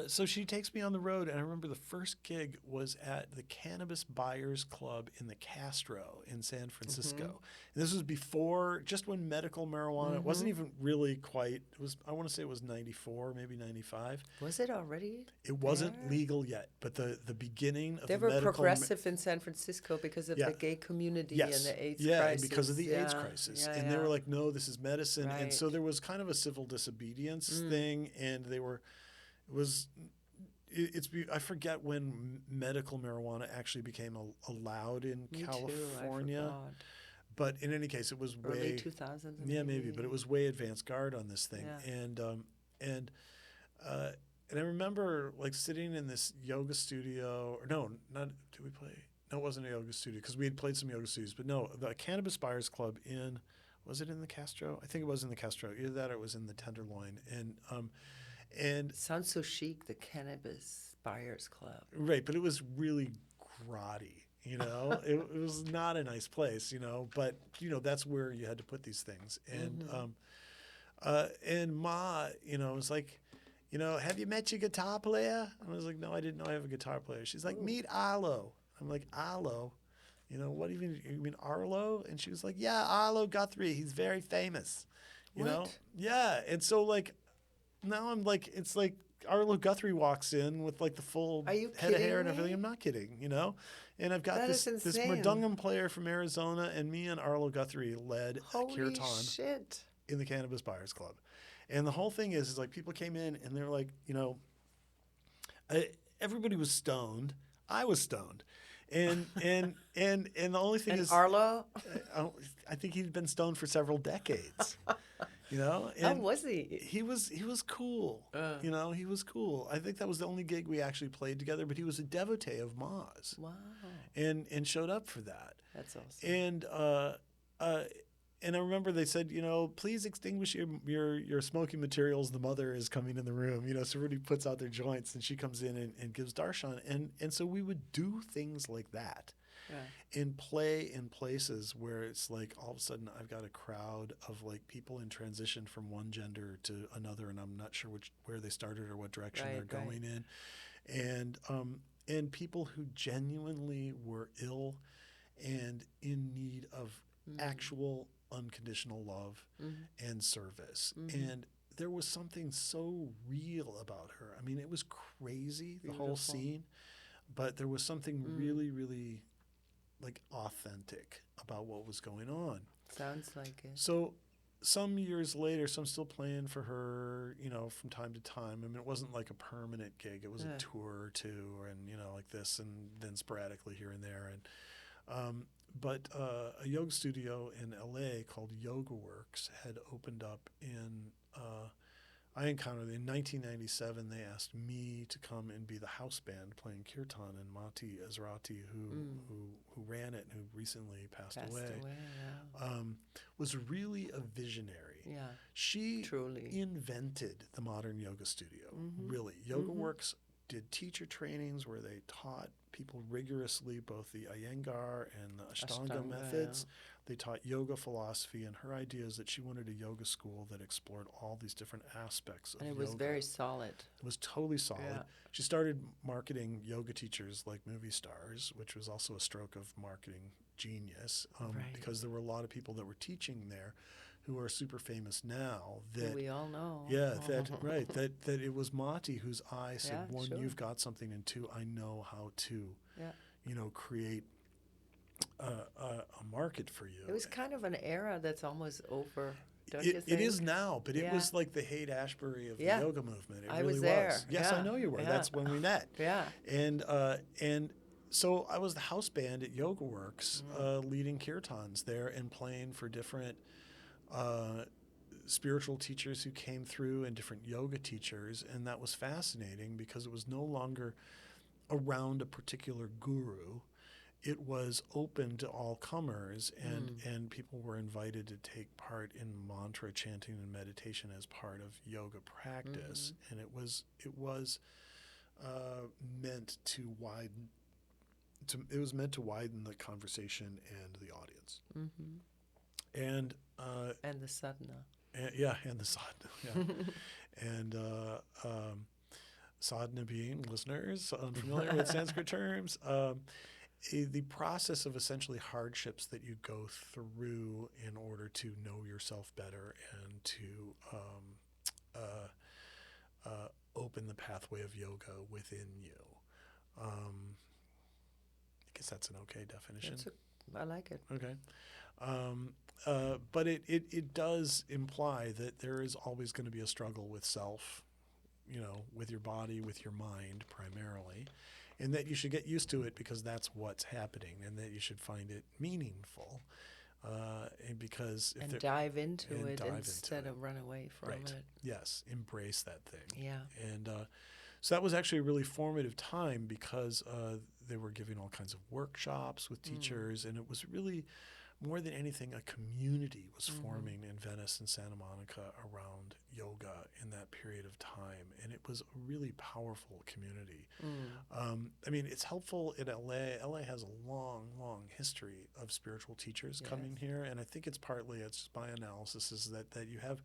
Speaker 2: so she takes me on the road, and I remember the first gig was at the Cannabis Buyers Club in the Castro in San Francisco.
Speaker 1: Mm-hmm.
Speaker 2: And this was before, just when medical marijuana, it wasn't even really quite, I want to say it was 94, maybe 95.
Speaker 1: Was it already?
Speaker 2: It wasn't legal yet, but the beginning of
Speaker 1: they
Speaker 2: the
Speaker 1: were
Speaker 2: medical...
Speaker 1: progressive in San Francisco because of the gay community and the AIDS crisis.
Speaker 2: Yeah, because of the AIDS crisis.
Speaker 1: Yeah,
Speaker 2: and they were like, no, this is medicine.
Speaker 1: Right.
Speaker 2: And so there was kind of a civil disobedience thing, and they were... I forget when medical marijuana actually became allowed in California.
Speaker 1: Too, I forgot.
Speaker 2: But in any case, it was
Speaker 1: early 2000s.
Speaker 2: Yeah, maybe, but it was way advanced guard on this thing.
Speaker 1: Yeah.
Speaker 2: And I remember like sitting in this yoga studio, or no, not did we play? No, it wasn't a yoga studio because we had played some yoga studios, but no, the Cannabis Buyers Club was it in the Castro? I think it was in the Castro. Either that or it was in the Tenderloin. And
Speaker 1: sounds so chic, the Cannabis Buyers Club.
Speaker 2: Right, but it was really grotty, it was not a nice place, but that's where you had to put these things. And and Ma, was like, have you met your guitar player? And I was like, no, I didn't know I have a guitar player. She's like, meet Arlo. I'm like, Arlo? What even, you mean Arlo? And she was like, yeah, Arlo Guthrie, he's very famous. You know? Yeah. And so like now I'm like, it's like Arlo Guthrie walks in with like the full head of hair and everything. I'm not kidding, And I've got this mridangam player from Arizona, and me and Arlo Guthrie led Kirtan in the Cannabis Buyers Club. And the whole thing is like people came in and they're like, everybody was stoned. I was stoned. And the only thing is
Speaker 1: Arlo?
Speaker 2: I think he'd been stoned for several decades. And
Speaker 1: how was he?
Speaker 2: He was cool. He was cool. I think that was the only gig we actually played together, but he was a devotee of Ma's.
Speaker 1: Wow.
Speaker 2: And showed up for that.
Speaker 1: That's awesome.
Speaker 2: And I remember they said, please extinguish your smoking materials. The mother is coming in the room. So everybody puts out their joints, and she comes in and gives darshan. And so we would do things like that. Yeah. And play in places where it's like all of a sudden I've got a crowd of like people in transition from one gender to another, and I'm not sure where they started or what direction they're going in, and people who genuinely were ill and in need of actual unconditional love and service. And there was something so real about her. I mean, it was crazy, the whole scene, but there was something really, really like authentic about what was going on.
Speaker 1: Sounds like it.
Speaker 2: So some years later, so I'm still playing for her, from time to time. I mean, it wasn't like a permanent gig. It was a tour or two, and, like this, and then sporadically here and there. And but a yoga studio in LA called Yoga Works had opened up in I encountered in 1997. They asked me to come and be the house band playing Kirtan, and Mati Ezrati, who ran it and who recently passed away was really a visionary.
Speaker 1: Yeah,
Speaker 2: she
Speaker 1: truly
Speaker 2: invented the modern yoga studio. Really, Yoga Works did teacher trainings where they taught people rigorously both the Iyengar and the Ashtanga methods.
Speaker 1: Yeah.
Speaker 2: They taught yoga philosophy, and her idea is that she wanted a yoga school that explored all these different aspects of yoga.
Speaker 1: And it was very solid.
Speaker 2: It was totally solid.
Speaker 1: Yeah.
Speaker 2: She started marketing yoga teachers like movie stars, which was also a stroke of marketing genius, because there were a lot of people that were teaching there who are super famous now that
Speaker 1: we all know.
Speaker 2: Yeah, that it was Mati whose eye said, one, you've got something, and two, I know how to, create a market for you.
Speaker 1: It was kind of an era that's almost over. Don't you think?
Speaker 2: It is now, but it was like the Haight-Ashbury of the yoga movement. It
Speaker 1: I
Speaker 2: really
Speaker 1: was there.
Speaker 2: was. Yes, I know you were. That's when we met.
Speaker 1: Yeah.
Speaker 2: And so I was the house band at Yoga Works, leading kirtans there and playing for different spiritual teachers who came through and different yoga teachers. And that was fascinating because it was no longer around a particular guru. It was open to all comers, and people were invited to take part in mantra chanting and meditation as part of yoga practice. And it was meant to widen. It was meant to widen the conversation and the audience. And
Speaker 1: the sadhana.
Speaker 2: And the sadhana. Yeah. And sadhana being, listeners unfamiliar with Sanskrit terms, the process of essentially hardships that you go through in order to know yourself better and to open the pathway of yoga within you. I guess that's an okay definition.
Speaker 1: I like it.
Speaker 2: Okay. But it does imply that there is always going to be a struggle with self, with your body, with your mind primarily, and that you should get used to it because that's what's happening, and that you should find it meaningful. And
Speaker 1: dive into it instead of run away from it.
Speaker 2: Yes, embrace that thing.
Speaker 1: Yeah.
Speaker 2: And so that was actually a really formative time because they were giving all kinds of workshops with teachers, and it was really, more than anything, a community was forming in Venice and Santa Monica around yoga in that period of time, and it was a really powerful community. I mean, it's helpful in LA. LA has a long, long history of spiritual teachers coming here, and I think it's just my analysis is that you have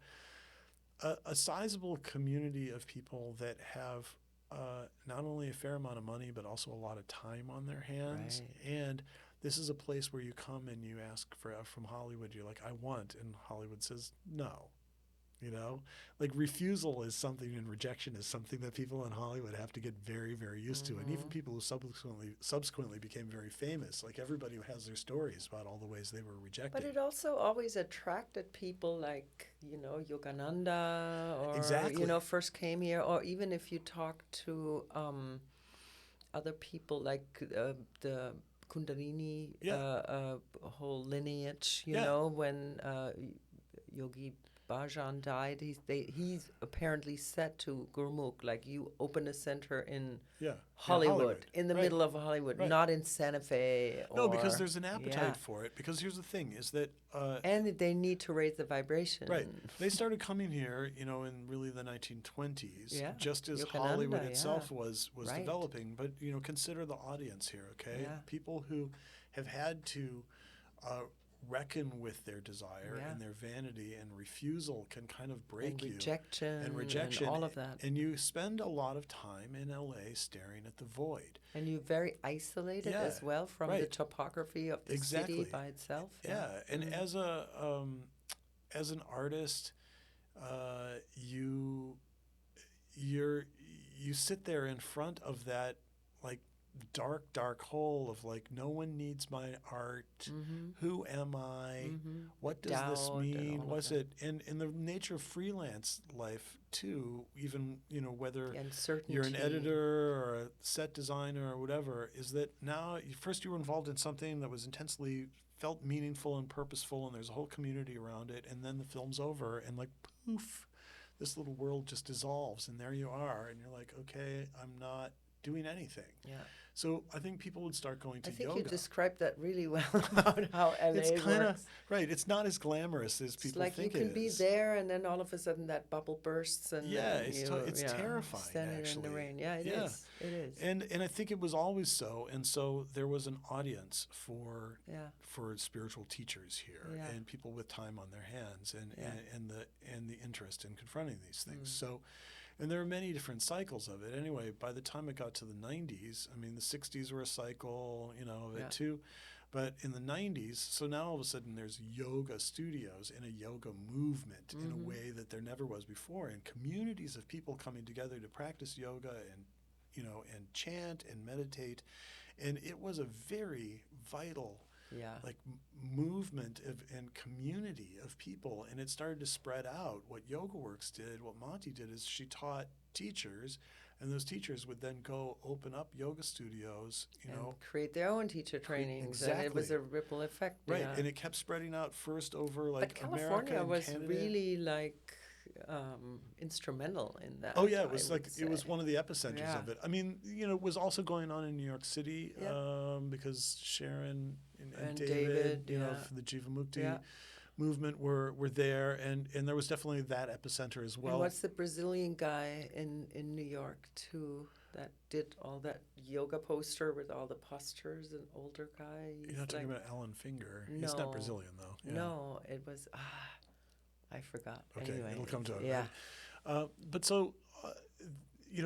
Speaker 2: a sizable community of people that have not only a fair amount of money, but also a lot of time on their hands. And this is a place where you come and you ask from Hollywood, you're like, I want, and Hollywood says no. Like refusal is something, and rejection is something that people in Hollywood have to get very, very used to. And even people who subsequently became very famous, like everybody has their stories about all the ways they were rejected.
Speaker 1: But it also always attracted people like, Yogananda, or, first came here, or even if you talk to other people like the Kundalini whole lineage, when Yogi Bhajan died, he's apparently said to Gurmukh, like, you open a center in Hollywood, in the middle of Hollywood, not in Santa Fe.
Speaker 2: No, because there's an appetite for it. Because here's the thing, is that...
Speaker 1: and they need to raise the vibration.
Speaker 2: Right. They started coming here, in really the 1920s, just as Hollywood itself was developing. But, consider the audience here, okay?
Speaker 1: Yeah.
Speaker 2: People who have had to... reckon with their desire and their vanity, and refusal can kind of break you. And rejection. And all of that. And you spend a lot of time in LA staring at the void.
Speaker 1: And you're very isolated as well from the topography of the city by itself.
Speaker 2: Yeah. And as an artist, you sit there in front of that, like, dark hole of, like, no one needs my art. Who am I? What does this mean? What's it? And in the nature of freelance life too, even whether you're an editor or a set designer or whatever, is that now first you were involved in something that was intensely felt meaningful and purposeful, and there's a whole community around it, and then the film's over, and like poof, this little world just dissolves, and there you are, and you're like, okay, I'm not doing anything.
Speaker 1: Yeah.
Speaker 2: So I think people would start going to yoga.
Speaker 1: I think you described that really well about how LA
Speaker 2: it's kind of
Speaker 1: works.
Speaker 2: right. It's not as glamorous as people
Speaker 1: like
Speaker 2: think
Speaker 1: you can
Speaker 2: it
Speaker 1: be
Speaker 2: is.
Speaker 1: there, and then all of a sudden that bubble bursts, and
Speaker 2: It's terrifying.
Speaker 1: standing
Speaker 2: actually,
Speaker 1: in the rain. Yeah, it is. It is.
Speaker 2: And I think it was always so. And so there was an audience for spiritual teachers here, and people with time on their hands, and the interest in confronting these things. So. And there are many different cycles of it. Anyway, by the time it got to the 90s, I mean, the 60s were a cycle, of it too. But in the 90s, so now all of a sudden there's yoga studios and a yoga movement in a way that there never was before. And communities of people coming together to practice yoga and, and chant and meditate. And it was a very vital movement and community of people, and it started to spread out. What Yoga Works did, what Monty did, is she taught teachers, and those teachers would then go open up yoga studios,
Speaker 1: and create their own teacher trainings.
Speaker 2: Exactly.
Speaker 1: And it was a ripple effect.
Speaker 2: Right,
Speaker 1: yeah.
Speaker 2: And it kept spreading out first over like
Speaker 1: but
Speaker 2: America
Speaker 1: California
Speaker 2: and
Speaker 1: was
Speaker 2: Canada.
Speaker 1: really instrumental in that.
Speaker 2: Oh yeah, it was it was one of the epicenters of it. I mean, it was also going on in New York City because Sharon and David, from the Jivamukti movement were there, and there was definitely that epicenter as well.
Speaker 1: And what's the Brazilian guy in New York too that did all that yoga poster with all the postures? An older guy.
Speaker 2: You're not talking about Alan Finger.
Speaker 1: No,
Speaker 2: he's not Brazilian though. Yeah.
Speaker 1: No, it was. I forgot.
Speaker 2: Okay,
Speaker 1: anyway,
Speaker 2: it'll come to it.
Speaker 1: Yeah.
Speaker 2: Right? But so,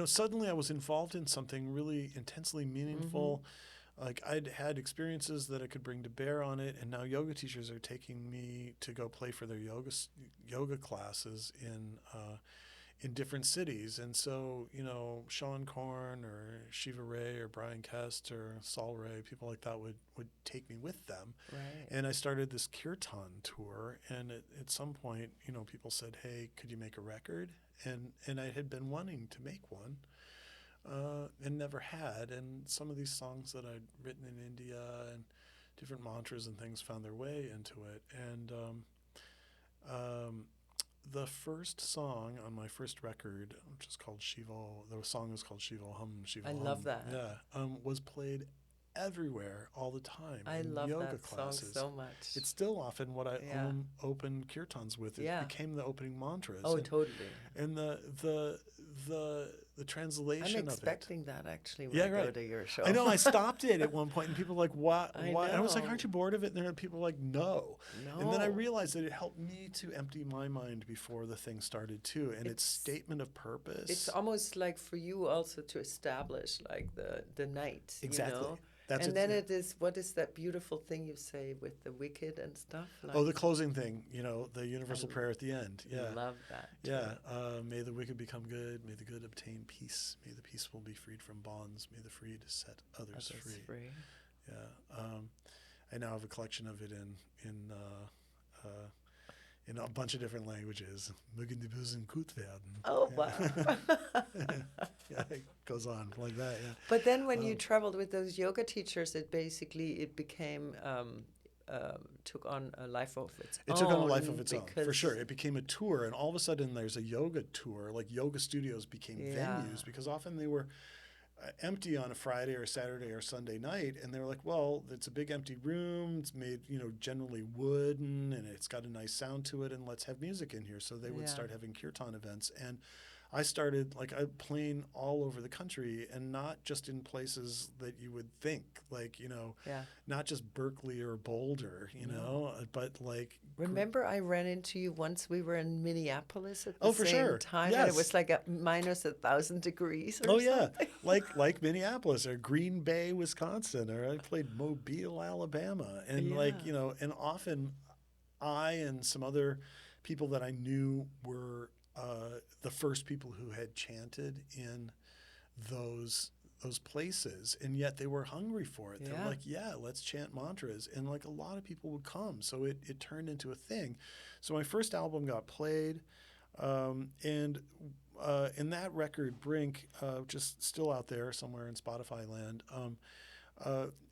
Speaker 2: suddenly I was involved in something really intensely meaningful. Like I'd had experiences that I could bring to bear on it, and now yoga teachers are taking me to go play for their yoga classes in different cities. And so, Sean Korn or Shiva Ray or Brian Kest or Saul Ray, people like that would take me with them.
Speaker 1: Right.
Speaker 2: And I started this Kirtan tour, and at some point, people said, hey, could you make a record? And I had been wanting to make one and never had. And some of these songs that I'd written in India and different mantras and things found their way into it. And the first song on my first record, which is called Shiva, the song is called Shiva Hum, Shiva Hum.
Speaker 1: I love that.
Speaker 2: Yeah, was played everywhere all the time.
Speaker 1: I
Speaker 2: in
Speaker 1: love
Speaker 2: yoga
Speaker 1: that
Speaker 2: classes.
Speaker 1: song so much.
Speaker 2: It's still often what I open kirtans with. It became the opening mantras.
Speaker 1: Oh, totally.
Speaker 2: And the translation of it.
Speaker 1: I'm expecting that actually when I go to your show.
Speaker 2: I know. I stopped it at one point, and people were like, "What? What?" And I was like,
Speaker 1: know.
Speaker 2: "Aren't you bored of it?" And there are people like, "No."
Speaker 1: No.
Speaker 2: And then I realized that it helped me to empty my mind before the thing started too. And its statement of purpose.
Speaker 1: It's almost like for you also to establish like the night.
Speaker 2: Exactly.
Speaker 1: And then it is, what is that beautiful thing you say with the wicked and stuff? Like,
Speaker 2: the closing thing, the universal prayer at the end. Yeah.
Speaker 1: I love that.
Speaker 2: Yeah. May the wicked become good. May the good obtain peace. May the peaceful be freed from bonds. May the freed set others free. Yeah. I now have a collection of it in a bunch of different languages. Mögen die Bösen gut werden.
Speaker 1: Oh, wow.
Speaker 2: Yeah, it goes on like that, yeah.
Speaker 1: But then when you traveled with those yoga teachers, it became, took on a life of its own.
Speaker 2: It took on a life of its own, for sure. It became a tour, and all of a sudden there's a yoga tour, like yoga studios became venues, because often they were empty on a Friday or Saturday or Sunday night, and they were like, well, it's a big empty room, it's made generally wooden, and it's got a nice sound to it, and let's have music in here. So they would start having kirtan events, and I started playing all over the country, and not just in places that you would think, not just Berkeley or Boulder, but like.
Speaker 1: Remember, I ran into you once. We were in Minneapolis at the
Speaker 2: for
Speaker 1: same
Speaker 2: sure.
Speaker 1: time,
Speaker 2: Yes.
Speaker 1: and it was like a minus 1,000 degrees. Or
Speaker 2: yeah, like Minneapolis or Green Bay, Wisconsin, or I played Mobile, Alabama, and and often I and some other people that I knew were the first people who had chanted in those places, and yet they were hungry for it. They were like, let's chant mantras, and like a lot of people would come, so it turned into a thing. So my first album got played, and in that record, Brink, just still out there somewhere in Spotify land,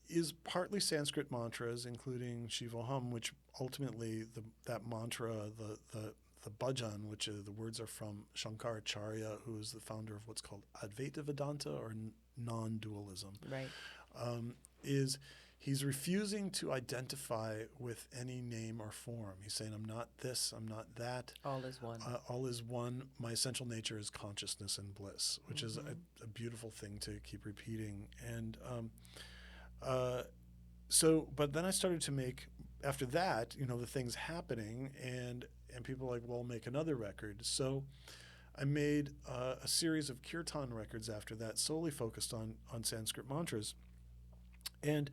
Speaker 2: is partly Sanskrit mantras, including Shiva Hum, which ultimately that mantra, the the bhajan, which the words are from Shankaracharya, who is the founder of what's called Advaita Vedanta, or non-dualism.
Speaker 1: Right.
Speaker 2: Is he's refusing to identify with any name or form. He's saying, I'm not this, I'm not that.
Speaker 1: All is one.
Speaker 2: All is one. My essential nature is consciousness and bliss, which is a beautiful thing to keep repeating. And but then I started to make, after that, the things happening, and people were like, well, make another record. So I made a series of Kirtan records after that, solely focused on Sanskrit mantras. And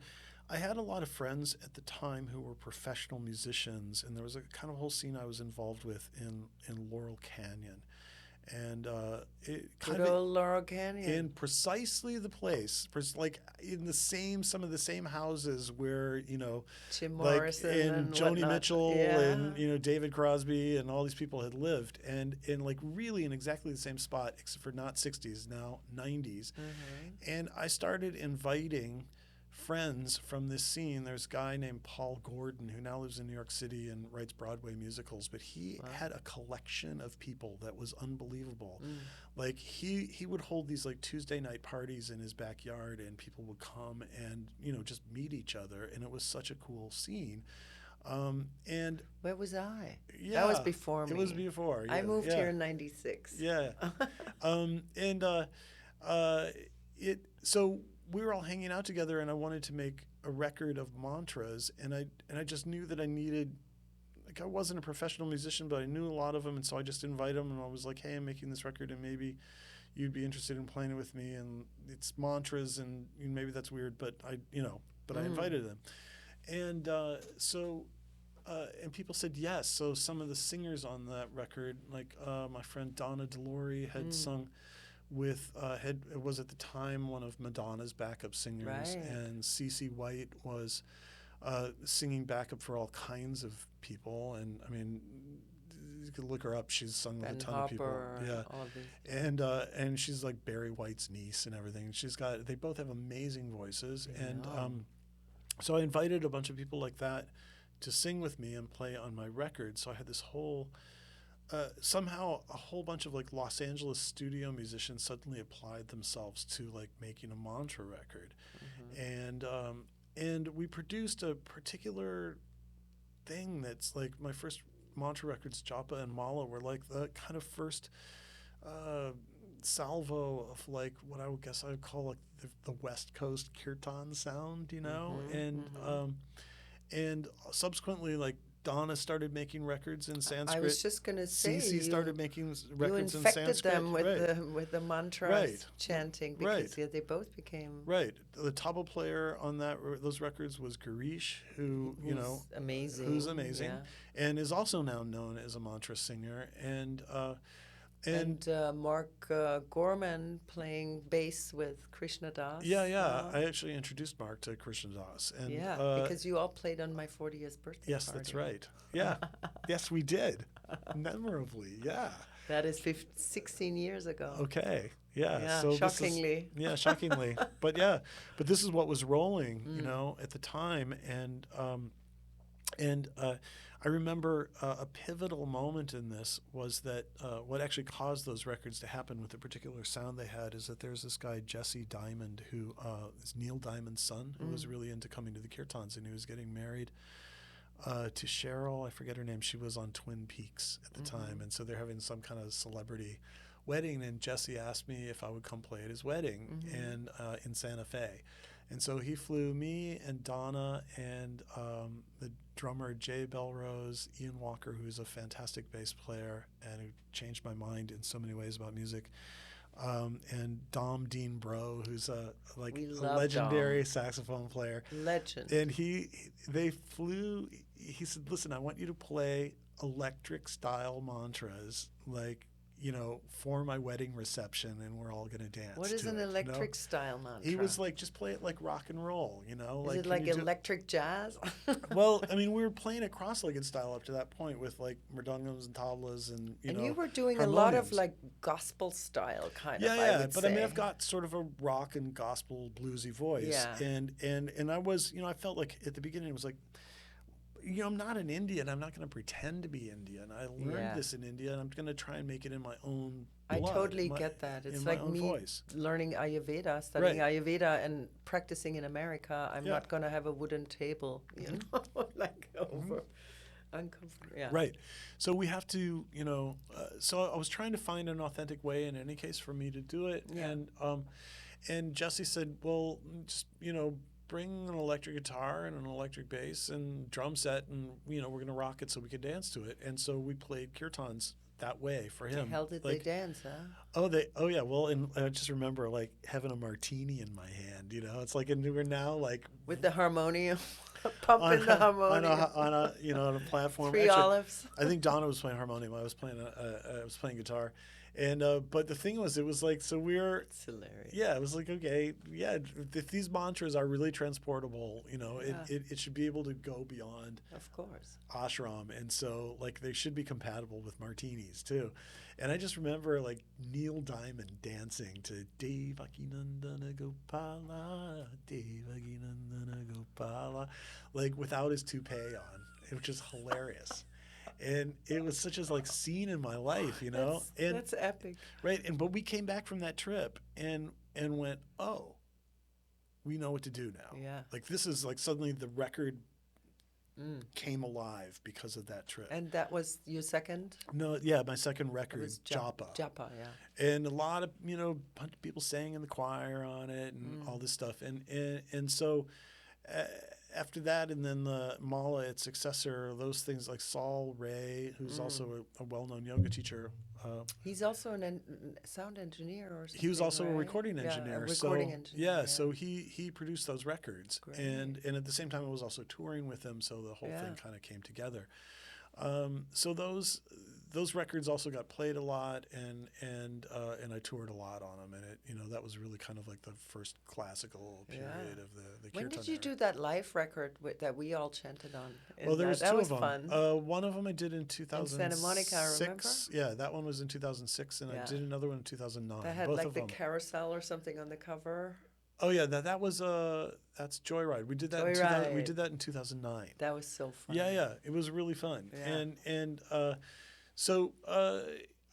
Speaker 2: I had a lot of friends at the time who were professional musicians, and there was a kind of whole scene I was involved with in Laurel Canyon. And it kind
Speaker 1: Good old Laurel Canyon.
Speaker 2: In precisely the place, like in some of the same houses where,
Speaker 1: Jim
Speaker 2: like
Speaker 1: Morrison
Speaker 2: and Joni
Speaker 1: whatnot.
Speaker 2: Mitchell
Speaker 1: Yeah.
Speaker 2: and, David Crosby and all these people had lived, and like really in exactly the same spot, except for not 60s, now 90s. And I started inviting friends from this scene. There's a guy named Paul Gordon who now lives in New York City and writes Broadway musicals, but he had a collection of people that was unbelievable. Like he would hold these like Tuesday night parties in his backyard, and people would come and just meet each other, and it was such a cool scene. And
Speaker 1: where was I?
Speaker 2: Yeah,
Speaker 1: that was before me.
Speaker 2: It was before. Yeah,
Speaker 1: I moved here in '96.
Speaker 2: Yeah. So we were all hanging out together, and I wanted to make a record of mantras, and I just knew that I needed, like, I wasn't a professional musician, but I knew a lot of them, and so I just invited them, and I was like, hey, I'm making this record, and maybe you'd be interested in playing it with me, and it's mantras, and maybe that's weird, but I invited them. And and people said yes. So some of the singers on that record, like my friend Donna DeLore had sung with, was at the time one of Madonna's backup singers,
Speaker 1: Right.
Speaker 2: and CeCe White was singing backup for all kinds of people. And I mean, you could look her up. She's sung with
Speaker 1: Ben
Speaker 2: a ton
Speaker 1: Hopper,
Speaker 2: of people. Yeah.
Speaker 1: all of these.
Speaker 2: And she's like Barry White's niece and everything. They both have amazing voices.
Speaker 1: Yeah.
Speaker 2: And so I invited a bunch of people like that to sing with me and play on my record. So I had this whole, somehow a whole bunch of like Los Angeles studio musicians suddenly applied themselves to like making a mantra record. And we produced a particular thing that's like, my first mantra records, Japa and Mala, were like the kind of first salvo of like what I would guess I would call like the West Coast Kirtan sound, and subsequently like Donna started making records in Sanskrit.
Speaker 1: I was just going to say,
Speaker 2: CeCe started making records in
Speaker 1: Sanskrit. You
Speaker 2: Sanskrit.
Speaker 1: infected them with the mantras chanting, because they both became
Speaker 2: The tabla player on those records was Girish, who's amazing, and is also now known as a mantra singer, and
Speaker 1: Mark Gorman playing bass with Krishna Das.
Speaker 2: I actually introduced Mark to Krishna Das. And,
Speaker 1: because you all played on my 40th birthday
Speaker 2: yes,
Speaker 1: party.
Speaker 2: that's right. Yeah. Yes, we did. Memorably, yeah.
Speaker 1: That is 16 years ago.
Speaker 2: Okay, yeah.
Speaker 1: So shockingly.
Speaker 2: Shockingly. But this is what was rolling, at the time. And I remember a pivotal moment in this was that what actually caused those records to happen with the particular sound they had is that there's this guy, Jesse Diamond, who is Neil Diamond's son, who was really into coming to the Kirtans, and he was getting married to Cheryl. I forget her name. She was on Twin Peaks at the time, and so they're having some kind of celebrity wedding, and Jesse asked me if I would come play at his wedding and in Santa Fe. And so he flew me and Donna and the drummer Jay Belrose, Ian Walker, who's a fantastic bass player and who changed my mind in so many ways about music, and Dom Dean Bro, who's a legendary
Speaker 1: Dom.
Speaker 2: Saxophone player.
Speaker 1: Legend.
Speaker 2: And they flew. He said, "Listen, I want you to play electric style mantras, like." For my wedding reception, and we're all going to dance.
Speaker 1: What is an electric style mantra?
Speaker 2: He was like, just play it like rock and roll,
Speaker 1: Is it like electric jazz?
Speaker 2: Well, I mean, we were playing it cross-legged style up to that point with like mridangams and tablas and,
Speaker 1: And you were doing a lot of like gospel style kind of, I would
Speaker 2: but
Speaker 1: say.
Speaker 2: I mean, I've got sort of a rock and gospel bluesy voice.
Speaker 1: Yeah.
Speaker 2: And I was, I felt like at the beginning it was like, I'm not an Indian. I'm not going to pretend to be Indian. I learned this in India, and I'm going to try and make it in my own blood.
Speaker 1: I totally get that. It's like me learning Ayurveda, studying Ayurveda and practicing in America. I'm not going to have a wooden table, like over. Uncomfortable. Yeah.
Speaker 2: Right. So we have to, so I was trying to find an authentic way in any case for me to do it. Yeah. And Jesse said, well, just, bring an electric guitar and an electric bass and drum set, and we're going to rock it so we could dance to it. And so we played kirtans that way for him.
Speaker 1: The hell did they dance, huh?
Speaker 2: Oh yeah. Well, and I just remember like having a martini in my hand. It's like, and we're now like
Speaker 1: with the harmonium, pumping the harmonium
Speaker 2: on a platform.
Speaker 1: Three olives.
Speaker 2: I think Donna was playing harmonium. I was playing guitar. And but the thing was, it was like, so it's
Speaker 1: hilarious.
Speaker 2: Yeah, it was like, okay, yeah, if these mantras are really transportable, it should be able to go beyond,
Speaker 1: of course,
Speaker 2: ashram, and so like they should be compatible with martinis too. And I just remember like Neil Diamond dancing to Devaki Nandana Gopala, Devaki Nandana Gopala, like without his toupee on, which is hilarious. And it was such a like scene in my life,
Speaker 1: That's epic,
Speaker 2: right? But we came back from that trip and went, oh, we know what to do now.
Speaker 1: Yeah,
Speaker 2: like this is like suddenly the record came alive because of that trip.
Speaker 1: And that was your second?
Speaker 2: No, yeah, my second record, was Japa.
Speaker 1: Japa, yeah.
Speaker 2: And a lot of bunch of people sang in the choir on it and all this stuff, and so. After that, and then the Mala, its successor, those things like Saul Ray, who's also a well-known yoga teacher.
Speaker 1: He's also a sound engineer or something.
Speaker 2: He was also
Speaker 1: right?
Speaker 2: a recording engineer.
Speaker 1: A recording engineer.
Speaker 2: Yeah, so he produced those records. Great. And at the same time, I was also touring with him, so the whole thing kind of came together. So those records also got played a lot, and I toured a lot on them, and that was really kind of like the first classical period of the Kirtan.
Speaker 1: When did you do that live record that we all chanted on?
Speaker 2: Well, there was two of them.
Speaker 1: Fun.
Speaker 2: One of them I did in 2006.
Speaker 1: In Santa Monica, I remember.
Speaker 2: Yeah, that one was in 2006, and I did another one in 2009.
Speaker 1: That had
Speaker 2: both
Speaker 1: like
Speaker 2: of
Speaker 1: the
Speaker 2: them.
Speaker 1: carousel or something on the cover.
Speaker 2: Oh yeah, that was that's Joyride. We did that. We did that in 2009.
Speaker 1: That was so fun.
Speaker 2: Yeah, it was really fun.
Speaker 1: Yeah.
Speaker 2: And so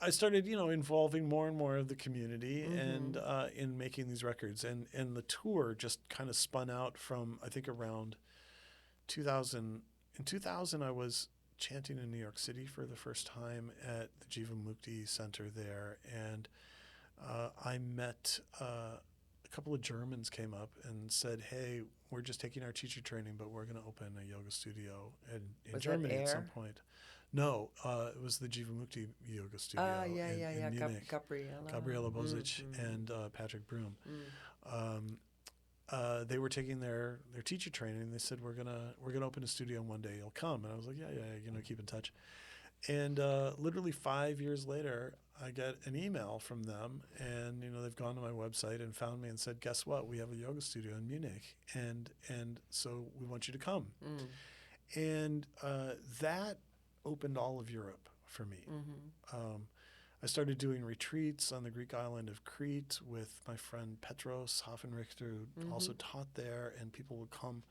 Speaker 2: I started, involving more and more of the community and in making these records, and the tour just kind of spun out from I think around 2000. In 2000, I was chanting in New York City for the first time at the Jiva Mukti Center there, and I met. A couple of Germans came up and said, "Hey, we're just taking our teacher training, but we're going to open a yoga studio in Germany at some point." No, it was the Jiva Mukti Yoga Studio in Munich. Gabriela Bozic and Patrick Broom. They were taking their teacher training, and they said, "We're gonna open a studio, and one day you'll come." And I was like, "Yeah, keep in touch." And literally 5 years later, I get an email from them, and they've gone to my website and found me and said, "Guess what? We have a yoga studio in Munich, and so we want you to come." And that opened all of Europe for me. I started doing retreats on the Greek island of Crete with my friend Petros Hoffenrichter, who also taught there, and people would come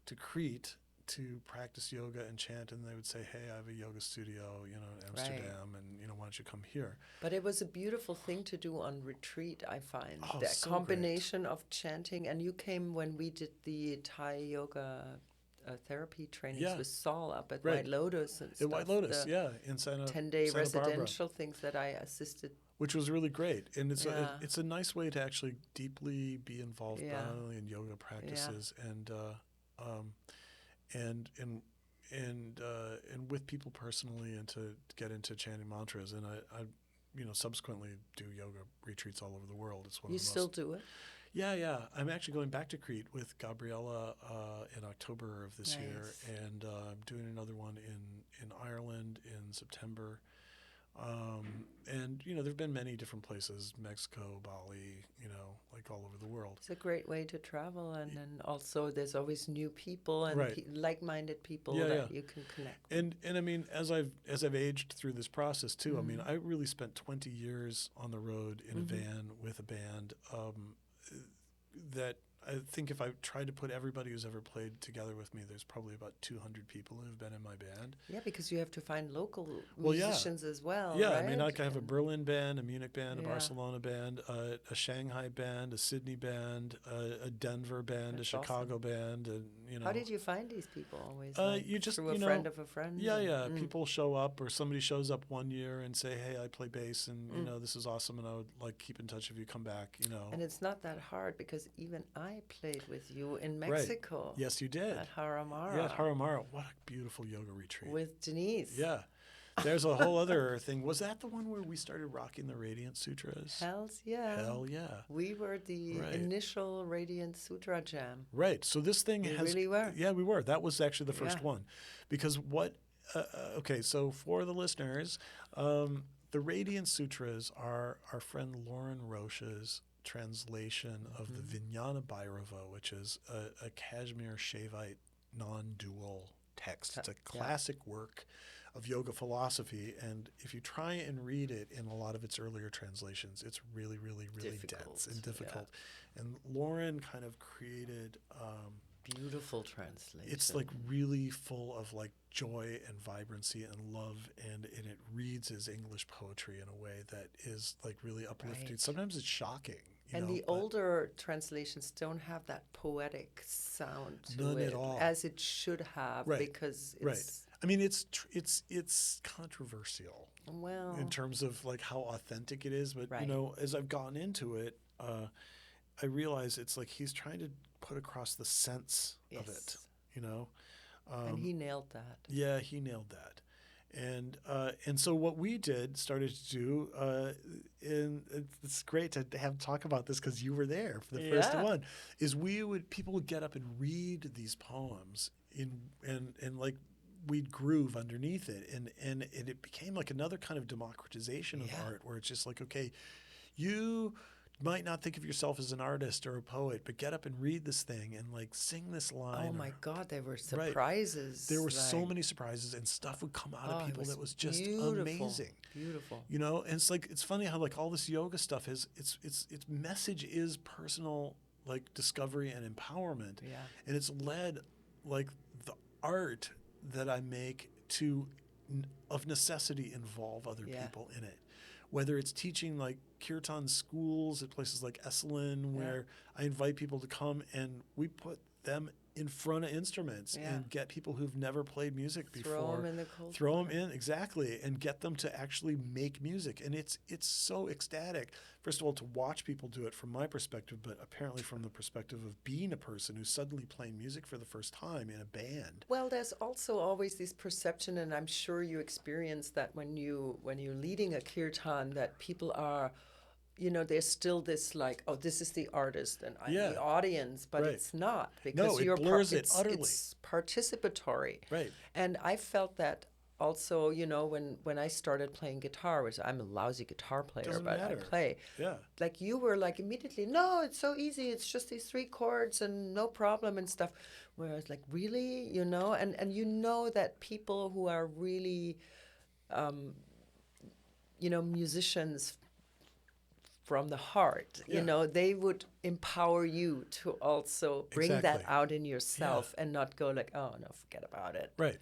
Speaker 2: to Crete to practice yoga and chant, and they would say, "Hey, I have a yoga studio, in Amsterdam, and why don't you come here?"
Speaker 1: But it was a beautiful thing to do on retreat, I find.
Speaker 2: Oh,
Speaker 1: that
Speaker 2: so
Speaker 1: combination
Speaker 2: great.
Speaker 1: of chanting, and you came when we did the Thai yoga therapy trainings with Saul up at White Lotus and stuff.
Speaker 2: At White Lotus, in Santa
Speaker 1: 10-day
Speaker 2: Santa
Speaker 1: residential
Speaker 2: Barbara.
Speaker 1: things that I assisted.
Speaker 2: Which was really great, and it's a nice way to actually deeply be involved not only in yoga practices and with people personally, and to get into chanting mantras. And I subsequently do yoga retreats all over the world. It's one
Speaker 1: you
Speaker 2: of the
Speaker 1: still
Speaker 2: most,
Speaker 1: do it?
Speaker 2: Yeah. I'm actually going back to Crete with Gabriella in October of this year, and I'm doing another one in Ireland in September. And there've been many different places, Mexico, Bali, like all over the world.
Speaker 1: It's a great way to travel, and then also there's always new people and like-minded people that you can connect with.
Speaker 2: And I mean, as I've aged through this process too, I mean, I really spent 20 years on the road in a van with a band that I think if I tried to put everybody who's ever played together with me, there's probably about 200 people who have been in my band.
Speaker 1: Yeah, because you have to find local musicians as well,
Speaker 2: Yeah,
Speaker 1: right?
Speaker 2: I mean, like I have a Berlin band, a Munich band, a
Speaker 1: Yeah.
Speaker 2: Barcelona band, a Shanghai band, a Sydney band, a Denver band,
Speaker 1: That's
Speaker 2: a Chicago
Speaker 1: awesome.
Speaker 2: band, and
Speaker 1: How did you find these people always?
Speaker 2: you just,
Speaker 1: through a friend of a friend?
Speaker 2: Yeah. People show up, or somebody shows up one year and say, "Hey, I play bass, and this is awesome, and I would like keep in touch if you come back."
Speaker 1: And it's not that hard because even I played with you in Mexico.
Speaker 2: Right. Yes, you did.
Speaker 1: At Haramara.
Speaker 2: Yeah, at Haramara. What a beautiful yoga retreat.
Speaker 1: With Denise.
Speaker 2: Yeah. There's a whole other thing. Was that the one where we started rocking the Radiant Sutras?
Speaker 1: Hells yeah.
Speaker 2: Hell yeah.
Speaker 1: We were the initial Radiant Sutra Jam.
Speaker 2: Right. So this thing
Speaker 1: we really were.
Speaker 2: Yeah, we were. That was actually the first one. Because okay, so for the listeners, the Radiant Sutras are our friend Lauren Roche's translation of the Vijnana Bhairava, which is a Kashmir Shaivite non-dual text. It's a classic work of yoga philosophy, and if you try and read it in a lot of its earlier translations, it's really, really, really dense and difficult. Yeah. And Lauren kind of created
Speaker 1: beautiful translation.
Speaker 2: It's like really full of like joy and vibrancy and love, and it reads as English poetry in a way that is like really uplifting. Right. Sometimes it's shocking.
Speaker 1: And the older translations don't have that poetic sound to
Speaker 2: none
Speaker 1: it
Speaker 2: at all.
Speaker 1: As it should have, because it's
Speaker 2: I mean, it's controversial.
Speaker 1: Well,
Speaker 2: in terms of like how authentic it is, but as I've gotten into it, I realize it's like he's trying to put across the sense of it.
Speaker 1: And he nailed that.
Speaker 2: Yeah, he nailed that. And so what we started to do, and it's great to talk about this because you were there for the first one, is people would get up and read these poems and like we'd groove underneath it, and it became like another kind of democratization of art, where it's just like, okay, you might not think of yourself as an artist or a poet, but get up and read this thing and like sing this line.
Speaker 1: Oh my God, there were surprises.
Speaker 2: There were so many surprises, and stuff would come out of people that was just amazing.
Speaker 1: Beautiful.
Speaker 2: And it's like, it's funny how like all this yoga stuff its message is personal, like discovery and empowerment.
Speaker 1: Yeah.
Speaker 2: And it's led like the art that I make to of necessity involve other people in it. Whether it's teaching like Kirtan schools at places like Esalen, where I invite people to come and we put them in front of instruments and get people who've never played music before.
Speaker 1: Throw them in the cold
Speaker 2: Throw them in, exactly, and get them to actually make music. And it's so ecstatic, first of all, to watch people do it from my perspective, but apparently from the perspective of being a person who's suddenly playing music for the first time in a band.
Speaker 1: Well, there's also always this perception, and I'm sure you experience that when you're leading a kirtan, that people are, there's still this like, oh, this is the artist and I'm the audience, but it's not, because
Speaker 2: it blurs it utterly.
Speaker 1: It's participatory.
Speaker 2: Right.
Speaker 1: And I felt that also, when I started playing guitar, which I'm a lousy guitar player,
Speaker 2: Doesn't
Speaker 1: but
Speaker 2: matter.
Speaker 1: I play.
Speaker 2: Yeah.
Speaker 1: Like you were like immediately, no, it's so easy. It's just these 3 chords and no problem and stuff. Where I was like, really, and that people who are really, musicians from the heart, they would empower you to also bring that out in yourself and not go like, oh, no, forget about it.
Speaker 2: Right.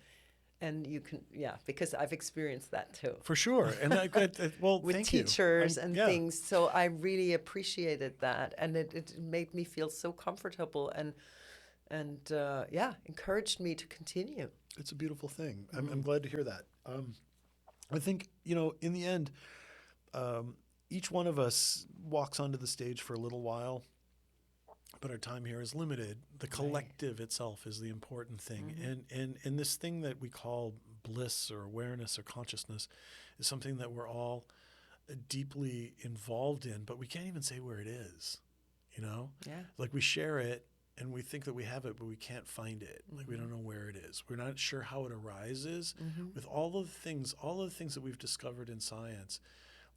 Speaker 1: And you can, because I've experienced that too.
Speaker 2: For sure. And
Speaker 1: with
Speaker 2: thank
Speaker 1: teachers and things. So I really appreciated that. And it made me feel so comfortable and encouraged me to continue.
Speaker 2: It's a beautiful thing. I'm glad to hear that. I think, in the end, each one of us walks onto the stage for a little while, but our time here is limited. The collective itself is the important thing. And this thing that we call bliss or awareness or consciousness is something that we're all deeply involved in, but we can't even say where it is,
Speaker 1: Yeah.
Speaker 2: Like we share it and we think that we have it, but we can't find it. Like we don't know where it is. We're not sure how it arises. With all of the things that we've discovered in science,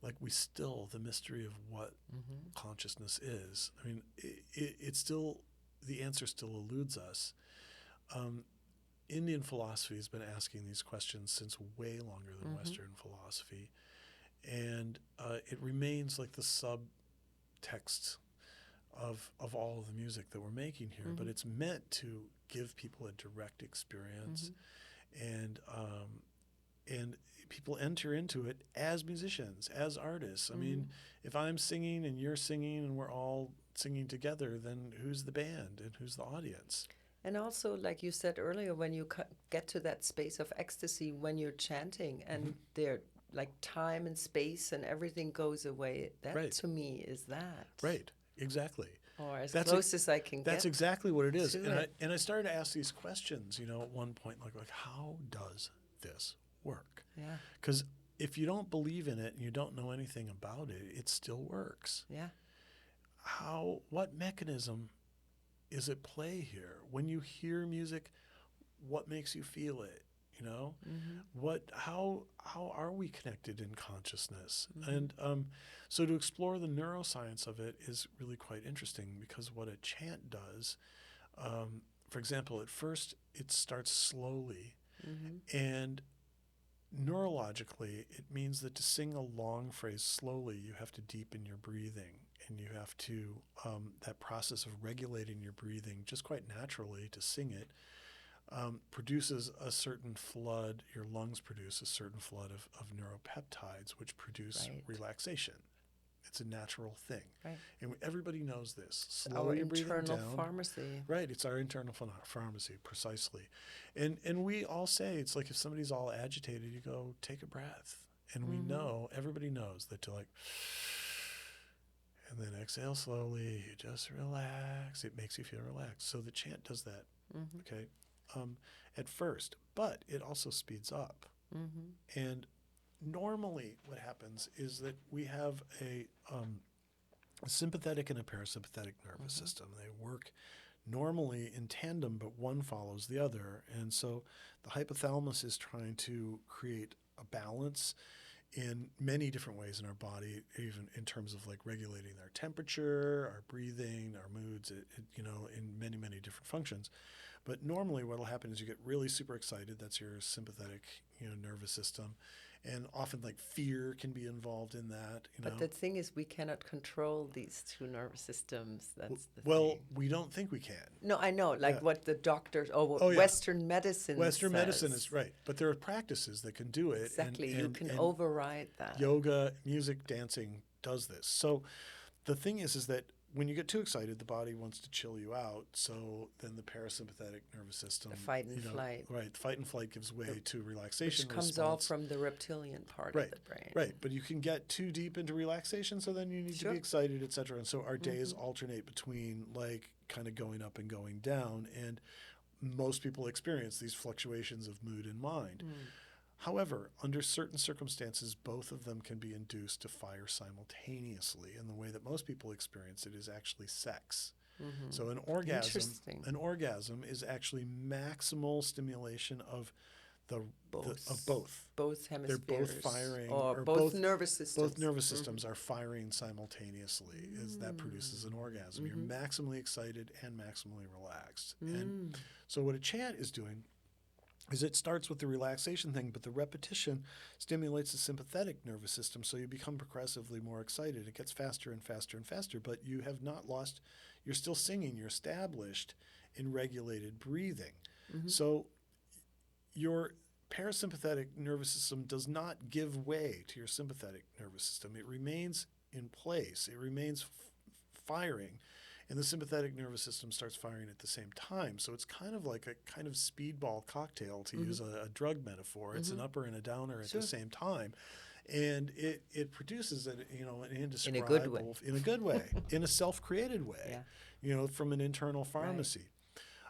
Speaker 2: like the mystery of what consciousness is. I mean, it's still, the answer still eludes us. Indian philosophy has been asking these questions since way longer than Western philosophy. And it remains like the subtext of all of the music that we're making here, but it's meant to give people a direct experience, and people enter into it as musicians, as artists. I mean, if I'm singing and you're singing and we're all singing together, then who's the band and who's the audience?
Speaker 1: And also, like you said earlier, when you get to that space of ecstasy when you're chanting and there, like time and space and everything goes away, that to me is that.
Speaker 2: Right, exactly.
Speaker 1: Or as close as I can get.
Speaker 2: That's exactly what it is. And I started to ask these questions, at one point, like how does this work?
Speaker 1: Yeah.
Speaker 2: Because if you don't believe in it and you don't know anything about it, it still works.
Speaker 1: Yeah.
Speaker 2: What mechanism is at play here? When you hear music, what makes you feel it? How are we connected in consciousness? And so to explore the neuroscience of it is really quite interesting, because what a chant does, for example, at first it starts slowly, and neurologically it means that to sing a long phrase slowly, you have to deepen your breathing, and you have to, that process of regulating your breathing just quite naturally to sing it, produces a certain flood. Your lungs produce a certain flood of neuropeptides, which produce relaxation. It's a natural thing.
Speaker 1: Right.
Speaker 2: And everybody knows this.
Speaker 1: Slow your breathing down. Our internal pharmacy.
Speaker 2: Right. It's our internal pharmacy, precisely. And we all say, it's like if somebody's all agitated, you go, take a breath. And we know, everybody knows that to like, and then exhale slowly, you just relax. It makes you feel relaxed. So the chant does that. Okay. At first, but it also speeds up. And normally what happens is that we have a sympathetic and a parasympathetic nervous system. They work normally in tandem, but one follows the other. And so the hypothalamus is trying to create a balance in many different ways in our body, even in terms of like regulating our temperature, our breathing, our moods, in many, many different functions. But normally what will happen is you get really super excited. That's your sympathetic, nervous system. And often like fear can be involved in that.
Speaker 1: But the thing is, we cannot control these two nervous systems. That's the
Speaker 2: thing. We don't think we can.
Speaker 1: No, I know, what the doctors, Western medicine
Speaker 2: Western
Speaker 1: says.
Speaker 2: medicine is right. But there are practices that can do it.
Speaker 1: Exactly, you can override that.
Speaker 2: Yoga, music, dancing does this. So the thing is that when you get too excited, the body wants to chill you out. So then the parasympathetic nervous system,
Speaker 1: the fight and flight.
Speaker 2: Right, fight and flight gives way to relaxation.
Speaker 1: Which comes all from the reptilian part of the brain.
Speaker 2: Right, but you can get too deep into relaxation, so then you need to be excited, etc. And so our days alternate between like kind of going up and going down, and most people experience these fluctuations of mood and mind. However, under certain circumstances, both of them can be induced to fire simultaneously. And the way that most people experience it is actually sex. So an orgasm is actually maximal stimulation of both.
Speaker 1: Both hemispheres.
Speaker 2: They're both firing.
Speaker 1: Or both nervous systems.
Speaker 2: Both nervous systems are firing simultaneously. That produces an orgasm. You're maximally excited and maximally relaxed. And so what a chant is doing is it starts with the relaxation thing, but the repetition stimulates the sympathetic nervous system, so you become progressively more excited. It gets faster and faster and faster, but you have not lost, you're still singing, you're established in regulated breathing. So your parasympathetic nervous system does not give way to your sympathetic nervous system. It remains in place. It remains firing. And the sympathetic nervous system starts firing at the same time. So it's kind of like a kind of speedball cocktail, to use a drug metaphor. It's an upper and a downer at the same time. And it produces an indescribable, in a good way, in a self-created way, from an internal pharmacy.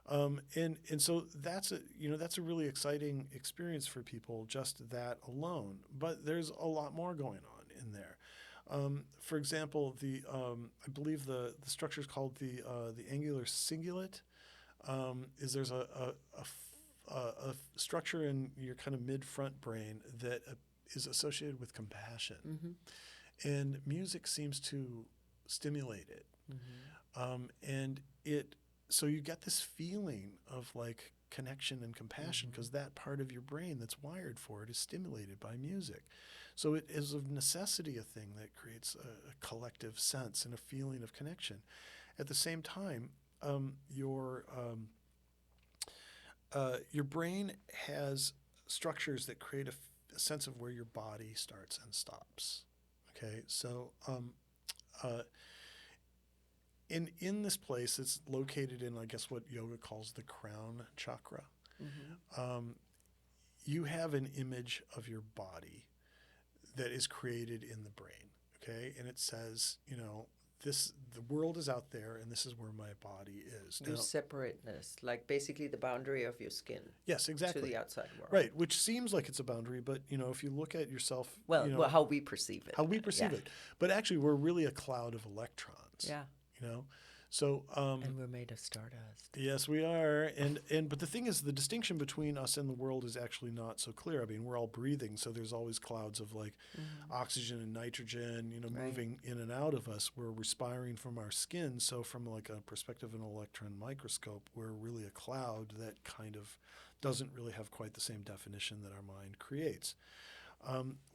Speaker 2: And so that's a really exciting experience for people, just that alone. But there's a lot more going on in there. For example, I believe the structure is called the angular cingulate. There's a structure in your kind of mid-front brain that is associated with compassion, and music seems to stimulate it, so you get this feeling of like connection and compassion because that part of your brain that's wired for it is stimulated by music. So it is of necessity a thing that creates a collective sense and a feeling of connection. at the same time, your brain has structures that create a sense of where your body starts and stops. Okay, so in this place, it's located in, I guess, what yoga calls the crown chakra. You have an image of your body that is created in the brain. Okay, and it says, the world is out there, and this is where my body is.
Speaker 1: Your separateness, like basically the boundary of your skin.
Speaker 2: Yes, exactly.
Speaker 1: To the outside world.
Speaker 2: Right, which seems like it's a boundary, but if you look at yourself,
Speaker 1: well, how we perceive it.
Speaker 2: How we perceive it, but actually, we're really a cloud of electrons.
Speaker 1: Yeah.
Speaker 2: So
Speaker 1: and we're made of stardust.
Speaker 2: Yes, we are. But the thing is, the distinction between us and the world is actually not so clear. I mean, we're all breathing, so there's always clouds of oxygen and nitrogen, moving in and out of us. We're respiring from our skin. So from like a perspective of an electron microscope, we're really a cloud that kind of doesn't really have quite the same definition that our mind creates.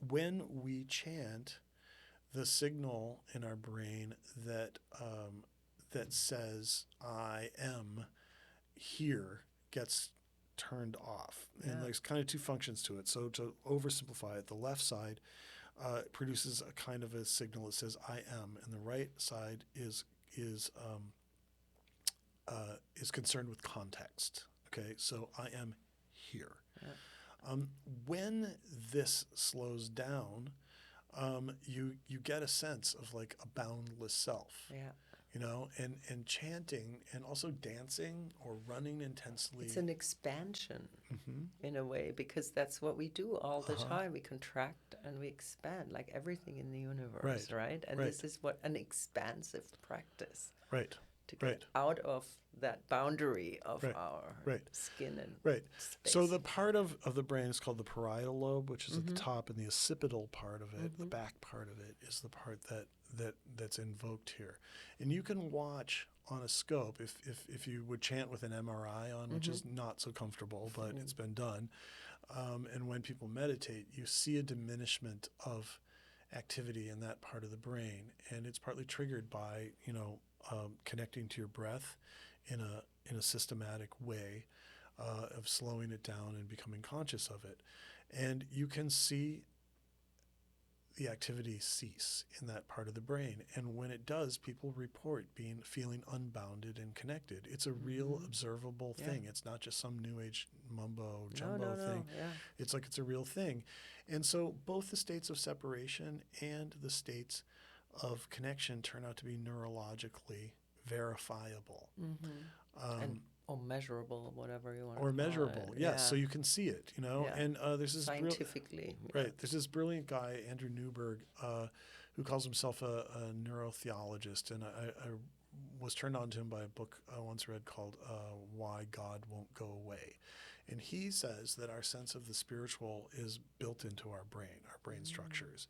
Speaker 2: When we chant, the signal in our brain that says "I am here" gets turned off, and there's kind of two functions to it. So to oversimplify it, the left side produces a kind of a signal that says "I am," and the right side is concerned with context. Okay, so I am here. Yeah. When this slows down, you get a sense of like a boundless self.
Speaker 1: Yeah.
Speaker 2: And chanting and also dancing or running intensely.
Speaker 1: It's an expansion in a way, because that's what we do all the time. We contract and we expand, like everything in the universe, right? And this is what an expansive practice.
Speaker 2: Right.
Speaker 1: To get out of that boundary of our skin and space.
Speaker 2: So the part of the brain is called the parietal lobe, which is at the top, and the occipital part of it, the back part of it, is the part that's invoked here. And you can watch on a scope, if you would chant with an MRI on, which is not so comfortable, but it's been done. And when people meditate, you see a diminishment of activity in that part of the brain, and it's partly triggered by connecting to your breath in a systematic way of slowing it down and becoming conscious of it. And you can see the activity cease in that part of the brain. And when it does, people report feeling unbounded and connected. It's a real observable thing. It's not just some new age mumbo jumbo thing.
Speaker 1: Yeah.
Speaker 2: It's like it's a real thing. And so both the states of separation and the states of connection turn out to be neurologically verifiable.
Speaker 1: Or measurable, whatever you want to
Speaker 2: call it. Or
Speaker 1: measurable,
Speaker 2: yes. So you can see it, And there's this
Speaker 1: scientifically.
Speaker 2: There's this brilliant guy, Andrew Newberg, who calls himself a neurotheologist, and I was turned on to him by a book I once read called Why God Won't Go Away. And he says that our sense of the spiritual is built into our brain structures.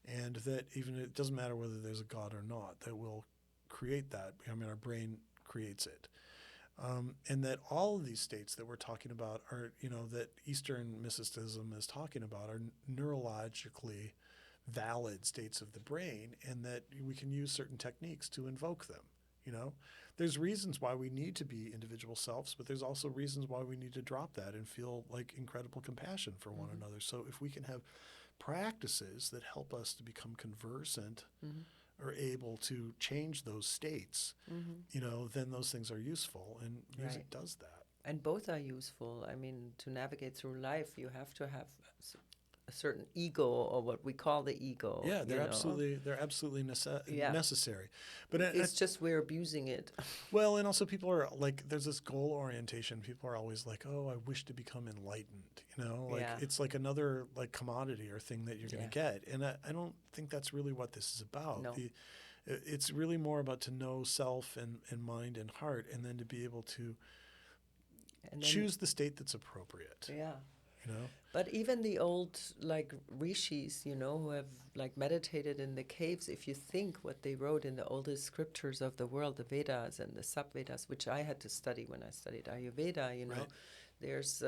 Speaker 2: And that even it doesn't matter whether there's a God or not, that we'll create that. I mean, our brain creates it. And that all of these states that we're talking about are, that Eastern mysticism is talking about, are neurologically valid states of the brain, and that we can use certain techniques to invoke them. There's reasons why we need to be individual selves, but there's also reasons why we need to drop that and feel like incredible compassion for one another. So if we can have practices that help us to become conversant or able to change those states, then those things are useful, and music does that.
Speaker 1: And both are useful. I mean, to navigate through life, you have to have a certain ego, or what we call the ego.
Speaker 2: Yeah, they're absolutely necessary. But
Speaker 1: it's just we're abusing it.
Speaker 2: Well, and also people are like, there's this goal orientation. People are always like, oh, I wish to become enlightened. It's like another like commodity or thing that you're going to get. And I don't think that's really what this is about.
Speaker 1: No.
Speaker 2: It's really more about to know self and mind and heart, and then to be able to choose the state that's appropriate.
Speaker 1: Yeah. But even the old like rishis, who have like meditated in the caves, if you think what they wrote in the oldest scriptures of the world, the Vedas and the sub-Vedas, which I had to study when I studied Ayurveda, there's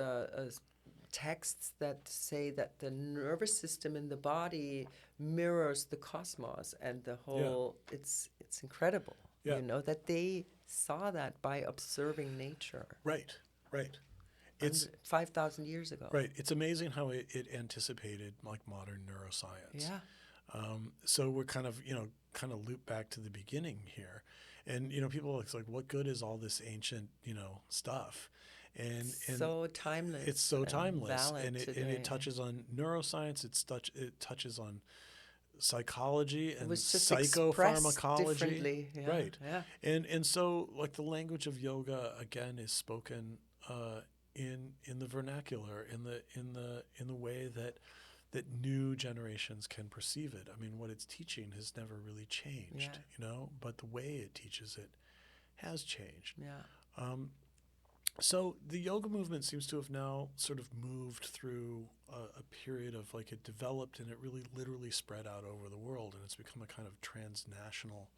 Speaker 1: texts that say that the nervous system in the body mirrors the cosmos, and the whole, it's incredible.
Speaker 2: Yeah.
Speaker 1: You know, that they saw that by observing nature.
Speaker 2: Right. It's
Speaker 1: 5,000 years ago.
Speaker 2: right. It's amazing how it anticipated like modern neuroscience.
Speaker 1: Yeah.
Speaker 2: So we're kind of loop back to the beginning here, and people, it's like, what good is all this ancient stuff? And
Speaker 1: so timeless.
Speaker 2: It's so timeless,
Speaker 1: and
Speaker 2: it touches on neuroscience. It touches on psychology and psychopharmacology.
Speaker 1: Yeah,
Speaker 2: right.
Speaker 1: Yeah.
Speaker 2: And so like the language of yoga again is spoken in the vernacular, in the way that new generations can perceive it. I mean, what it's teaching has never really changed, but the way it teaches it has changed.
Speaker 1: Yeah.
Speaker 2: So the yoga movement seems to have now sort of moved through a period of like it developed and it really literally spread out over the world, and it's become a kind of transnational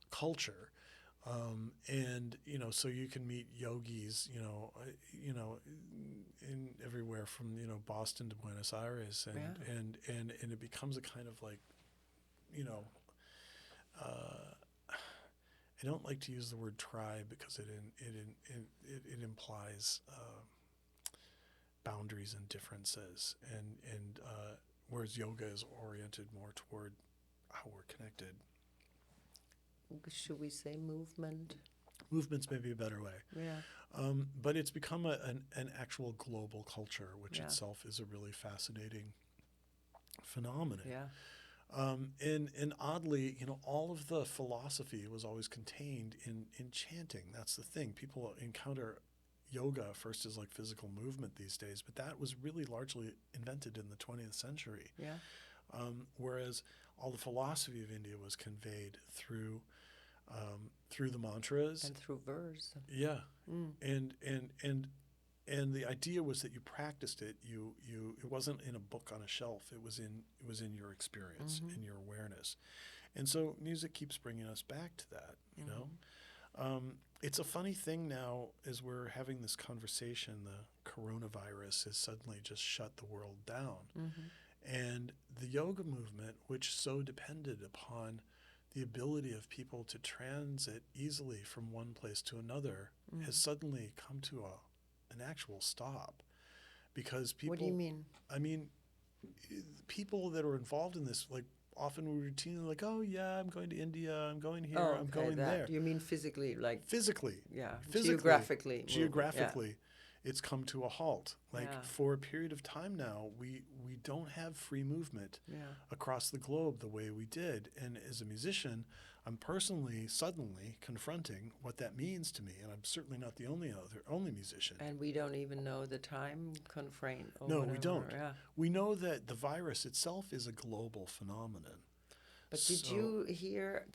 Speaker 2: culture. And so you can meet yogis, in everywhere from Boston to Buenos Aires, and it becomes a kind of like, I don't like to use the word tribe because it implies boundaries and differences, and whereas yoga is oriented more toward how we're connected.
Speaker 1: Should we say movement?
Speaker 2: Movement's maybe a better way.
Speaker 1: Yeah.
Speaker 2: But it's become an actual global culture, which itself is a really fascinating phenomenon.
Speaker 1: Yeah.
Speaker 2: And oddly, all of the philosophy was always contained in chanting. That's the thing. People encounter yoga first as like physical movement these days, but that was really largely invented in the 20th century.
Speaker 1: Yeah.
Speaker 2: Whereas all the philosophy of India was conveyed through the mantras
Speaker 1: and through verse.
Speaker 2: Yeah. And the idea was that you practiced it. It wasn't in a book on a shelf. It was in your experience, in your awareness. And so music keeps bringing us back to that. It's a funny thing now as we're having this conversation. The coronavirus has suddenly just shut the world down, and the yoga movement, which so depended upon the ability of people to transit easily from one place to another, has suddenly come to an actual stop, because people.
Speaker 1: What do you mean?
Speaker 2: I mean, people that are involved in this, like, often we routinely like, oh yeah, I'm going to India, I'm going here, I'm going there.
Speaker 1: You mean physically, like
Speaker 2: physically?
Speaker 1: Yeah.
Speaker 2: Physically,
Speaker 1: geographically,
Speaker 2: it's come to a halt. Like for a period of time now, we don't have free movement across the globe the way we did. And as a musician, I'm personally suddenly confronting what that means to me, and I'm certainly not the only musician.
Speaker 1: And we don't even know the time constraint.
Speaker 2: No, we don't. Yeah. We know that the virus itself is a global phenomenon.
Speaker 1: But did you hear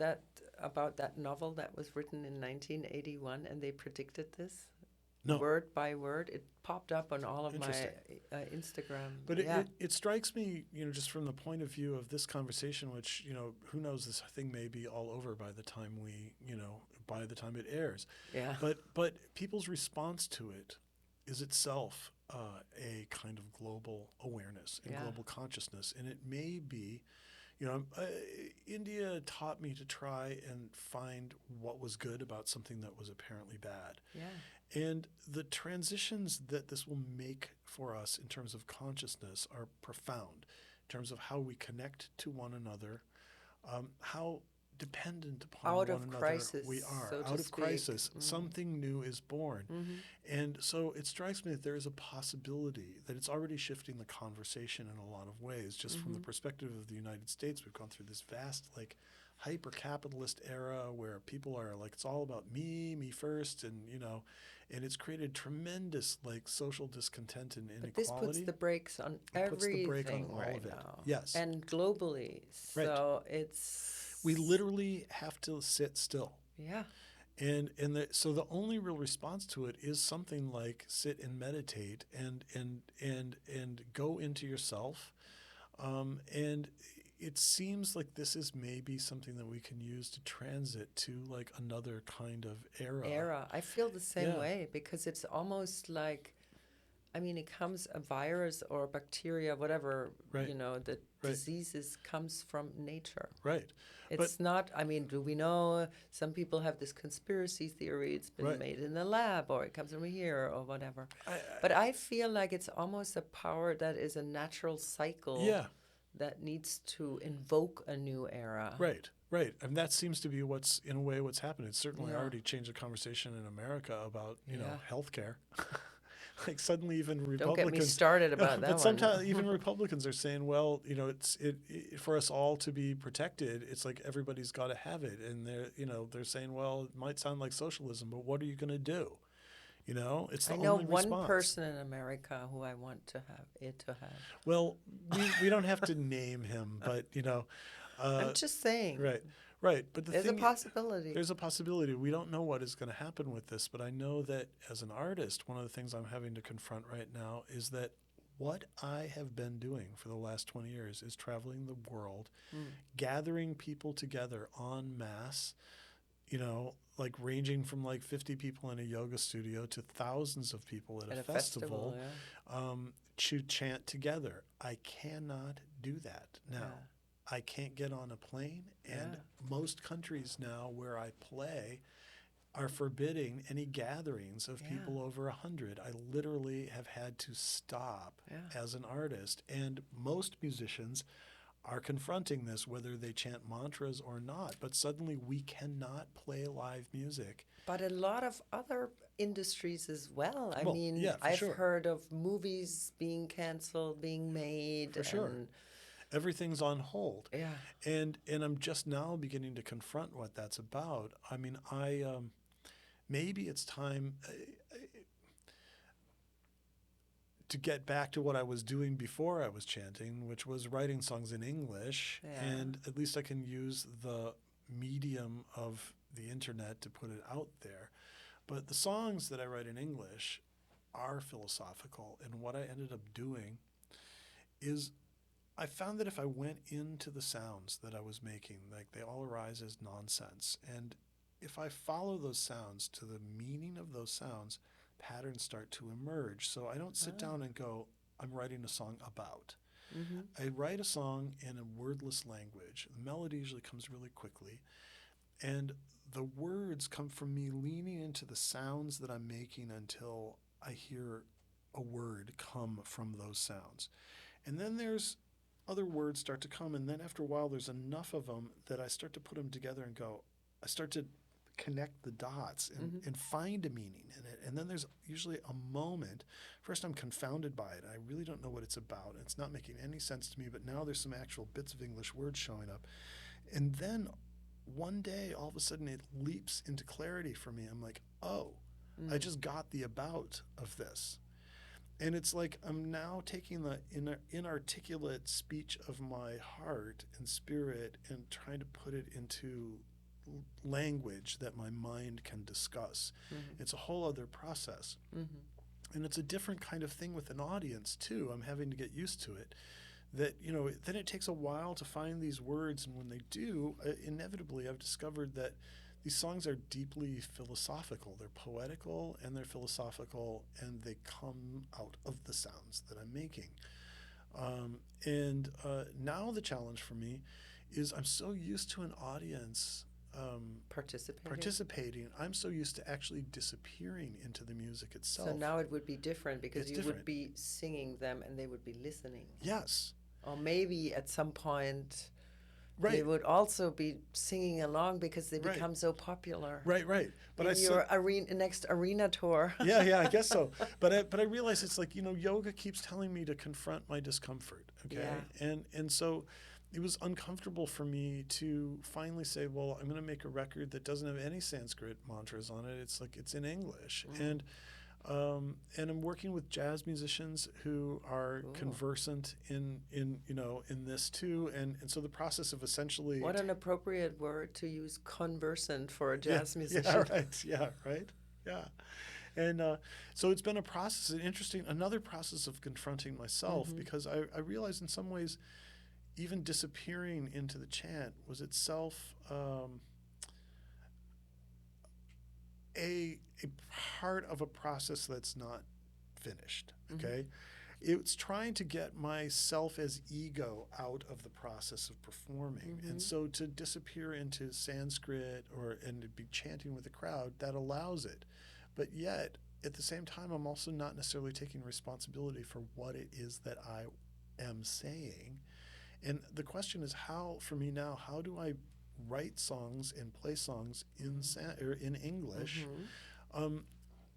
Speaker 1: about that novel that was written in 1981, and they predicted this?
Speaker 2: No.
Speaker 1: Word by word, it popped up on all of my Instagram.
Speaker 2: But it strikes me, just from the point of view of this conversation, which, who knows, this thing may be all over by the time by the time it airs.
Speaker 1: Yeah.
Speaker 2: But people's response to it is itself a kind of global awareness and global consciousness, and it may be. India taught me to try and find what was good about something that was apparently bad.
Speaker 1: Yeah.
Speaker 2: And the transitions that this will make for us in terms of consciousness are profound, in terms of how we connect to one another, how dependent upon one another we are.
Speaker 1: So
Speaker 2: out of crisis, something new is born. And so it strikes me that there is a possibility that it's already shifting the conversation in a lot of ways. Just from the perspective of the United States, we've gone through this vast, like, hyper-capitalist era where people are like, it's all about me first, and and it's created tremendous, like, social discontent and inequality.
Speaker 1: But this puts the brakes on everything right now.
Speaker 2: Yes.
Speaker 1: And globally. So
Speaker 2: we literally have to sit still.
Speaker 1: Yeah.
Speaker 2: And so the only real response to it is something like sit and meditate and go into yourself. And it seems like this is maybe something that we can use to transit to like another kind of era.
Speaker 1: I feel the same way, because it's almost like I mean, it comes a virus or bacteria, whatever,
Speaker 2: Right.
Speaker 1: The
Speaker 2: Right.
Speaker 1: diseases comes from nature.
Speaker 2: Right.
Speaker 1: It's not, I mean, do we know some people have this conspiracy theory, it's been
Speaker 2: Right.
Speaker 1: made in the lab or it comes from here or whatever. But I feel like it's almost a power that is a natural cycle that needs to invoke a new era.
Speaker 2: Right. Right. And that seems to be what's happened. It's certainly already changed the conversation in America about, healthcare. Like suddenly even Republicans.
Speaker 1: Don't get me started about that
Speaker 2: but sometimes even Republicans are saying, well, it's for us all to be protected. It's like everybody's got to have it, and they're saying, well, it might sound like socialism, but what are you going to do? It's the
Speaker 1: I know
Speaker 2: only
Speaker 1: one
Speaker 2: response.
Speaker 1: person in America who I want to have.
Speaker 2: Well, we don't have to name him, but
Speaker 1: I'm just saying.
Speaker 2: Right. Right, but
Speaker 1: there's a possibility.
Speaker 2: There's a possibility. We don't know what is going to happen with this, but I know that as an artist, one of the things I'm having to confront right now is that what I have been doing for the last 20 years is traveling the world, gathering people together en masse, like ranging from like 50 people in a yoga studio to thousands of people at a festival to chant together. I cannot do that now.
Speaker 1: Yeah.
Speaker 2: I can't get on a plane, and most countries now where I play are forbidding any gatherings of people over 100. I literally have had to stop as an artist, and most musicians are confronting this, whether they chant mantras or not. But suddenly we cannot play live music.
Speaker 1: But a lot of other industries as well. I've
Speaker 2: sure.
Speaker 1: heard of movies being canceled, being made.
Speaker 2: For sure. Everything's on hold.
Speaker 1: Yeah.
Speaker 2: And I'm just now beginning to confront what that's about. I mean, maybe it's time to get back to what I was doing before I was chanting, which was writing songs in English.
Speaker 1: Yeah.
Speaker 2: And at least I can use the medium of the internet to put it out there. But the songs that I write in English are philosophical. And what I ended up doing is I found that if I went into the sounds that I was making, like they all arise as nonsense. And if I follow those sounds to the meaning of those sounds, patterns start to emerge. So I don't sit down and go, I'm writing a song about. I write a song in a wordless language. The melody usually comes really quickly. And the words come from me leaning into the sounds that I'm making until I hear a word come from those sounds. And then there's other words start to come, and then after a while there's enough of them that I start to put them together and I start to connect the dots and find a meaning in it. And then there's usually a moment. First I'm confounded by it. I really don't know what it's about. It's not making any sense to me, but now there's some actual bits of English words showing up. And then one day, all of a sudden it leaps into clarity for me. I'm like, I just got the about of this. And it's like I'm now taking the inarticulate speech of my heart and spirit and trying to put it into language that my mind can discuss. It's a whole other process. And it's a different kind of thing with an audience, too. I'm having to get used to it. That, then it takes a while to find these words. And when they do, inevitably, I've discovered that these songs are deeply philosophical. They're poetical and they're philosophical, and they come out of the sounds that I'm making. And now the challenge for me is I'm so used to an audience participating. I'm so used to actually disappearing into the music itself.
Speaker 1: So now it would be different because you would be singing them and they would be listening.
Speaker 2: Yes.
Speaker 1: Or maybe at some point they would also be singing along because they become so popular.
Speaker 2: Right. But
Speaker 1: in your next arena tour.
Speaker 2: Yeah, I guess so. But I realize it's like, yoga keeps telling me to confront my discomfort. Okay. Yeah. And so it was uncomfortable for me to finally say, well, I'm going to make a record that doesn't have any Sanskrit mantras on it. It's like it's in English. And I'm working with jazz musicians who are conversant in this too, and so the process of essentially
Speaker 1: what an appropriate word to use, conversant, for a jazz musician.
Speaker 2: And so it's been a process, another process of confronting myself, because I realized in some ways even disappearing into the chant was itself a part of a process that's not finished. Okay. It's trying to get myself as ego out of the process of performing. And so to disappear into Sanskrit and to be chanting with the crowd, that allows it. But yet, at the same time, I'm also not necessarily taking responsibility for what it is that I am saying. And the question is for me now, how do I write songs and play songs in English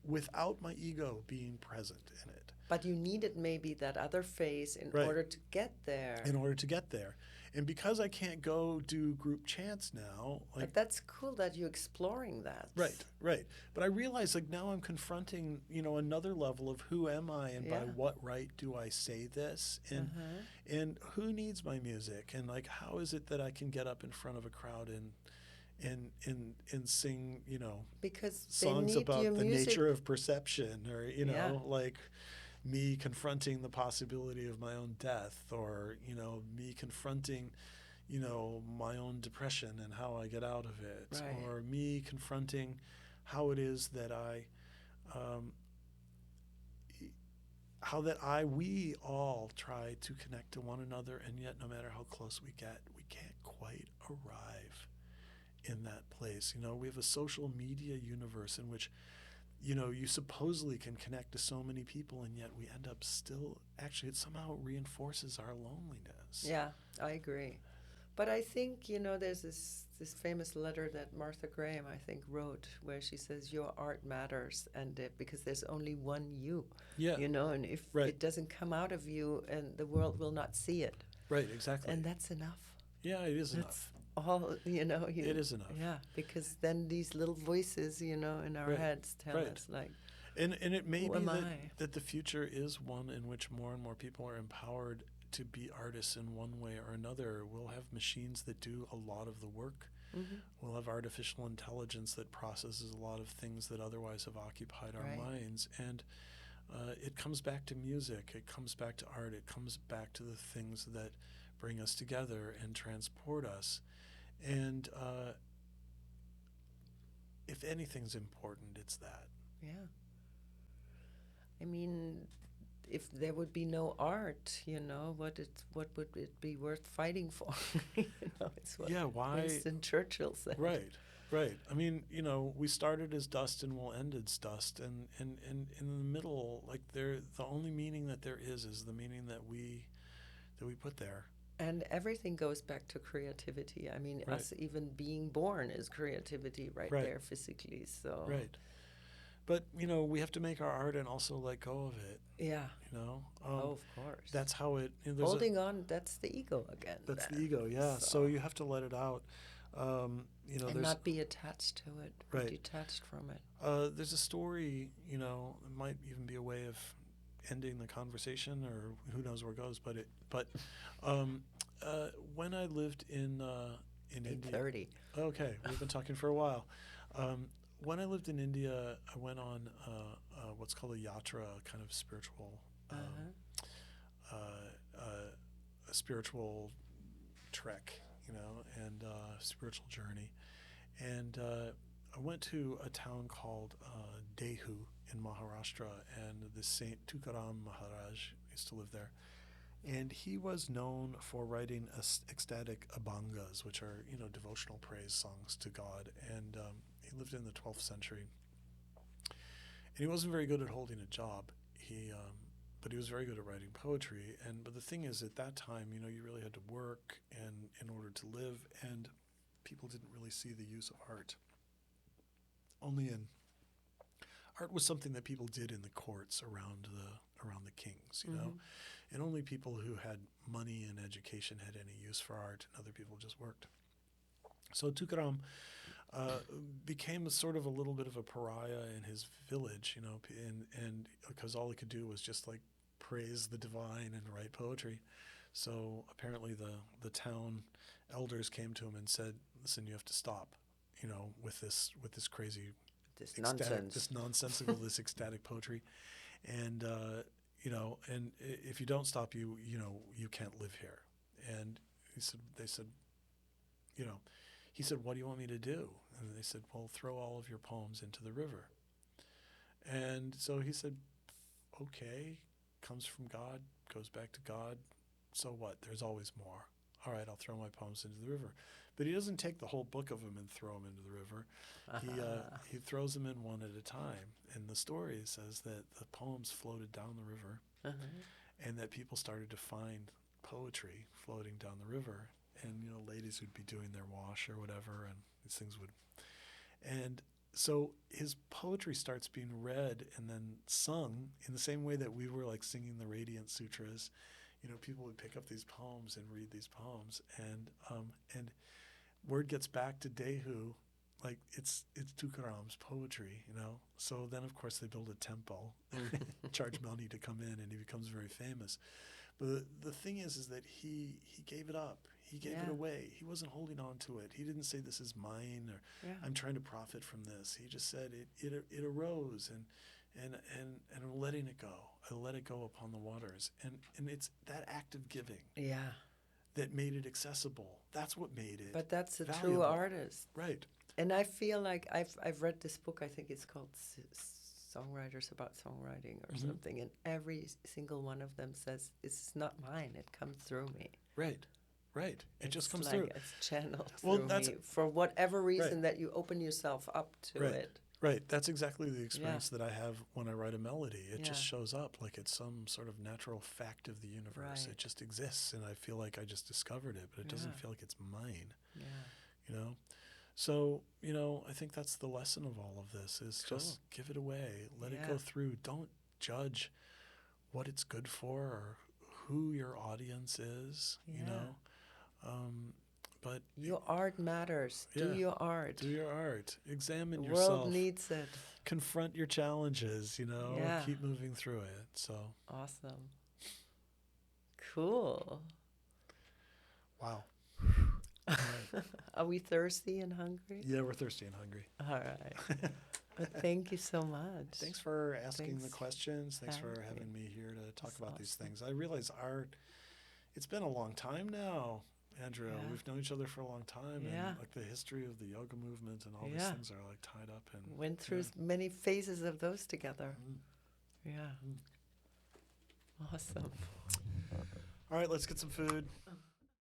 Speaker 2: without my ego being present in it?
Speaker 1: But you needed maybe that other phase in order to get there.
Speaker 2: In order to get there. And because I can't go do group chants now.
Speaker 1: But that's cool that you're exploring that.
Speaker 2: Right. But I realize now I'm confronting, another level of who am I and by what right do I say this? And who needs my music? And how is it that I can get up in front of a crowd and sing,
Speaker 1: because
Speaker 2: songs about the nature of perception or, me confronting the possibility of my own death or, me confronting, my own depression and how I get out of it or me confronting how it is that we all try to connect to one another, and yet no matter how close we get, we can't quite arrive in that place. We have a social media universe in which you supposedly can connect to so many people, and yet we end up still, actually, it somehow reinforces our loneliness.
Speaker 1: Yeah, I agree. But I think, there's this famous letter that Martha Graham, I think, wrote where she says, your art matters, and because there's only one you, and if it doesn't come out of you, and the world will not see it.
Speaker 2: Right, exactly.
Speaker 1: And that's enough.
Speaker 2: Yeah, it is enough.
Speaker 1: All, it
Speaker 2: is enough.
Speaker 1: Yeah, because then these little voices, in our heads tell us,
Speaker 2: and it may be that the future is one in which more and more people are empowered to be artists in one way or another. We'll have machines that do a lot of the work. We'll have artificial intelligence that processes a lot of things that otherwise have occupied our minds. And it comes back to music. It comes back to art. It comes back to the things that bring us together and transport us. And if anything's important, it's that.
Speaker 1: Yeah. I mean, if there would be no art, what would it be worth fighting for? It's what Winston Churchill said.
Speaker 2: Right. I mean, we started as dust and we'll end as dust, and in the middle, the only meaning that there is the meaning that we put there.
Speaker 1: And everything goes back to creativity. I mean, us even being born is creativity there physically. So.
Speaker 2: Right. But, we have to make our art and also let go of it.
Speaker 1: Yeah. Of course.
Speaker 2: That's how it...
Speaker 1: Holding on, that's the ego again.
Speaker 2: That's the ego, yeah. So you have to let it out.
Speaker 1: And not be attached to it. Right. Detached from it.
Speaker 2: There's a story, it might even be a way of ending the conversation, or who knows where it goes. But when I lived in India...
Speaker 1: 8:30.
Speaker 2: Okay, we've been talking for a while. When I lived in India, I went on what's called a yatra, kind of spiritual, a spiritual trek, and spiritual journey. And I went to a town called Dehu in Maharashtra, and the Saint Tukaram Maharaj used to live there. And he was known for writing ecstatic abhangas, which are, devotional praise songs to God. And he lived in the 12th century. And he wasn't very good at holding a job. But he was very good at writing poetry. But the thing is, at that time, you really had to work and in order to live, and people didn't really see the use of art. Art was something that people did in the courts around the kings, and only people who had money and education had any use for art, and other people just worked. So Tukaram became sort of a little bit of a pariah in his village, and because all he could do was just praise the divine and write poetry. So apparently the town elders came to him and said, "Listen, you have to stop, with this crazy, this nonsensical, this ecstatic poetry, and and if you don't stop, you can't live here." And he said, "What do you want me to do?" And they said, "Well, throw all of your poems into the river." And so he said, okay, comes from God, goes back to God. So what? There's always more. All right, I'll throw my poems into the river. But he doesn't take the whole book of them and throw them into the river. He throws them in one at a time. And the story says that the poems floated down the river and that people started to find poetry floating down the river. And, you know, ladies would be doing their wash or whatever, and these things would. And so his poetry starts being read and then sung in the same way that we were like singing the Radiant Sutras. You know, people would pick up these poems and read these poems, and word gets back to Dehu, like it's Tukaram's poetry, you know. So then, of course, they build a temple, charge money to come in, and he becomes very famous. But the thing is that he gave it up. He gave it away. He wasn't holding on to it. He didn't say this is mine or I'm trying to profit from this. He just said it arose and I'm letting it go. I let it go upon the waters. And it's that act of giving that made it accessible. That's what made it
Speaker 1: But that's a
Speaker 2: valuable.
Speaker 1: true artist.
Speaker 2: Right.
Speaker 1: And I feel like I've read this book, I think it's called Songwriters About Songwriting or something, and every single one of them says, it's not mine, it comes through me.
Speaker 2: Right. Right. It just comes
Speaker 1: like
Speaker 2: through.
Speaker 1: It's channeled through me for whatever reason that you open yourself up to it.
Speaker 2: Right. That's exactly the experience that I have when I write a melody. It just shows up like it's some sort of natural fact of the universe. Right. It just exists, and I feel like I just discovered it, but it doesn't feel like it's mine. Yeah. You know? So, you know, I think that's the lesson of all of this is just give it away. Let it go through. Don't judge what it's good for or who your audience is, you know? But
Speaker 1: your art matters. Do your art.
Speaker 2: Do your art. Examine
Speaker 1: the
Speaker 2: yourself.
Speaker 1: The world needs it.
Speaker 2: Confront your challenges, you know. Yeah. Keep moving through it. So
Speaker 1: awesome. Cool.
Speaker 2: Wow.
Speaker 1: Right. Are we thirsty and hungry?
Speaker 2: Yeah, we're thirsty and hungry.
Speaker 1: All right. But thank you so much.
Speaker 2: Thanks for asking the questions. Thanks for having me here to talk about these things. I realize it's been a long time now, Andrea. Yeah. We've known each other for a long time. Yeah. And like the history of the yoga movement and all these things are like tied up. And
Speaker 1: went through many phases of those together. Yeah. Awesome.
Speaker 2: All right, let's get some food.